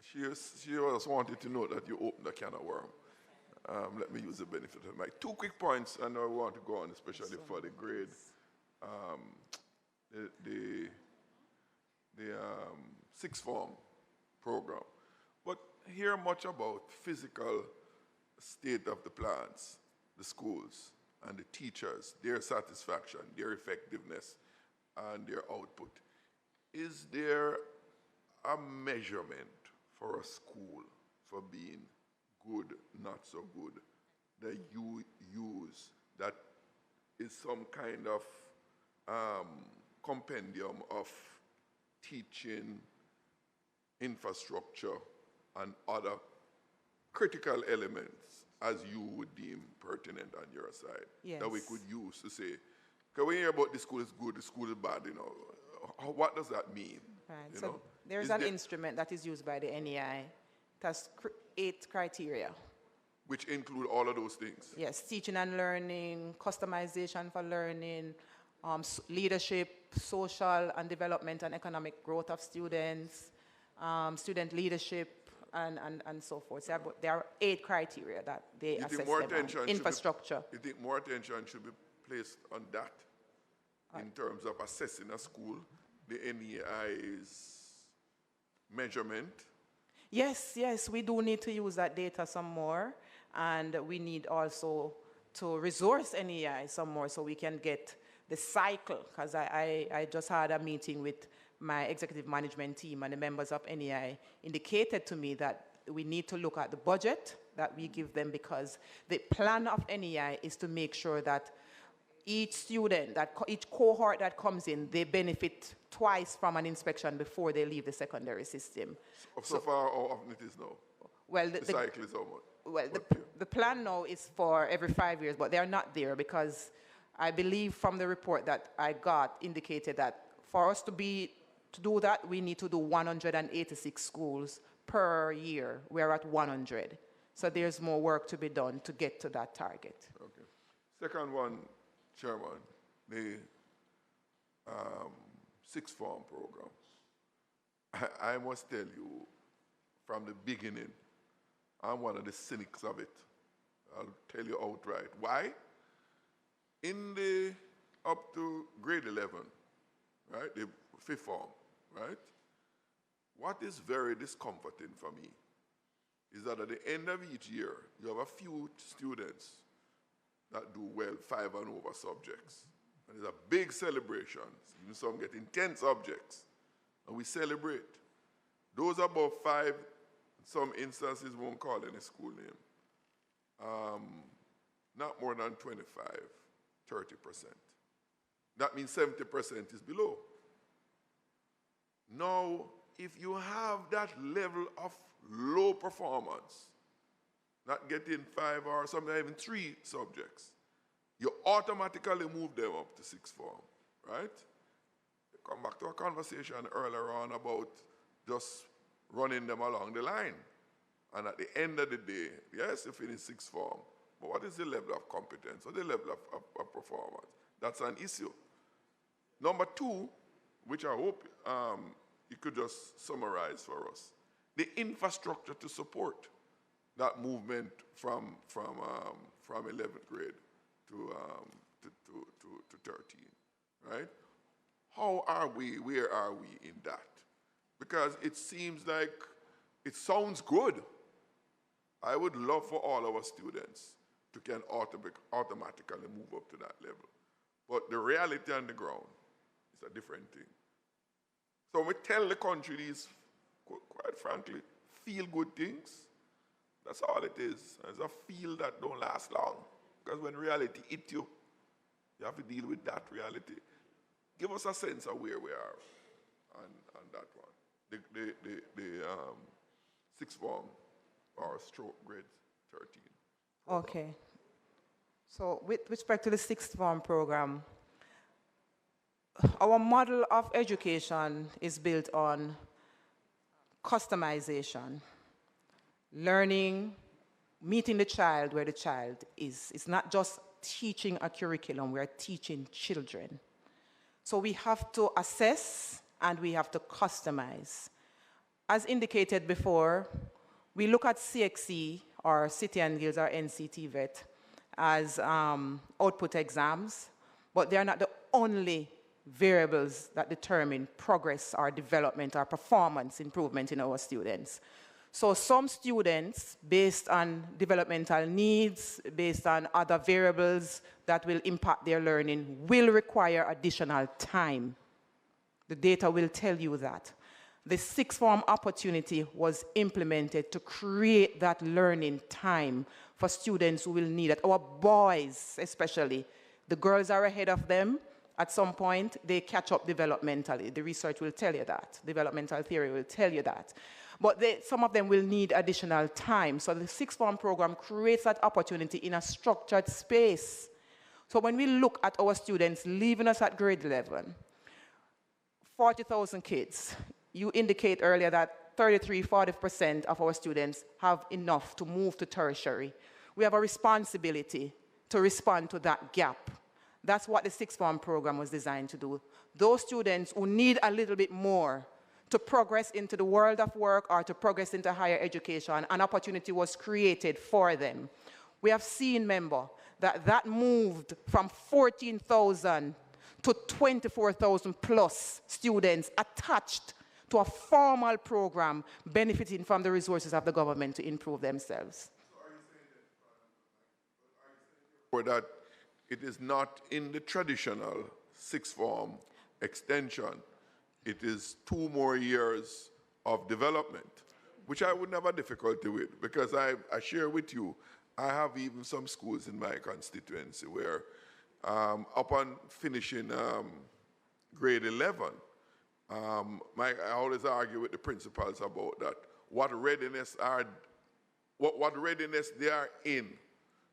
Speaker 6: She just wanted to know that you opened a can of worm. Let me use the benefit of my 2 quick points, and I want to go on, especially for the grade, the sixth form program. But hear much about physical state of the plants, the schools, and the teachers, their satisfaction, their effectiveness, and their output. Is there a measurement for a school for being good, not so good, that you use that is some kind of compendium of teaching, infrastructure, and other critical elements as you would deem pertinent on your side,
Speaker 3: yes,
Speaker 6: that we could use to say, because we hear about the school is good, the school is bad, you know, what does that mean?
Speaker 3: Right.
Speaker 6: You
Speaker 3: So
Speaker 6: know?
Speaker 3: there's an instrument that is used by the NEI. It has 8 criteria.
Speaker 6: Which include all of those things?
Speaker 3: Yes, teaching and learning, customization for learning, leadership, social and development and economic growth of students, student leadership, and so forth. So there are 8 criteria that they assess them on. Infrastructure.
Speaker 6: You think more attention should be placed on that in terms of assessing a school, the NEI's measurement?
Speaker 3: Yes, we do need to use that data some more, and we need also to resource NEI some more so we can get the cycle, because I just had a meeting with my executive management team, and the members of NEI indicated to me that we need to look at the budget that we give them, because the plan of NEI is to make sure that each student, each cohort that comes in, they benefit twice from an inspection before they leave the secondary system.
Speaker 6: So far, how often it is now?
Speaker 3: Well,
Speaker 6: the cycle is how much?
Speaker 3: Well, the plan now is for every 5 years, but they're not there, because I believe from the report that I got indicated that for us to do that, we need to do 186 schools per year. We're at 100. So there's more work to be done to get to that target.
Speaker 6: Okay. Second one, Chairman, the sixth form program. I must tell you, from the beginning, I'm one of the cynics of it. I'll tell you outright. Why? In the up to grade 11, right, the fifth form, right, what is very discomforting for me is that at the end of each year, you have a few students that do well 5 and over subjects. And there's a big celebration. Even some getting 10 subjects. And we celebrate. Those above 5, in some instances, won't call any school name. Not more than 25, 30%. That means 70% is below. Now, if you have that level of low performance, not getting 5 or sometimes even 3 subjects, you automatically move them up to sixth form, right? Come back to a conversation earlier on about just running them along the line. And at the end of the day, yes, you finish sixth form, but what is the level of competence or the level of performance? That's an issue. Number 2, which I hope you could just summarize for us, the infrastructure to support that movement from 11th grade to 13, right? How are we, where are we in that? Because it seems like it sounds good. I would love for all our students to can automatically move up to that level. But the reality on the ground is a different thing. So we tell the country these, quite frankly, feel-good things. That's all it is. It's a feel that don't last long. Because when reality hits you, you have to deal with that reality. Give us a sense of where we are on that one. The sixth form or stroke grade 13.
Speaker 3: Okay. So with respect to the sixth form program, our model of education is built on customization, learning, meeting the child where the child is. It's not just teaching a curriculum, we're teaching children. So we have to assess and we have to customize. As indicated before, we look at CXC, or City and Guilds, or TVET, as output exams, but they're not the only variables that determine progress or development or performance improvement in our students. So some students, based on developmental needs, based on other variables that will impact their learning, will require additional time. The data will tell you that. The sixth form opportunity was implemented to create that learning time for students who will need it. Our boys, especially, the girls are ahead of them. At some point, they catch up developmentally. The research will tell you that. Developmental theory will tell you that. But some of them will need additional time. So the sixth form program creates that opportunity in a structured space. So when we look at our students leaving us at grade 11, 40,000 kids, you indicate earlier that 40% of our students have enough to move to tertiary. We have a responsibility to respond to that gap. That's what the sixth form program was designed to do. Those students who need a little bit more to progress into the world of work or to progress into higher education, an opportunity was created for them. We have seen, member, that moved from 14,000 to 24,000 plus students attached to a formal program benefiting from the resources of the government to improve themselves.
Speaker 6: So are you saying that it is not in the traditional sixth form extension, it is 2 more years of development, which I would have a difficulty with, because I share with you, I have even some schools in my constituency where upon finishing grade 11, I always argue with the principals about that, what readiness they are in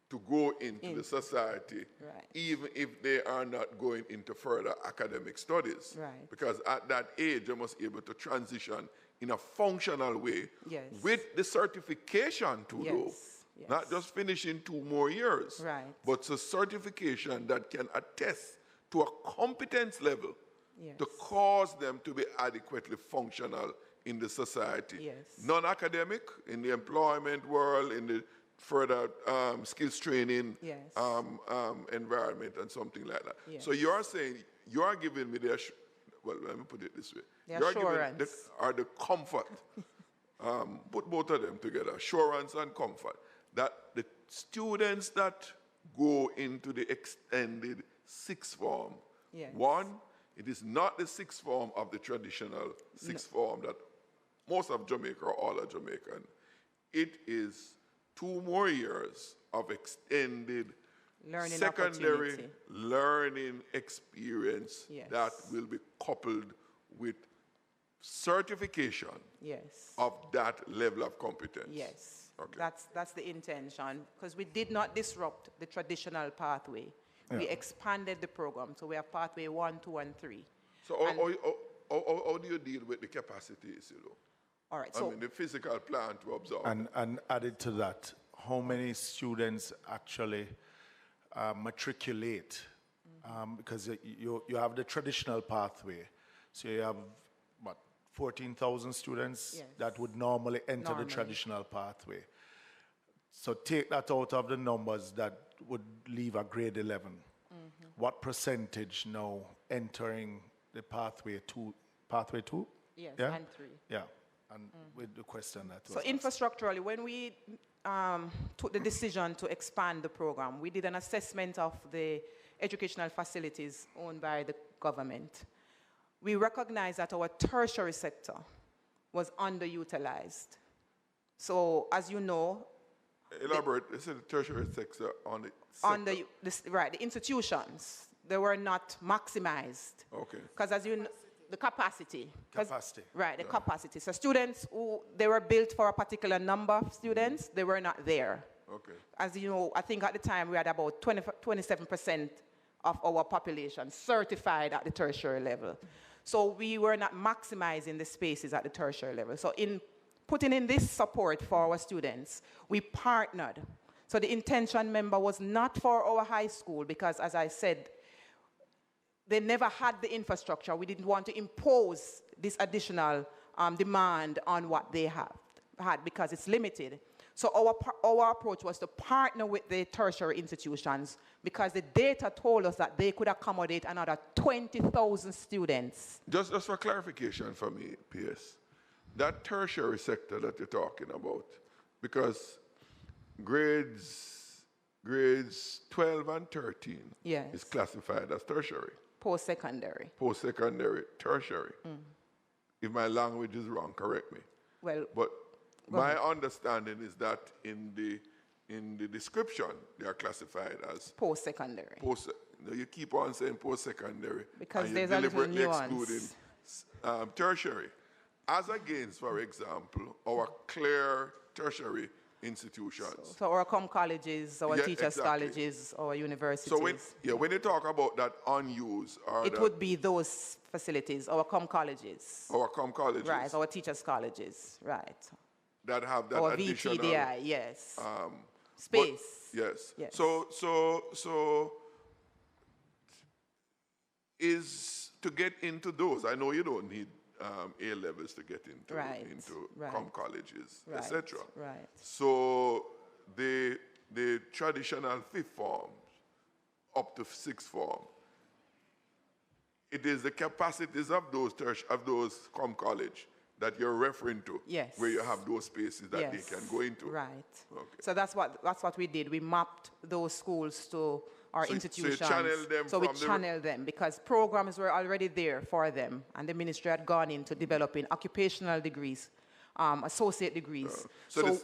Speaker 6: to go into the society,
Speaker 3: right,
Speaker 6: even if they are not going into further academic studies.
Speaker 3: Right.
Speaker 6: Because at that age, they must be able to transition in a functional way,
Speaker 3: yes,
Speaker 6: with the certification to do.
Speaker 3: Yes.
Speaker 6: Not just finishing 2 more years,
Speaker 3: right,
Speaker 6: but it's a certification that can attest to a competence level,
Speaker 3: yes,
Speaker 6: to cause them to be adequately functional in the society.
Speaker 3: Yes.
Speaker 6: Non-academic, in the employment world, in the further skills training,
Speaker 3: yes,
Speaker 6: environment and something like that.
Speaker 3: Yes.
Speaker 6: So you're saying, you're giving me well, let me put it this way.
Speaker 3: The
Speaker 6: you're
Speaker 3: assurance.
Speaker 6: giving the comfort. Put both of them together, assurance and comfort, that the students that go into the extended sixth form,
Speaker 3: yes,
Speaker 6: one, it is not the sixth form of the traditional sixth form that most of Jamaica or all of Jamaican. It is 2 more years of extended
Speaker 3: learning
Speaker 6: secondary
Speaker 3: opportunity,
Speaker 6: learning experience,
Speaker 3: yes,
Speaker 6: that will be coupled with certification,
Speaker 3: yes,
Speaker 6: of that level of competence.
Speaker 3: yes.
Speaker 6: Okay.
Speaker 3: That's the intention, because we did not disrupt the traditional pathway.
Speaker 1: Yeah.
Speaker 3: We expanded the program, so we have pathway 1, 2, and 3.
Speaker 6: So how do you deal with the capacities,
Speaker 3: All right,
Speaker 6: I mean, the physical plan to absorb.
Speaker 1: And added to that, how many students actually matriculate? Because you have the traditional pathway. So you have, 14,000 students,
Speaker 3: yes,
Speaker 1: that would normally enter the traditional pathway. So take that out of the numbers that would leave a grade 11. Mm-hmm. What percentage now entering the pathway 2? Pathway 2?
Speaker 3: Yes,
Speaker 1: yeah?
Speaker 3: and 3.
Speaker 1: Yeah, and with the question that was
Speaker 3: So
Speaker 1: asked.
Speaker 3: infrastructurally, when we took the decision to expand the program, we did an assessment of the educational facilities owned by the government. we recognized that our tertiary sector was underutilized. So, as you know,
Speaker 6: elaborate. This is the tertiary sector on the
Speaker 3: the institutions, they were not maximized.
Speaker 6: Okay.
Speaker 3: Because as you know, the capacity.
Speaker 1: Capacity.
Speaker 3: Right, the capacity. So students who, they were built for a particular number of students, they were not there.
Speaker 6: Okay.
Speaker 3: As you know, I think at the time we had about 27% of our population certified at the tertiary level. So we were not maximizing the spaces at the tertiary level. So in putting in this support for our students, we partnered. So the intention, member, was not for our high school because, as I said, they never had the infrastructure. We didn't want to impose this additional demand on what they had because it's limited. So our approach was to partner with the tertiary institutions because the data told us that they could accommodate another 20,000 students.
Speaker 6: Just for clarification for me, PS, that tertiary sector that you're talking about, because grades 12 and 13 is classified as tertiary.
Speaker 3: Post-secondary.
Speaker 6: Post-secondary, tertiary. If my language is wrong, correct me.
Speaker 3: Well,
Speaker 6: but my understanding is that in the description, they are classified as
Speaker 3: post-secondary.
Speaker 6: You keep on saying post-secondary
Speaker 3: because
Speaker 6: and
Speaker 3: there's
Speaker 6: you're
Speaker 3: a little
Speaker 6: deliberately
Speaker 3: nuance.
Speaker 6: excluding tertiary. As against, for example, our clear tertiary institutions.
Speaker 3: So our colleges, our teachers' colleges, our universities.
Speaker 6: So when you talk about that unused,
Speaker 3: it would be those facilities, our colleges.
Speaker 6: Our colleges.
Speaker 3: Right, our teachers' colleges, right.
Speaker 6: That have that
Speaker 3: our
Speaker 6: additional...
Speaker 3: VTDI, yes. Space.
Speaker 6: Yes.
Speaker 3: Yes.
Speaker 6: So is to get into those, I know you don't need A levels to get into colleges, etc.
Speaker 3: Right.
Speaker 6: So the traditional fifth form up to sixth form, it is the capacities of those college that you're referring to, where you have those spaces that they can go into.
Speaker 3: Right.
Speaker 6: Okay.
Speaker 3: So that's what we did. We mapped those schools to our institutions.
Speaker 6: So you channel them
Speaker 3: we channeled them because programs were already there for them, and the ministry had gone into developing occupational degrees, associate degrees.
Speaker 6: So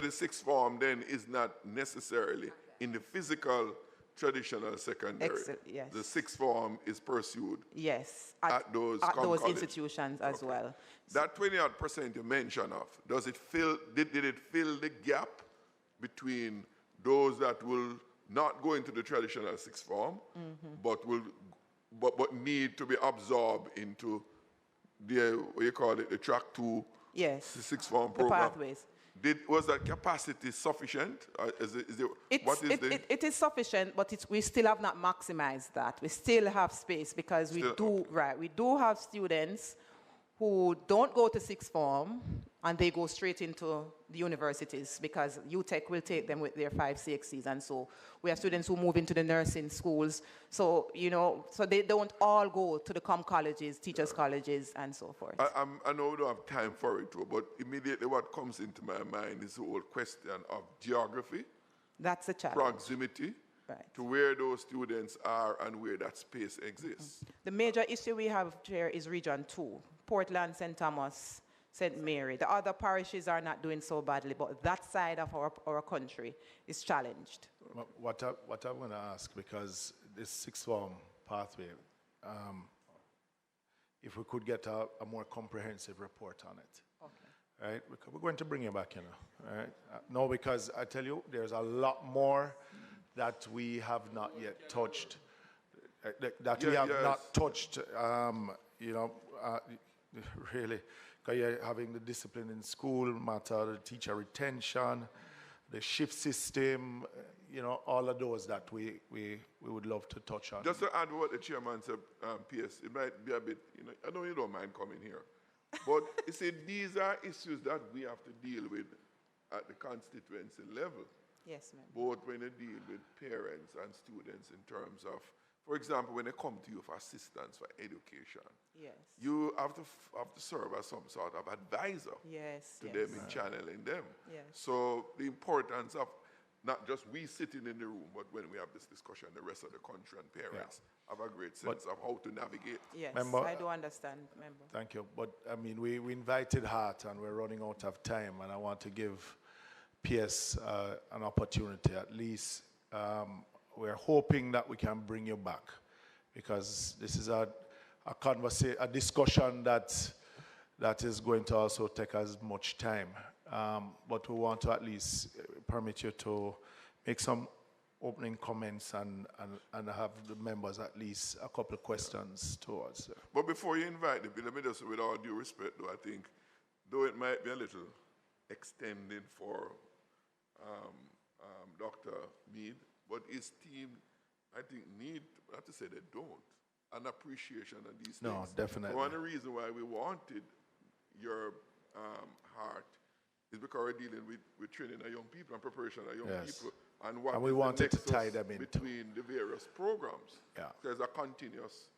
Speaker 6: the sixth form then is not necessarily in the physical traditional secondary.
Speaker 3: Yes.
Speaker 6: The sixth form is pursued.
Speaker 3: Yes.
Speaker 6: At those
Speaker 3: institutions as well.
Speaker 6: That 20% you mentioned of, did it fill the gap between those that will not go into the traditional sixth form, but need to be absorbed into the the track 2, the sixth form program?
Speaker 3: The pathways.
Speaker 6: Was that capacity sufficient?
Speaker 3: It is sufficient, but we still have not maximized that. We still have space because we do have students who don't go to sixth form and they go straight into the universities because UTech will take them with their 5 CXCs, and so we have students who move into the nursing schools. So so they don't all go to the colleges, teachers' colleges, and so forth.
Speaker 6: I know we don't have time for it, but immediately what comes into my mind is the whole question of geography.
Speaker 3: That's a challenge.
Speaker 6: Proximity to where those students are and where that space exists.
Speaker 3: The major issue we have here is Region 2, Portland, St. Thomas, St. Mary. The other parishes are not doing so badly, but that side of our country is challenged.
Speaker 1: What I'm going to ask, because this sixth form pathway, if we could get a more comprehensive report on it. Okay. Right? We're going to bring you back, right? No, because I tell you, there's a lot more that we have not yet touched, not touched, really. Because you're having the discipline in school matter, the teacher retention, the shift system, all of those that we would love to touch on.
Speaker 6: Just to add what the chairman said, PS, it might be a bit, I know you don't mind coming here, but you see, these are issues that we have to deal with at the constituency level.
Speaker 3: Yes, ma'am.
Speaker 6: Both when you deal with parents and students in terms of, for example, when they come to you for assistance for education, you have to serve as some sort of advisor to them in channeling them.
Speaker 3: Yes.
Speaker 6: So the importance of not just we sitting in the room, but when we have this discussion, the rest of the country and parents have a great sense of how to navigate.
Speaker 3: Yes,
Speaker 1: Member,
Speaker 3: I do understand, member.
Speaker 1: Thank you. But I mean, we invited Hart and we're running out of time, and I want to give PS an opportunity. At least we're hoping that we can bring you back, because this is a discussion that is going to also take as much time. But we want to at least permit you to make some opening comments and have the members at least a couple of questions towards.
Speaker 6: But before you invite them, let me just, with all due respect, though, I think, though it might be a little extended for Dr. Mead, but his team, I think, need, I have to say they don't, an appreciation of these things.
Speaker 1: No, definitely.
Speaker 6: One of the reasons why we wanted your heart is because we're dealing with training of young people and preparation of young people. And what
Speaker 1: we wanted to tie them in
Speaker 6: between the various programs.
Speaker 1: Yeah.
Speaker 6: There's a continuous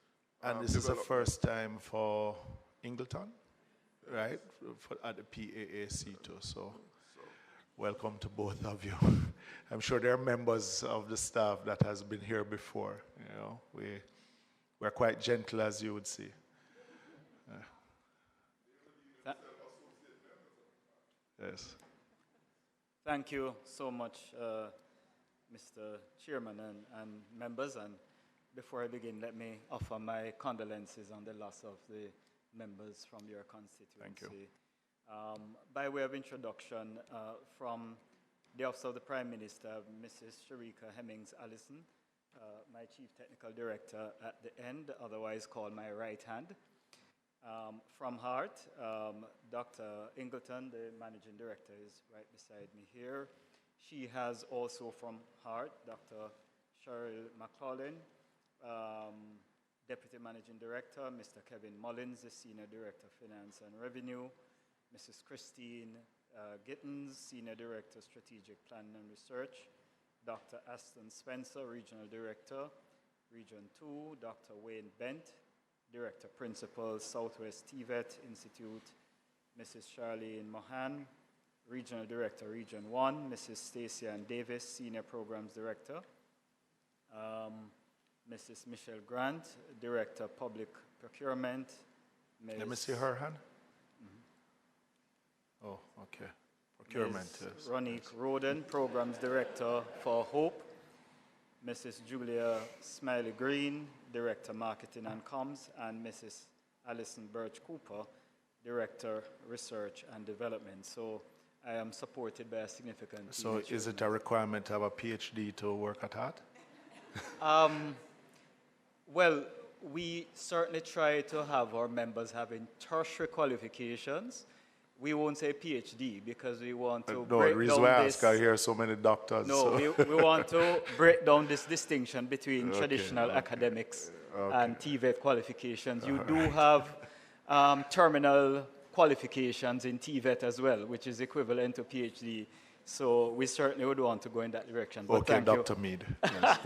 Speaker 1: and this is the first time for Ingleton, right? At the PAAC too. So welcome to both of you. I'm sure there are members of the staff that has been here before. You know, we're quite gentle, as you would see. Yes.
Speaker 10: Thank you so much, Mr. Chairman and members. And before I begin, let me offer my condolences on the loss of the members from your constituency.
Speaker 1: Thank you.
Speaker 10: By way of introduction, from the Office of the Prime Minister, Mrs. Sharika Hemmings Allison, my Chief Technical Director at the end, otherwise called my right hand. From Hart, Dr. Ingleton, the Managing Director, is right beside me here. She has also from Hart, Dr. Cheryl McClellan, Deputy Managing Director, Mr. Kevin Mullins, the Senior Director of Finance and Revenue, Mrs. Christine Gittens, Senior Director, Strategic Planning and Research, Dr. Aston Spencer, Regional Director, Region 2, Dr. Wayne Bent, Director Principal, Southwest TVET Institute, Mrs. Charlene Mohan, Regional Director, Region 1, Mrs. Stacey Ann Davis, Senior Programs Director, Mrs. Michelle Grant, Director, Public Procurement.
Speaker 1: Let me see her hand. Oh, okay. Procurement.
Speaker 10: Ms. Ronique Roden, Programs Director for Hope. Mrs. Julia Smiley Green, Director, Marketing and Comms, and Mrs. Alison Birch Cooper, Director, Research and Development. So I am supported by a significant team.
Speaker 1: So is it a requirement to have a PhD to work at Hart?
Speaker 10: Well, we certainly try to have our members having tertiary qualifications. We won't say PhD because we want to break down this. No, the reason why I ask,
Speaker 1: I hear so many doctors.
Speaker 10: No,
Speaker 1: so.
Speaker 10: we want to break down this distinction between traditional academics and TVET qualifications. You do have terminal qualifications in TVET as well, which is equivalent to PhD. So we certainly would want to go in that direction. But
Speaker 1: okay, Dr. Mead. Yes.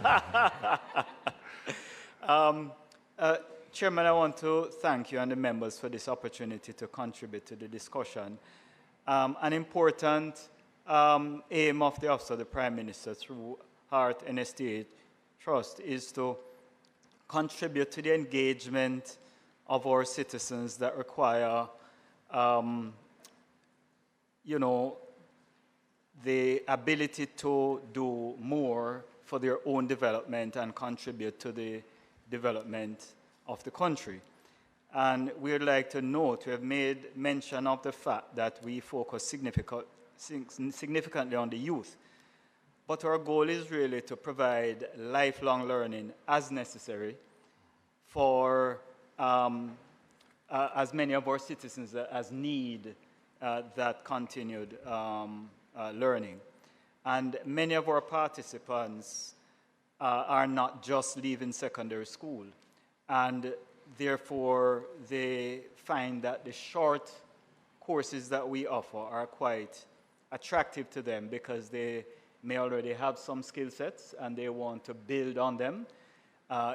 Speaker 10: Chairman, I want to thank you and the members for this opportunity to contribute to the discussion. An important aim of the Office of the Prime Minister through Hart NSTA Trust is to contribute to the engagement of our citizens that require, the ability to do more for their own development and contribute to the development of the country. And we would like to note, we have made mention of the fact that we focus significantly on the youth. But our goal is really to provide lifelong learning as necessary for as many of our citizens as need that continued learning. And many of our participants are not just leaving secondary school. And therefore, they find that the short courses that we offer are quite attractive to them because they may already have some skill sets and they want to build on them.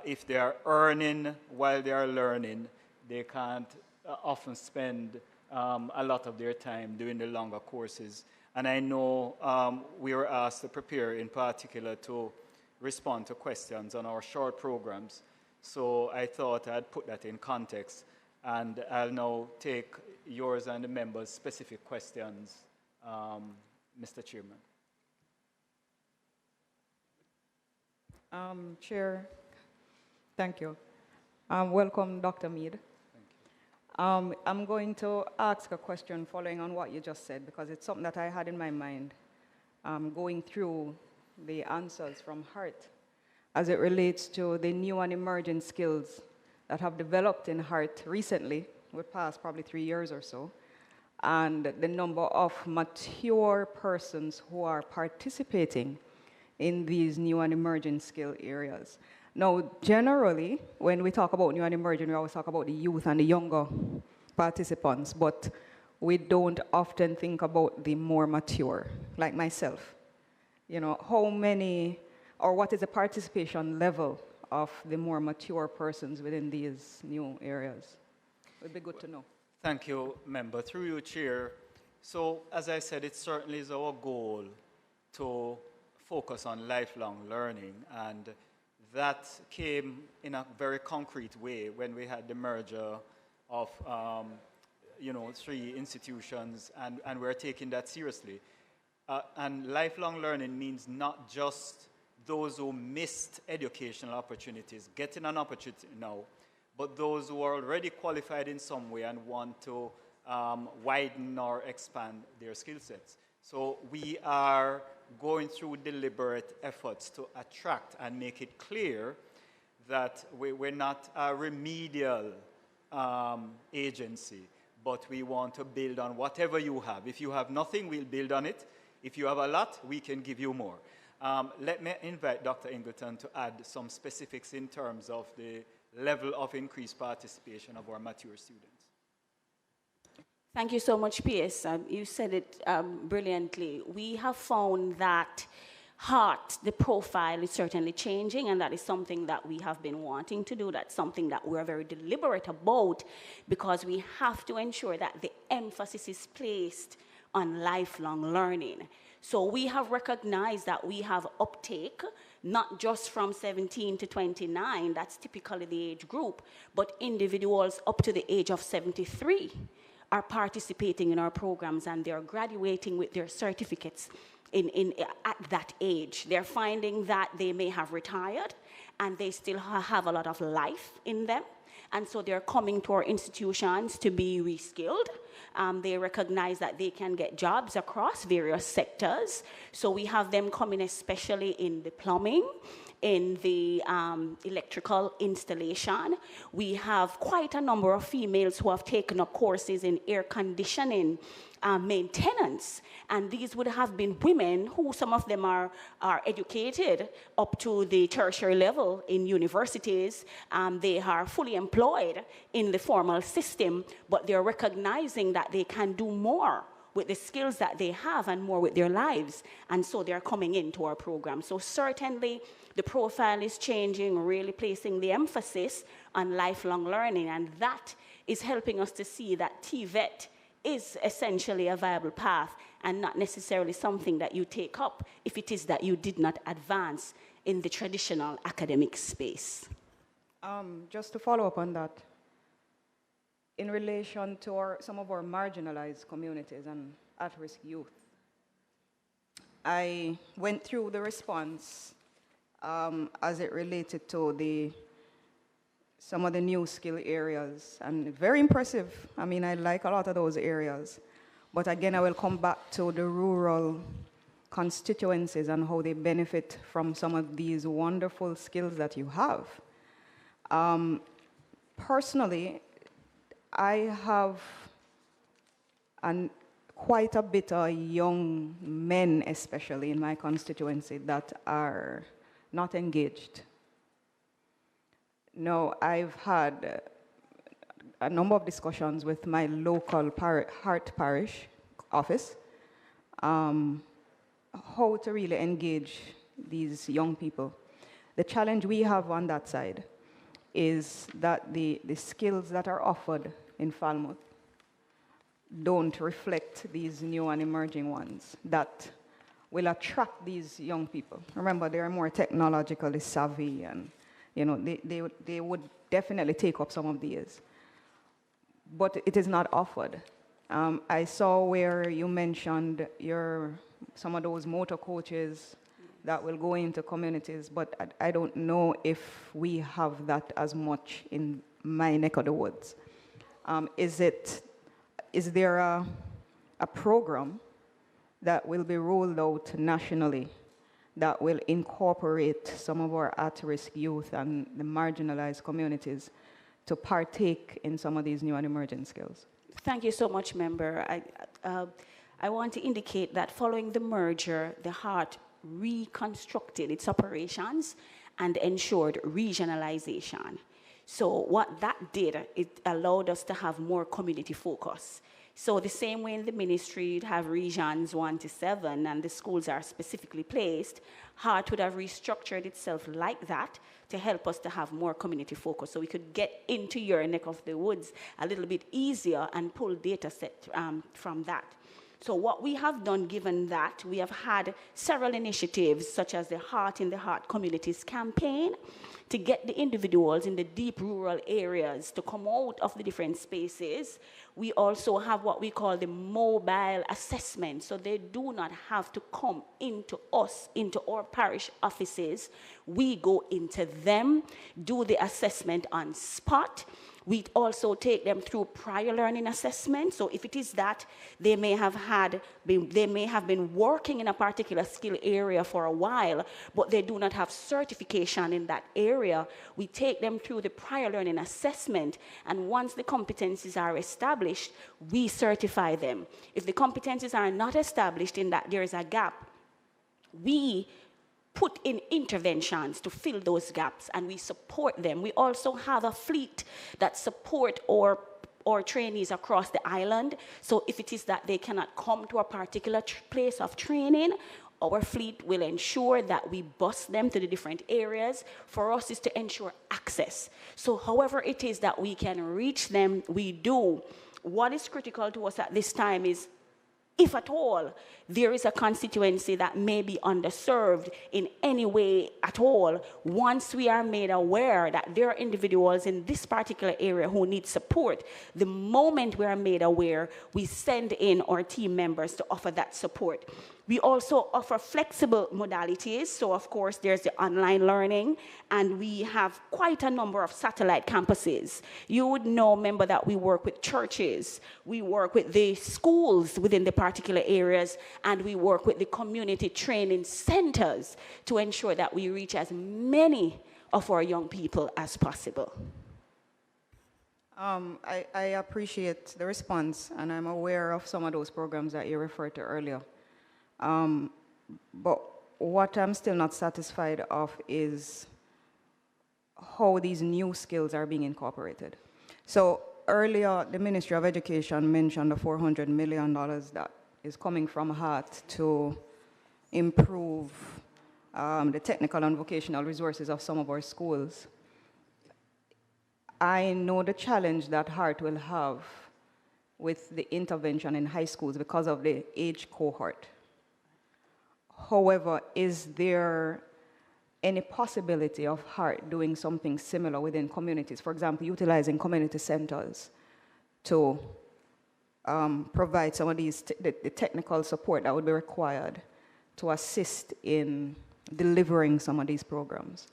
Speaker 10: If they are earning while they are learning, they can't often spend a lot of their time doing the longer courses. And I know we were asked to prepare in particular to respond to questions on our short programs. So I thought I'd put that in context. And I'll now take yours and the members' specific questions, Mr. Chairman.
Speaker 2: Chair, thank you. Welcome, Dr. Mead. I'm going to ask a question following on what you just said, because it's something that I had in my mind going through the answers from Hart as it relates to the new and emerging skills that have developed in Hart recently, with past probably 3 years or so, and the number of mature persons who are participating in these new and emerging skill areas. Now, generally, when we talk about new and emerging, we always talk about the youth and the younger participants, but we don't often think about the more mature, like myself. You know, how many, or what is the participation level of the more mature persons within these new areas? It would be good to know.
Speaker 10: Thank you, Member. Through you, Chair. So, as I said, it certainly is our goal to focus on lifelong learning, and that came in a very concrete way when we had the merger of 3 institutions, and we're taking that seriously. And lifelong learning means not just those who missed educational opportunities getting an opportunity now, but those who are already qualified in some way and want to widen or expand their skill sets. So we are going through deliberate efforts to attract and make it clear that we're not a remedial agency, but we want to build on whatever you have. If you have nothing, we'll build on it. If you have a lot, we can give you more. Let me invite Dr. Ingleton to add some specifics in terms of the level of increased participation of our mature students.
Speaker 11: Thank you so much, PS. You said it brilliantly. We have found that Hart, the profile is certainly changing, and that is something that we have been wanting to do. That's something that we're very deliberate about, because we have to ensure that the emphasis is placed on lifelong learning. So we have recognized that we have uptake, not just from 17 to 29, that's typically the age group, but individuals up to the age of 73 are participating in our programs, and they're graduating with their certificates at that age. They're finding that they may have retired and they still have a lot of life in them. And so they're coming to our institutions to be reskilled. They recognize that they can get jobs across various sectors. So we have them coming especially in the plumbing, in the electrical installation. We have quite a number of females who have taken up courses in air conditioning maintenance, and these would have been women who, some of them are educated up to the tertiary level in universities. They are fully employed in the formal system, but they're recognizing that they can do more with the skills that they have and more with their lives, and so they're coming into our program. So certainly the profile is changing, really placing the emphasis on lifelong learning, and that is helping us to see that TVET is essentially a viable path and not necessarily something that you take up if it is that you did not advance in the traditional academic space.
Speaker 2: Just to follow up on that, in relation to some of our marginalized communities and at-risk youth, I went through the response as it related to some of the new skill areas, and very impressive. I mean, I like a lot of those areas. But again, I will come back to the rural constituencies and how they benefit from some of these wonderful skills that you have. Personally, I have quite a bit of young men, especially in my constituency, that are not engaged. No, I've had a number of discussions with my local Hart Parish office, how to really engage these young people. The challenge we have on that side is that the skills that are offered in Falmouth don't reflect these new and emerging ones that will attract these young people. Remember, they are more technologically savvy, and they would definitely take up some of these. But it is not offered. I saw where you mentioned some of those motor coaches that will go into communities, but I don't know if we have that as much in my neck of the woods. Is there a program that will be rolled out nationally that will incorporate some of our at-risk youth and the marginalized communities to partake in some of these new and emerging skills?
Speaker 11: Thank you so much, member. I want to indicate that following the merger, the HEART reconstructed its operations and ensured regionalization. So what that did, it allowed us to have more community focus. So the same way in the ministry, you'd have regions 1 to 7, and the schools are specifically placed, HEART would have restructured itself like that to help us to have more community focus, so we could get into your neck of the woods a little bit easier and pull data set from that. So what we have done, given that, we have had several initiatives, such as the Heart in the Heart Communities campaign, to get the individuals in the deep rural areas to come out of the different spaces. We also have what we call the mobile assessment, so they do not have to come into us, into our parish offices. We go into them, do the assessment on spot. We also take them through prior learning assessment. So if it is that they may have been working in a particular skill area for a while, but they do not have certification in that area, we take them through the prior learning assessment. And once the competencies are established, we certify them. If the competencies are not established, in that there is a gap, we put in interventions to fill those gaps, and we support them. We also have a fleet that support our trainees across the island. So if it is that they cannot come to a particular place of training, our fleet will ensure that we bus them to the different areas. For us is to ensure access. So however it is that we can reach them, we do. What is critical to us at this time is, if at all there is a constituency that may be underserved in any way at all, once we are made aware that there are individuals in this particular area who need support, the moment we are made aware, we send in our team members to offer that support. We also offer flexible modalities. So of course there's the online learning, and we have quite a number of satellite campuses. You would know, member, that we work with churches, we work with the schools within the particular areas, and we work with the community training centers to ensure that we reach as many of our young people as possible.
Speaker 2: I appreciate the response, and I'm aware of some of those programs that you referred to earlier. But what I'm still not satisfied of is how these new skills are being incorporated. So earlier, the Ministry of Education mentioned the $400 million that is coming from HEART to improve the technical and vocational resources of some of our schools. I know the challenge that HEART will have with the intervention in high schools because of the age cohort. However, is there any possibility of HEART doing something similar within communities? For example, utilizing community centers to provide some of these the technical support that would be required to assist in delivering some of these programs,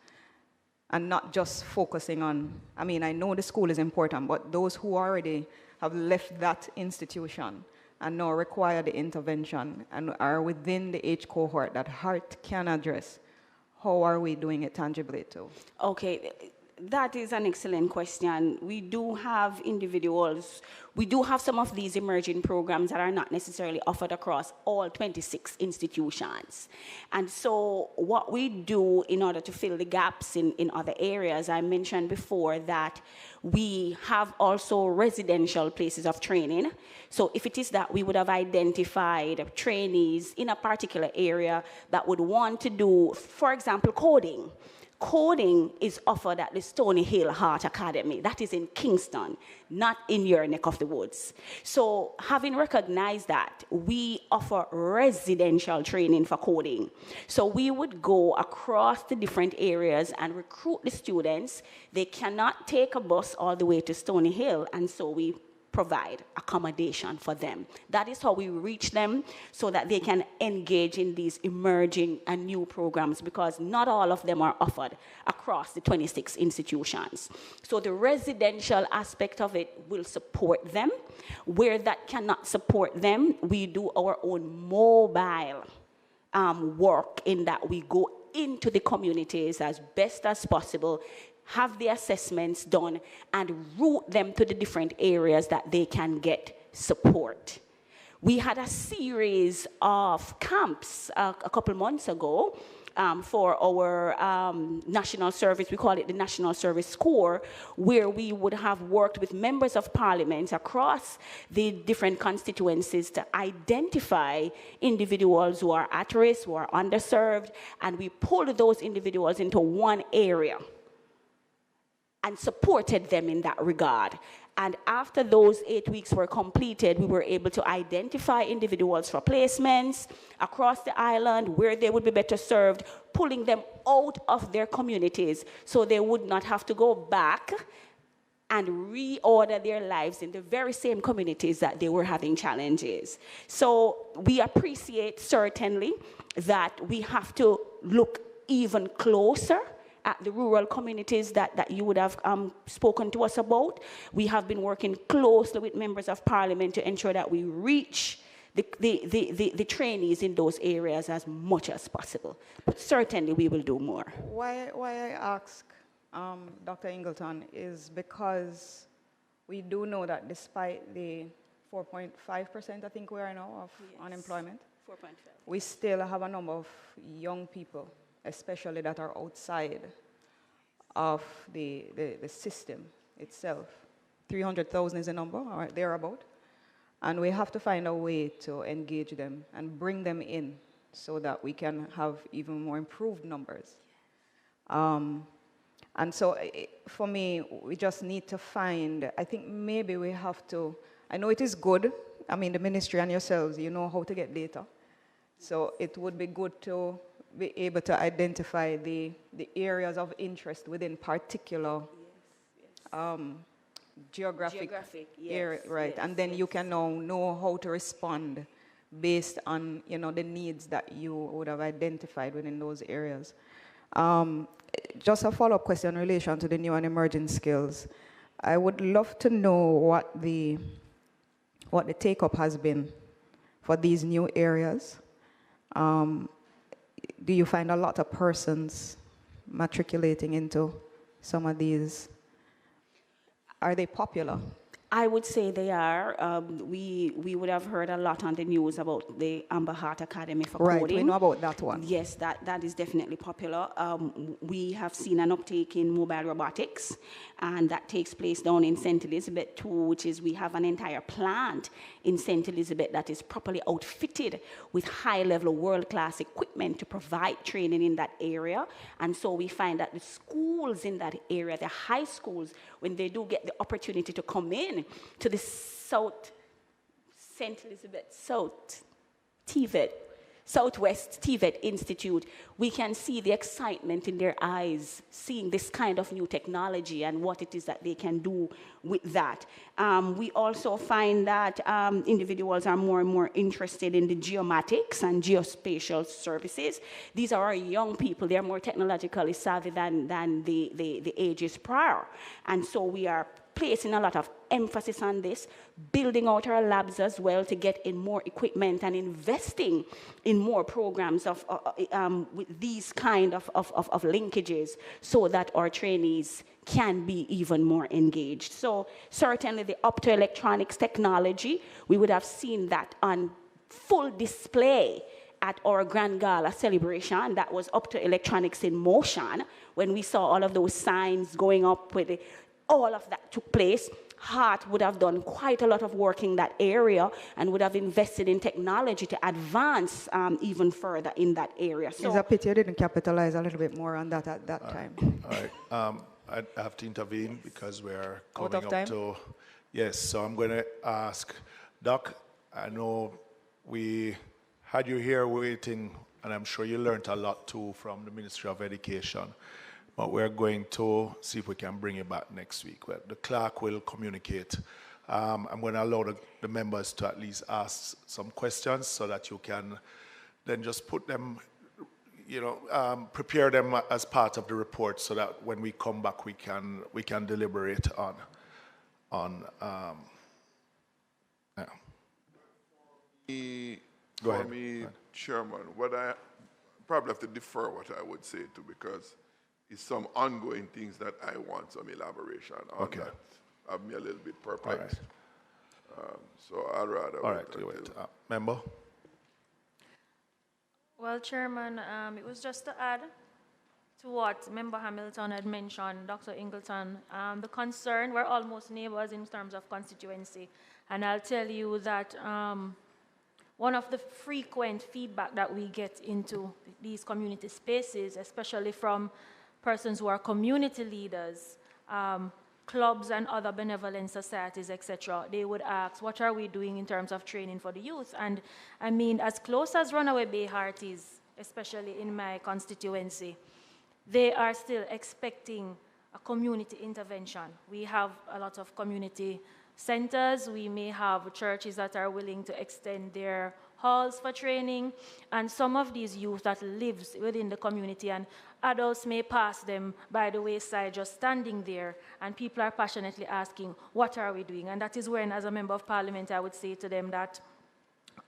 Speaker 2: and not just focusing on, I mean, I know the school is important, but those who already have left that institution and now require the intervention and are within the age cohort that HEART can address, how are we doing it tangibly too?
Speaker 11: Okay, that is an excellent question. We do have individuals, we do have some of these emerging programs that are not necessarily offered across all 26 institutions. And so what we do in order to fill the gaps in other areas, I mentioned before that we have also residential places of training. So if it is that we would have identified trainees in a particular area that would want to do, for example, coding. Coding is offered at the Stony Hill Heart Academy. That is in Kingston, not in your neck of the woods. So having recognized that, we offer residential training for coding. So we would go across the different areas and recruit the students. They cannot take a bus all the way to Stony Hill, and so we provide accommodation for them. That is how we reach them so that they can engage in these emerging and new programs, because not all of them are offered across the 26 institutions. So the residential aspect of it will support them. Where that cannot support them, we do our own mobile work, in that we go into the communities as best as possible, have the assessments done, and route them to the different areas that they can get support. We had a series of camps a couple months ago for our national service. We call it the National Service Corps, where we would have worked with members of parliament across the different constituencies to identify individuals who are at risk, who are underserved, and we pulled those individuals into one area and supported them in that regard. And after those 8 weeks were completed, we were able to identify individuals for placements across the island where they would be better served, pulling them out of their communities so they would not have to go back and reorder their lives in the very same communities that they were having challenges. So we appreciate certainly that we have to look even closer at the rural communities that you would have spoken to us about. We have been working closely with members of parliament to ensure that we reach the trainees in those areas as much as possible. But certainly we will do more.
Speaker 2: Why I ask Dr. Ingleton is because we do know that despite the 4.5% I think we are now of unemployment, 4.5. We still have a number of young people, especially that are outside of the system itself. 300,000 is a number, or thereabout. And we have to find a way to engage them and bring them in so that we can have even more improved numbers. And so for me, we just need to find, I think maybe we have to, I know it is good, I mean the ministry and yourselves, you know how to get data. So it would be good to be able to identify the areas of interest within particular geographic area, right? Yes, and then you can now know how to respond based on the needs that you would have identified within those areas. Just a follow-up question in relation to the new and emerging skills. I would love to know what the take-up has been for these new areas. Do you find a lot of persons matriculating into some of these? Are they popular?
Speaker 11: I would say they are. We would have heard a lot on the news about the Amber Heart Academy for coding.
Speaker 2: Right, we know about that one.
Speaker 11: Yes, that is definitely popular. We have seen an uptake in mobile robotics, and that takes place down in St. Elizabeth too, which is we have an entire plant in St. Elizabeth that is properly outfitted with high-level world-class equipment to provide training in that area. And so we find that the schools in that area, the high schools, when they do get the opportunity to come in to the St. Elizabeth TVET, Southwest TVET Institute, we can see the excitement in their eyes, seeing this kind of new technology and what it is that they can do with that. We also find that individuals are more and more interested in the geomatics and geospatial services. These are our young people. They're more technologically savvy than the ages prior. And so we are placing a lot of emphasis on this, building out our labs as well to get in more equipment and investing in more programs with these kind of linkages so that our trainees can be even more engaged. So certainly the optoelectronics technology, we would have seen that on full display at our Grand Gala celebration. That was optoelectronics in motion when we saw all of those signs going up with all of that took place. Heart would have done quite a lot of work in that area and would have invested in technology to advance even further in that area. So
Speaker 2: it's a pity you didn't capitalize a little bit more on that at that time.
Speaker 1: All right. I have to intervene because we're coming
Speaker 2: Out of time?
Speaker 1: up to... Yes, so I'm going to ask Doc, I know we had you here waiting, and I'm sure you learned a lot too from the Ministry of Education. But we're going to see if we can bring you back next week. Well, the clerk will communicate. I'm going to allow the members to at least ask some questions so that you can then just put them, prepare them as part of the report so that when we come back we can deliberate on. Go ahead.
Speaker 6: For me, Chairman, what I probably have to defer what I would say to, because it's some ongoing things that I want some elaboration on that have me a little bit perplexed.
Speaker 1: Right.
Speaker 6: So I'd rather...
Speaker 1: All right, do it. Member?
Speaker 7: Well, Chairman, it was just to add to what Member Hamilton had mentioned, Dr. Ingleton. The concern, we're almost neighbors in terms of constituency, and I'll tell you that one of the frequent feedback that we get into these community spaces, especially from persons who are community leaders, clubs and other benevolent societies, etc., they would ask, what are we doing in terms of training for the youth? And I mean, as close as Runaway Bay Heart is, especially in my constituency, they are still expecting a community intervention. We have a lot of community centers. We may have churches that are willing to extend their halls for training, and some of these youth that lives within the community, and adults may pass them by the wayside just standing there, and people are passionately asking, what are we doing? And that is when, as a member of parliament, I would say to them that,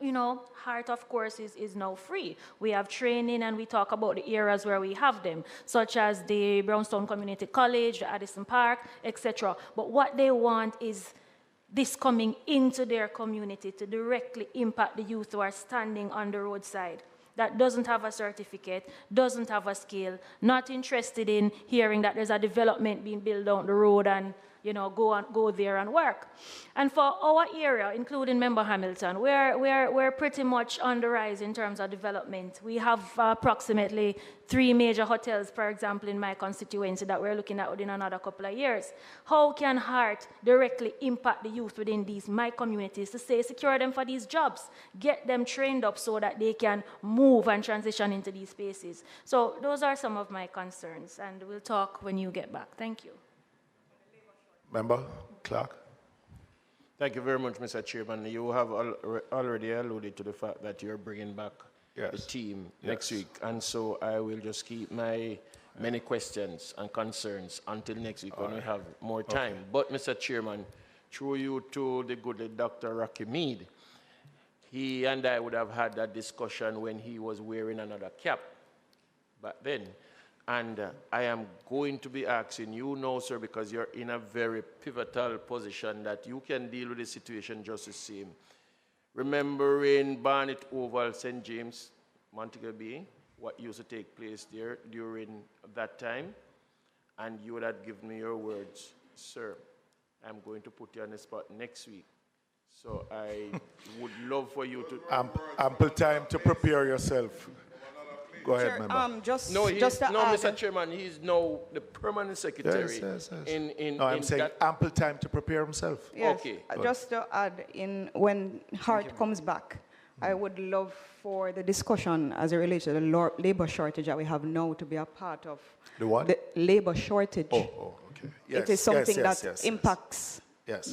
Speaker 7: Heart, of course, is now free. We have training, and we talk about the areas where we have them, such as the Brownstone Community College, the Addison Park, etc. But what they want is this coming into their community to directly impact the youth who are standing on the roadside, that doesn't have a certificate, doesn't have a skill, not interested in hearing that there's a development being built down the road and go there and work. And for our area, including Member Hamilton, we're pretty much on the rise in terms of development. We have approximately 3 major hotels, for example, in my constituency that we're looking at within another couple of years. How can Heart directly impact the youth within my communities to say, secure them for these jobs, get them trained up so that they can move and transition into these spaces? So those are some of my concerns, and we'll talk when you get back. Thank you.
Speaker 1: Member Clark?
Speaker 5: Thank you very much, Mr. Chairman. You have already alluded to the fact that you're bringing back the team next week, and so I will just keep my many questions and concerns until next week when we have more time. But, Mr. Chairman, through you to the good Dr. Rocky Mead, he and I would have had that discussion when he was wearing another cap back then. And I am going to be asking you now, sir, because you're in a very pivotal position that you can deal with the situation just the same. Remembering Barnet Oval, St. James, Montego Bay, what used to take place there during that time, and you would have given me your words, sir, I'm going to put you on the spot next week. So I would love for you to...
Speaker 1: Ample time to prepare yourself. Go ahead, member.
Speaker 5: Mr. Chairman, he's now the permanent secretary.
Speaker 1: Yes.
Speaker 5: I'm
Speaker 1: saying ample time to prepare himself.
Speaker 2: Yes.
Speaker 5: Okay.
Speaker 2: Just to add, when Heart comes back, I would love for the discussion as it relates to the labor shortage that we have now to be a part of.
Speaker 1: The what?
Speaker 2: The labor shortage.
Speaker 1: Oh, okay. Yes,
Speaker 2: it is something that impacts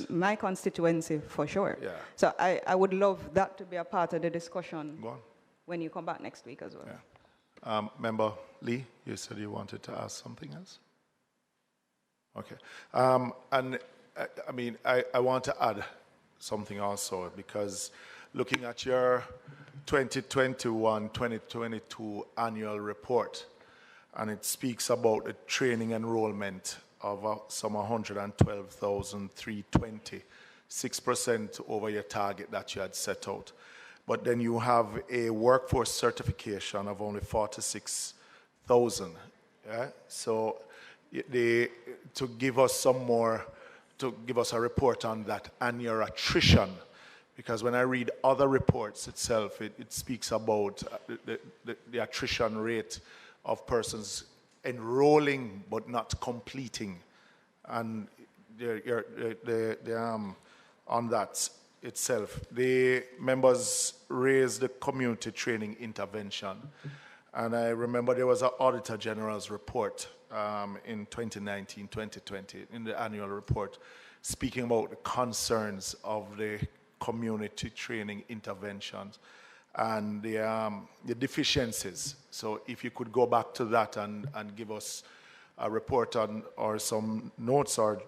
Speaker 2: my constituency for sure.
Speaker 1: Yeah.
Speaker 2: So I would love that to be a part of the discussion
Speaker 1: Go on.
Speaker 2: when you come back next week as well.
Speaker 1: Yeah. Member Lee, you said you wanted to ask something else? Okay. And I mean, I want to add something also, because looking at your 2021-2022 annual report, and it speaks about the training enrollment of some 112,320, 6% over your target that you had set out. But then you have a workforce certification of only 46,000. Yeah? So to give us some more to give us a report on that annual attrition, because when I read other reports itself, it speaks about the attrition rate of persons enrolling but not completing, and on that itself. The members raised the community training intervention, and I remember there was an Auditor General's report in 2019, 2020, in the annual report, speaking about the concerns of the community training interventions and the deficiencies. So if you could go back to that and give us a report on, or some notes, or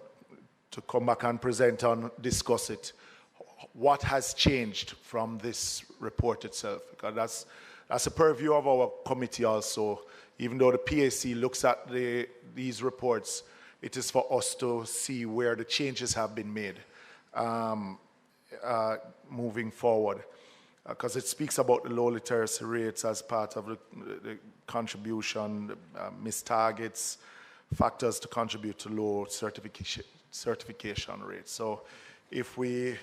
Speaker 1: to come back and present on, discuss it, what has changed from this report itself? Because that's a purview of our committee also. Even though the PAC looks at these reports, it is for us to see where the changes have been made moving forward. Because it speaks about the low literacy rates as part of the contribution, missed targets, factors to contribute to low certification rates. So if we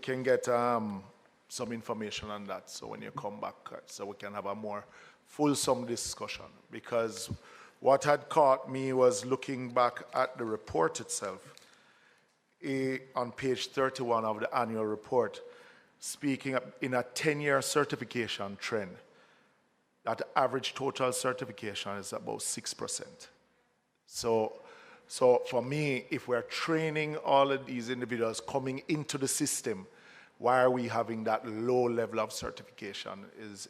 Speaker 1: can get some information on that, so when you come back, so we can have a more fulsome discussion. Because what had caught me was looking back at the report itself, on page 31 of the annual report, speaking in a 10-year certification trend, that average total certification is about 6%. So for me, if we're training all of these individuals coming into the system, why are we having that low level of certification is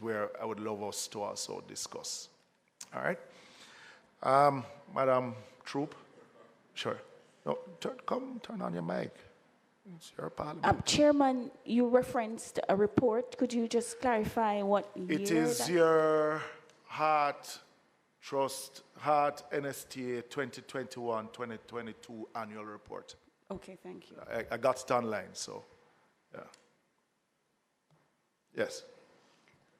Speaker 1: where I would love us to also discuss. All right? Madam Troop? Sure. No, turn on your mic. It's your parliament.
Speaker 11: Chairman, you referenced a report. Could you just clarify what year?
Speaker 1: It is your Heart NSTA 2021-2022 annual report.
Speaker 11: Okay, thank you.
Speaker 1: I got it online, so, yeah. Yes.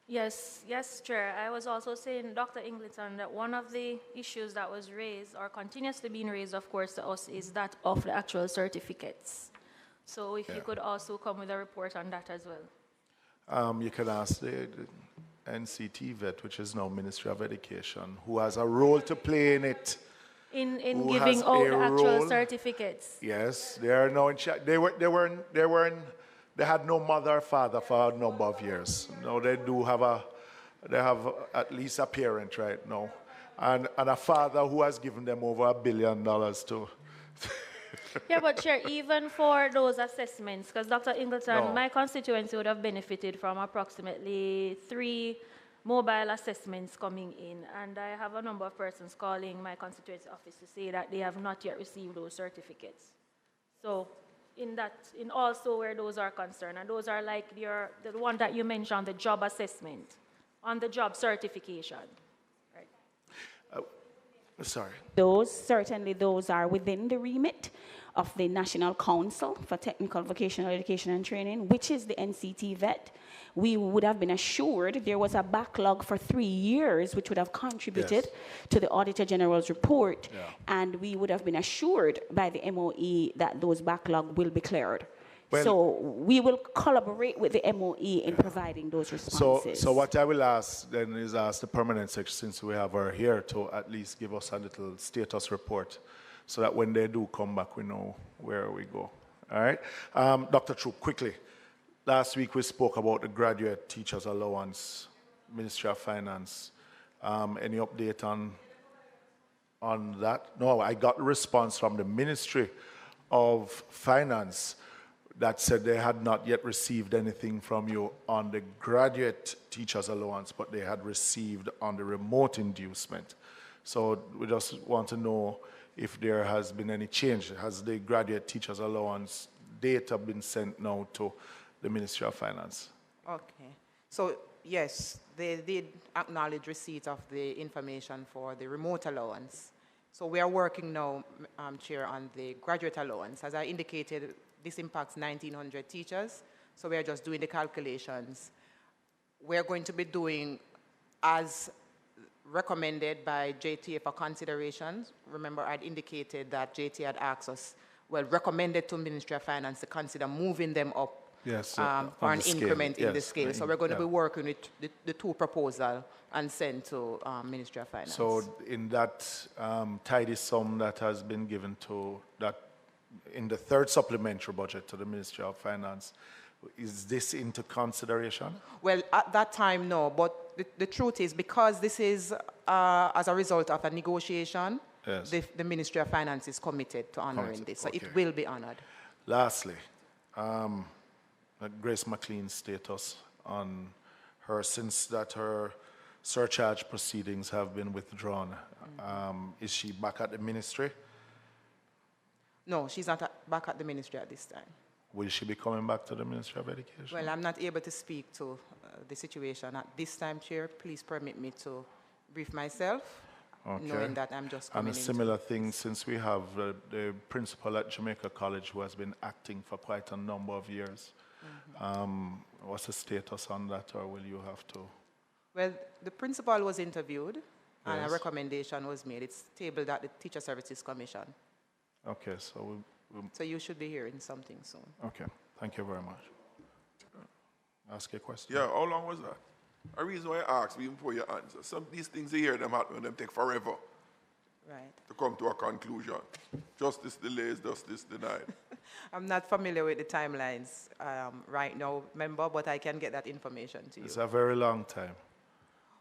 Speaker 7: Yes, Chair. I was also saying, Dr. Ingleton, that one of the issues that was raised, or continuously being raised, of course, to us, is that of the actual certificates. So if you could also come with a report on that as well.
Speaker 1: You can ask the TVET, which is now Ministry of Education, who has a role to play in it.
Speaker 7: In giving out the actual
Speaker 1: role.
Speaker 7: Certificates.
Speaker 1: Yes, they are now in charge. They had no mother or father for a number of years. Now they have at least a parent right now, and a father who has given them over $1 billion to.
Speaker 7: Yeah, but Chair, even for those assessments, because Dr. Ingleton, my constituency would have benefited from approximately 3 mobile assessments coming in, and I have a number of persons calling my constituency office to say that they have not yet received those certificates. So in also where those are concerned, and those are like the one that you mentioned, the job assessment, on the job certification. Right.
Speaker 1: Sorry.
Speaker 11: Certainly those are within the remit of the National Council for Technical Vocational Education and Training, which is the NCTVET. We would have been assured there was a backlog for 3 years, which would have contributed to the Auditor General's report, and we would have been assured by the MOE that those backlog will be cleared. Well, so we will collaborate with the MOE in providing those responses.
Speaker 1: So what I will ask then is ask the permanent secretary, since we have her here, to at least give us a little status report, so that when they do come back, we know where we go. All right? Dr. Troop, quickly. Last week we spoke about the graduate teachers allowance, Ministry of Finance. Any update on that? No, I got a response from the Ministry of Finance that said they had not yet received anything from you on the graduate teachers allowance, but they had received on the remote inducement. So we just want to know if there has been any change. Has the graduate teachers allowance data been sent now to the Ministry of Finance?
Speaker 3: Okay. So, yes, they did acknowledge receipt of the information for the remote allowance. So we are working now, Chair, on the graduate allowance. As I indicated, this impacts 1,900 teachers, so we are just doing the calculations. We're going to be doing, as recommended by JTA for considerations. Remember, I'd indicated that JTA had asked us, well, recommended to Ministry of Finance to consider moving them up
Speaker 1: Yes,
Speaker 3: for an increment in the scale. So we're going to be working with the two proposals and send to Ministry of Finance.
Speaker 1: So in that tidy sum that has been given to that in the third supplementary budget to the Ministry of Finance, is this into consideration?
Speaker 3: Well, at that time, no. But the truth is, because this is as a result of a negotiation,
Speaker 1: yes,
Speaker 3: the Ministry of Finance is committed to honoring this. So
Speaker 1: okay.
Speaker 3: it will be honored.
Speaker 1: Lastly, Grace McLean's status on her, since that her surcharge proceedings have been withdrawn. Is she back at the ministry?
Speaker 3: No, she's not back at the ministry at this time.
Speaker 1: Will she be coming back to the Ministry of Education?
Speaker 3: Well, I'm not able to speak to the situation at this time, Chair. Please permit me to brief myself, knowing that I'm just coming
Speaker 1: And a similar thing, since we have the principal at Jamaica College who has been acting for quite a number of years. What's the status on that, or will you have to?
Speaker 3: Well, the principal was interviewed, and
Speaker 1: Yes.
Speaker 3: a recommendation was made. It's tabled at the Teacher Services Commission.
Speaker 1: Okay, so
Speaker 3: So you should be hearing something soon.
Speaker 1: okay, thank you very much. Ask a question.
Speaker 6: Yeah, how long was that? A reason why I asked even before you answer. Some of these things you hear them happen, them take forever
Speaker 3: Right.
Speaker 6: to come to a conclusion. Justice delays, justice denied.
Speaker 3: I'm not familiar with the timelines right now, member, but I can get that information to you.
Speaker 1: It's a very long time.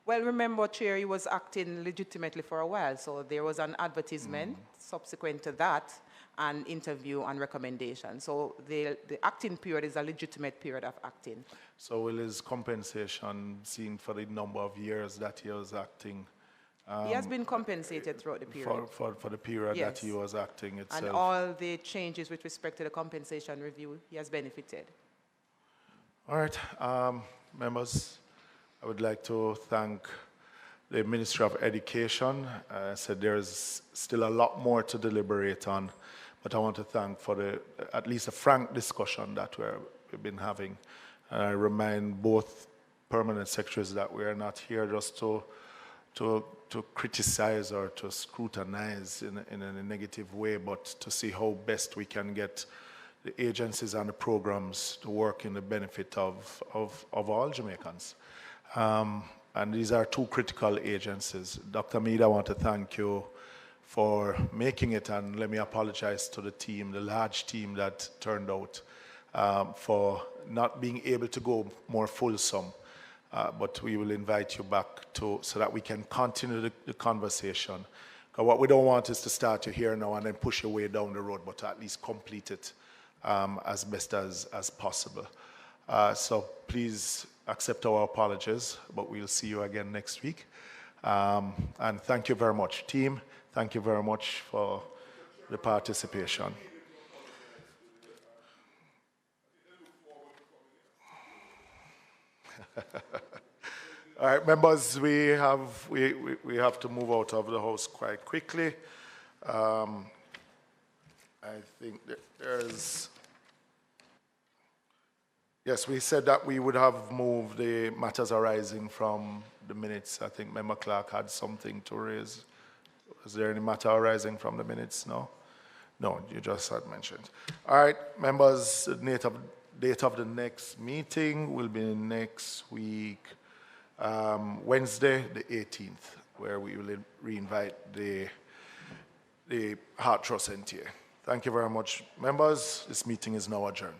Speaker 3: Well, remember, Chair, he was acting legitimately for a while, so there was an advertisement subsequent to that, an interview and recommendation. So the acting period is a legitimate period of acting.
Speaker 1: So will his compensation seen for the number of years that he was acting?
Speaker 3: He has been compensated throughout the period.
Speaker 1: For the period
Speaker 3: Yes.
Speaker 1: that he was acting itself.
Speaker 3: And all the changes with respect to the compensation review, he has benefited.
Speaker 1: All right, members, I would like to thank the Ministry of Education. I said there's still a lot more to deliberate on, but I want to thank for at least a frank discussion that we've been having. And I remind both permanent secretaries that we are not here just to criticize or to scrutinize in a negative way, but to see how best we can get the agencies and the programs to work in the benefit of all Jamaicans. And these are two critical agencies. Dr. Mead, I want to thank you for making it, and let me apologize to the team, the large team that turned out, for not being able to go more fulsome. But we will invite you back so that we can continue the conversation. Because what we don't want is to start you here now and then push your way down the road, but to at least complete it as best as possible. So please accept our apologies, but we'll see you again next week. And thank you very much. Team, thank you very much for the participation. All right, members, we have to move out of the house quite quickly. I think there's... Yes, we said that we would have moved the matters arising from the minutes. I think Member Clark had something to raise. Is there any matter arising from the minutes? No? No, you just had mentioned. All right, members, the date of the next meeting will be next week, Wednesday, the 18th, where we will re-invite the Heart Trust NTA. Thank you very much, members. This meeting is now adjourned.